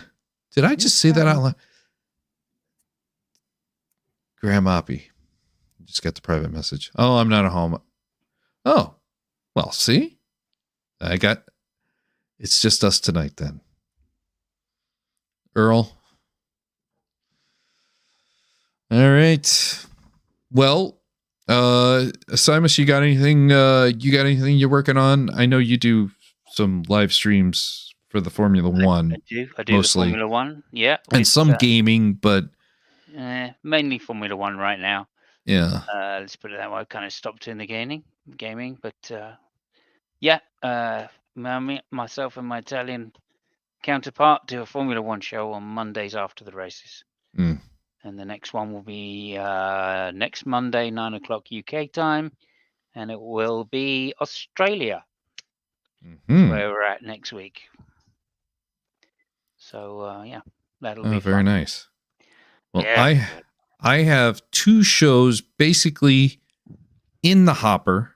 Did I just say that out loud? Grandmoppy. Just got the private message. Oh, I'm not at home. Oh, well, see? It's just us tonight then. Earl. All right. Well, Simus, you got anything you're working on? I know you do some live streams for the Formula One. I do mostly. The Formula One, yeah. And some gaming, but mainly Formula One right now. Yeah. Let's put it that way. I kind of stopped doing the gaming, but yeah, myself and my Italian counterpart do a Formula One show on Mondays after the races. Mm. And the next one will be next Monday, 9 o'clock UK time, and it will be Australia, where we're at next week. So yeah, that'll be very fun. Nice. Well, yeah. I have 2 shows basically in the hopper.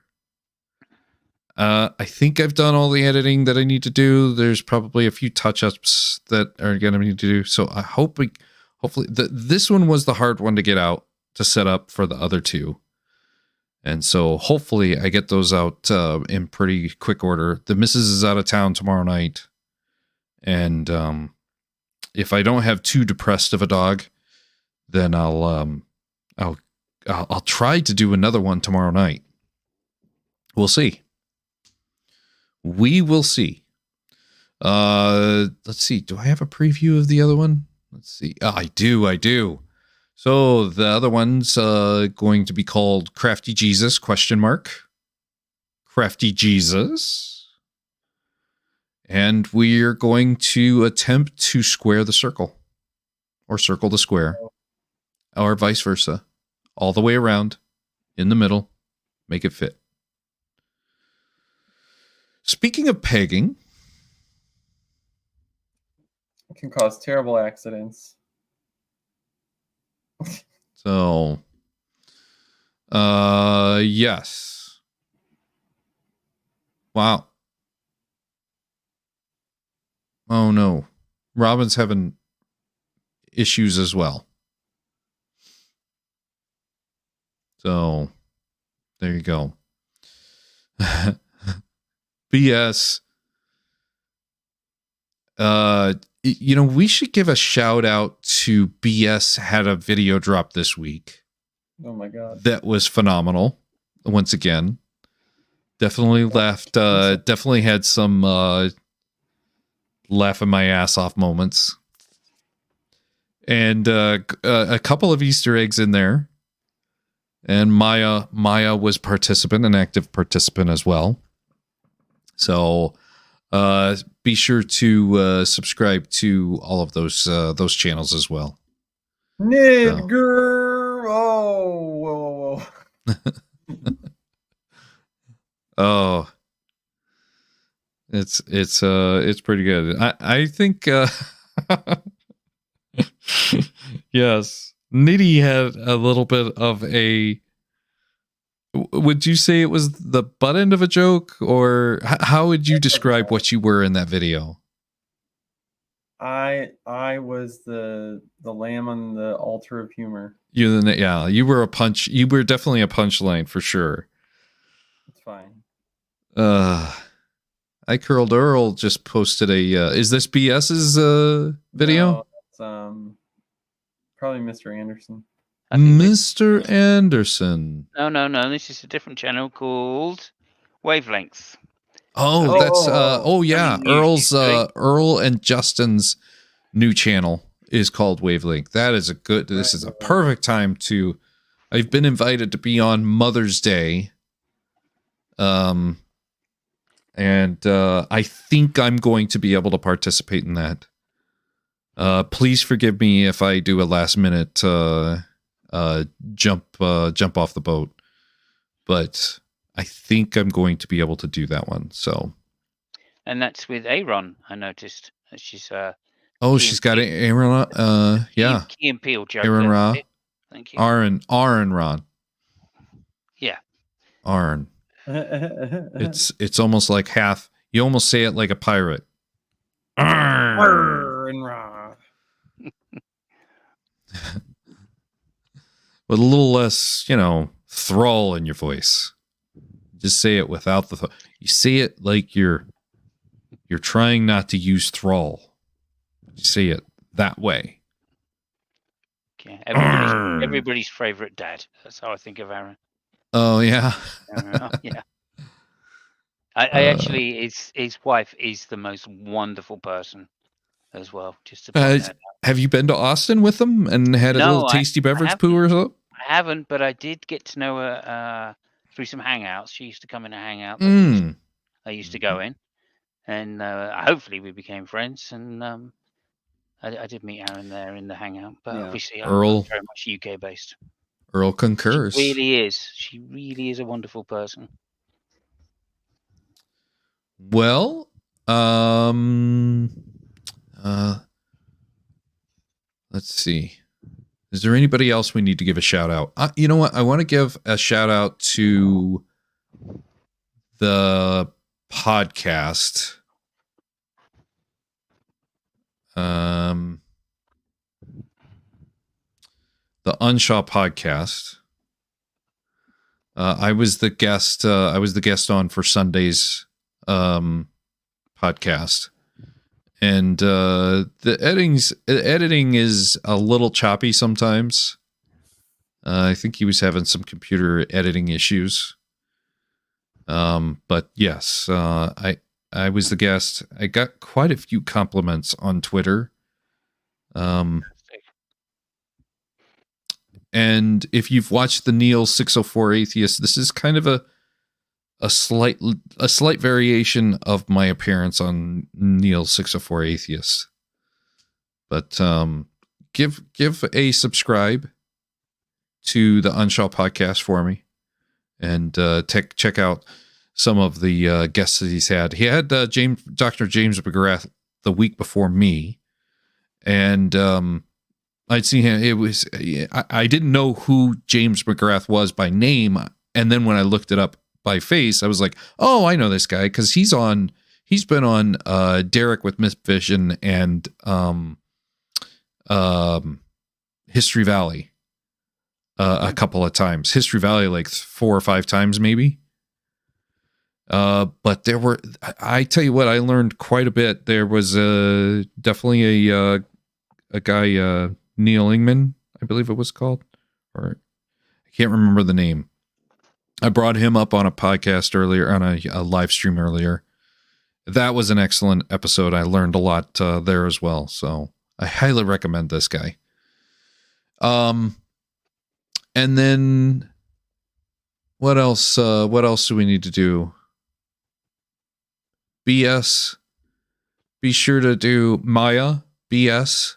I think I've done all the editing that I need to do. There's probably a few touch-ups that are going to need to do. So I hope hopefully this one was the hard one to get out to set up for the other 2. And so hopefully I get those out in pretty quick order. The missus is out of town tomorrow night. And if I don't have too depressed of a dog, then I'll try to do another one tomorrow night. We'll see. We will see. Let's see. Do I have a preview of the other one? Let's see. Oh, I do. So the other one's going to be called Crafty Jesus ? Crafty Jesus. And we're going to attempt to square the circle, or circle the square, or vice versa, all the way around, in the middle, make it fit. Speaking of pegging, it can cause terrible accidents. So, yes. Wow. Oh no. Robin's having issues as well. So, there you go. BS. We should give a shout out to BS had a video drop this week. Oh my God. That was phenomenal. Once again. Definitely laughed. Definitely had some laughing my ass off moments. And a couple of Easter eggs in there. And Maya was an active participant as well. So be sure to subscribe to all of those channels as well. Nigger. Oh, whoa. Oh, it's pretty good. I think yes, Nitty had a little bit of a. Would you say it was the butt end of a joke, or how would you describe what you were in that video? I was the lamb on the altar of humor. You were you were definitely a punchline for sure. It's fine. I Curled Earl just posted is this BS's video? No, it's probably Mr. Anderson. Mr. Anderson. No. This is a different channel called Wavelength. Oh, that's yeah. Earl and Justin's new channel is called Wavelength. That is this is a perfect time to. I've been invited to be on Mother's Day. And I think I'm going to be able to participate in that. Please forgive me if I do a last minute jump off the boat, but I think I'm going to be able to do that one. So, and that's with Aaron. I noticed she's she's got Aaron. Yeah, Key and Peele joke. Aaron Ra. Thank you. Aaron Ron. Yeah. Aaron. It's almost like half. You almost say it like a pirate. And rah. With a little less, thrall in your voice. Just say it without the. You say it like you're trying not to use thrall. You say it that way. Okay. Everybody's favorite dad. That's how I think of Aaron. Oh yeah. Yeah. I actually, his wife is the most wonderful person as well. Just to point that out. Have you been to Austin with them and had a little tasty beverage poo or so? I haven't, but I did get to know her through some hangouts. She used to come in and hang out. I used to go in, and hopefully we became friends. And I did meet Aaron there in the hangout, but obviously I'm very much UK based. Earl concurs. She really is. She really is a wonderful person. Well, let's see. Is there anybody else we need to give a shout out? You know what? I want to give a shout out to the podcast. The Unshaw podcast. I was the guest. I was the guest on for Sunday's podcast, and the editing is a little choppy sometimes. I think he was having some computer editing issues. But yes, I was the guest. I got quite a few compliments on Twitter. And if you've watched the Neil 604 Atheist, this is kind of a slight variation of my appearance on Neil 604 Atheist. But give a subscribe to the Unshaw podcast for me, and check out some of the guests that he's had. He had Dr. James McGrath the week before me, and I'd seen him. It was I didn't know who James McGrath was by name, and then when I looked it up by face, I was like, "Oh, I know this guy," because he's been on Derek with Myth Vision and History Valley a couple of times. History Valley like 4 or 5 times maybe. But there were, I tell you what, I learned quite a bit. There was definitely a guy. Neil Ingman, I believe it was called, or I can't remember the name. I brought him up on a podcast earlier, on a live stream earlier. That was an excellent episode. I learned a lot there as well. So I highly recommend this guy. And then what else? What else do we need to do? BS. Be sure to do Maya BS.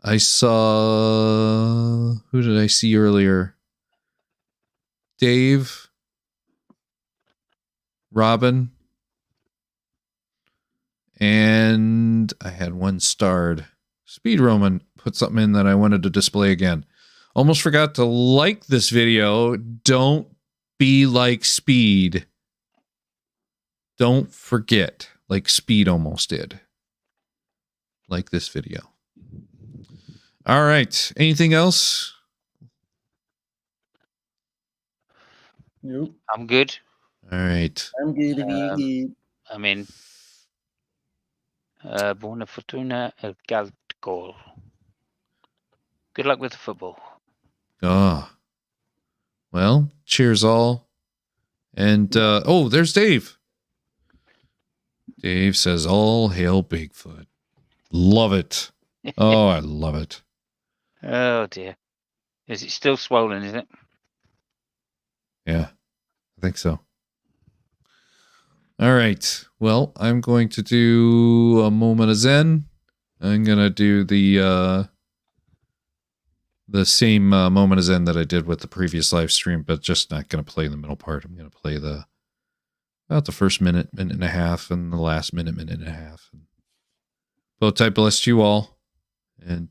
I saw, who did I see earlier? Dave, Robin, and I had one starred. Speed Roman put something in that I wanted to display again. Almost forgot to like this video. Don't be like Speed. Don't forget, like Speed almost did. Like this video. All right. Anything else? Nope. I'm good. All right. I'm good. I mean, buona fortuna e calcio goal. Good luck with the football. Well, cheers all. And, there's Dave. Dave says, all hail Bigfoot. Love it. Oh, I love it. Oh dear. Is it still swollen, is it? Yeah, I think so. All right. Well, I'm going to do a moment of Zen. I'm going to do the same moment of Zen that I did with the previous live stream, but just not going to play the middle part. I'm going to play about the first minute and a half, and the last minute and a half. Both type bless you all. And,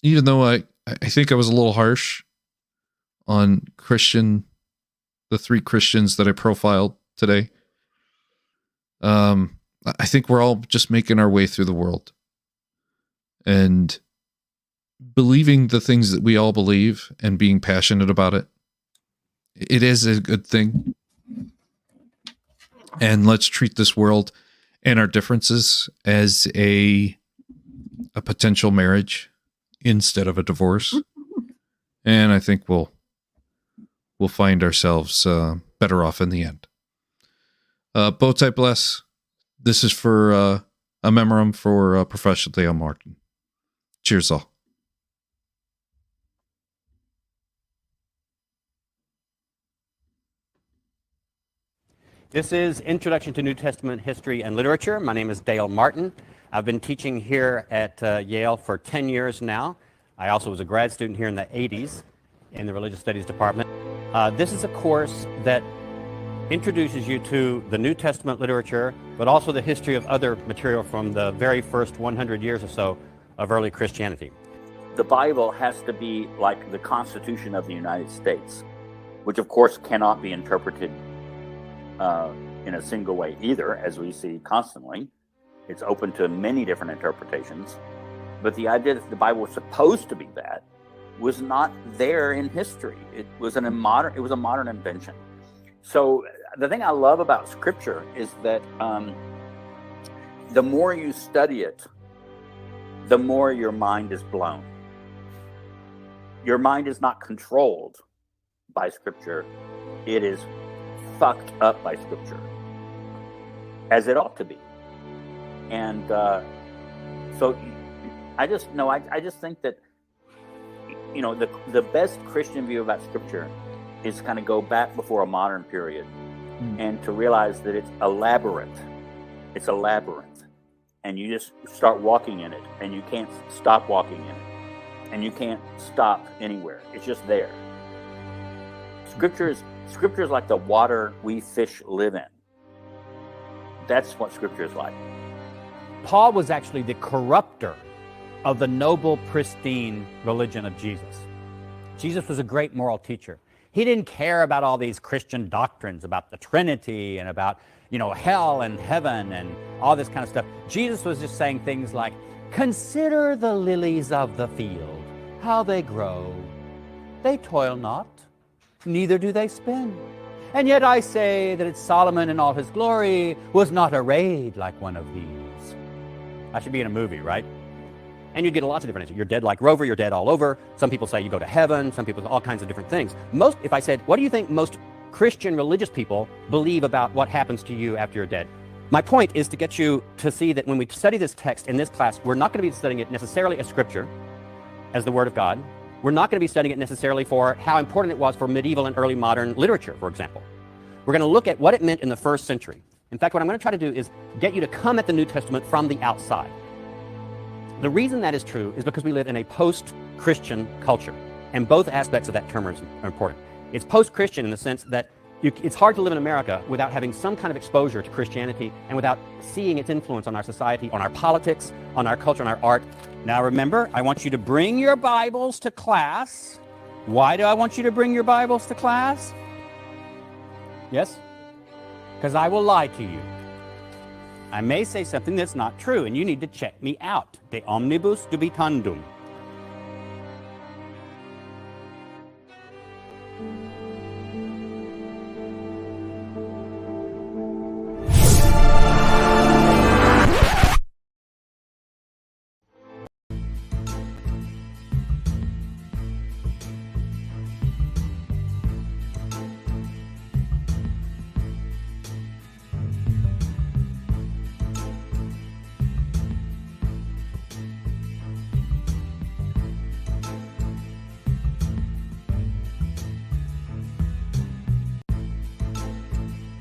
even though I think I was a little harsh on Christian, the 3 Christians that I profiled today. I think we're all just making our way through the world and believing the things that we all believe and being passionate about it. It is a good thing. And let's treat this world and our differences as a potential marriage instead of a divorce. And I think we'll find ourselves better off in the end. Bowtie bless. This is for a memorem for Professor Dale Martin. Cheers all. This is Introduction to New Testament History and Literature. My name is Dale Martin. I've been teaching here at Yale for 10 years now. I also was a grad student here in the 80s in the Religious Studies Department. This is a course that introduces you to the New Testament literature, but also the history of other material from the very first 100 years or so of early Christianity. The Bible has to be like the Constitution of the United States, which of course cannot be interpreted in a single way either, as we see constantly. It's open to many different interpretations. But the idea that the Bible was supposed to be that was not there in history. It was a modern invention. So the thing I love about Scripture is that the more you study it, the more your mind is blown. Your mind is not controlled by Scripture. It is fucked up by Scripture, as it ought to be. And so I just think that, you know, the best Christian view about Scripture is kind of go back before a modern period and to realize that it's a labyrinth. It's a labyrinth. And you just start walking in it, and you can't stop walking in it. And you can't stop anywhere. It's just there. Scripture is like the water we fish live in. That's what Scripture is like. Paul was actually the corrupter of the noble, pristine religion of Jesus. Jesus was a great moral teacher. He didn't care about all these Christian doctrines about the Trinity and about, you know, hell and heaven and all this kind of stuff. Jesus was just saying things like, consider the lilies of the field, how they grow. They toil not, neither do they spin. And yet I say that Solomon in all his glory was not arrayed like one of these. I should be in a movie, right? And you get lots of different answers. You're dead like Rover, you're dead all over. Some people say you go to heaven, some people say all kinds of different things. If I said, what do you think most Christian religious people believe about what happens to you after you're dead? My point is to get you to see that when we study this text in this class, we're not going to be studying it necessarily as Scripture, as the Word of God. We're not going to be studying it necessarily for how important it was for medieval and early modern literature, for example. We're going to look at what it meant in the first century. In fact, what I'm going to try to do is get you to come at the New Testament from the outside. The reason that is true is because we live in a post-Christian culture, and both aspects of that term are important. It's post-Christian in the sense that it's hard to live in America without having some kind of exposure to Christianity and without seeing its influence on our society, on our politics, on our culture, on our art. Now remember, I want you to bring your Bibles to class. Why do I want you to bring your Bibles to class? Yes? Because I will lie to you. I may say something that's not true, and you need to check me out. De omnibus dubitandum.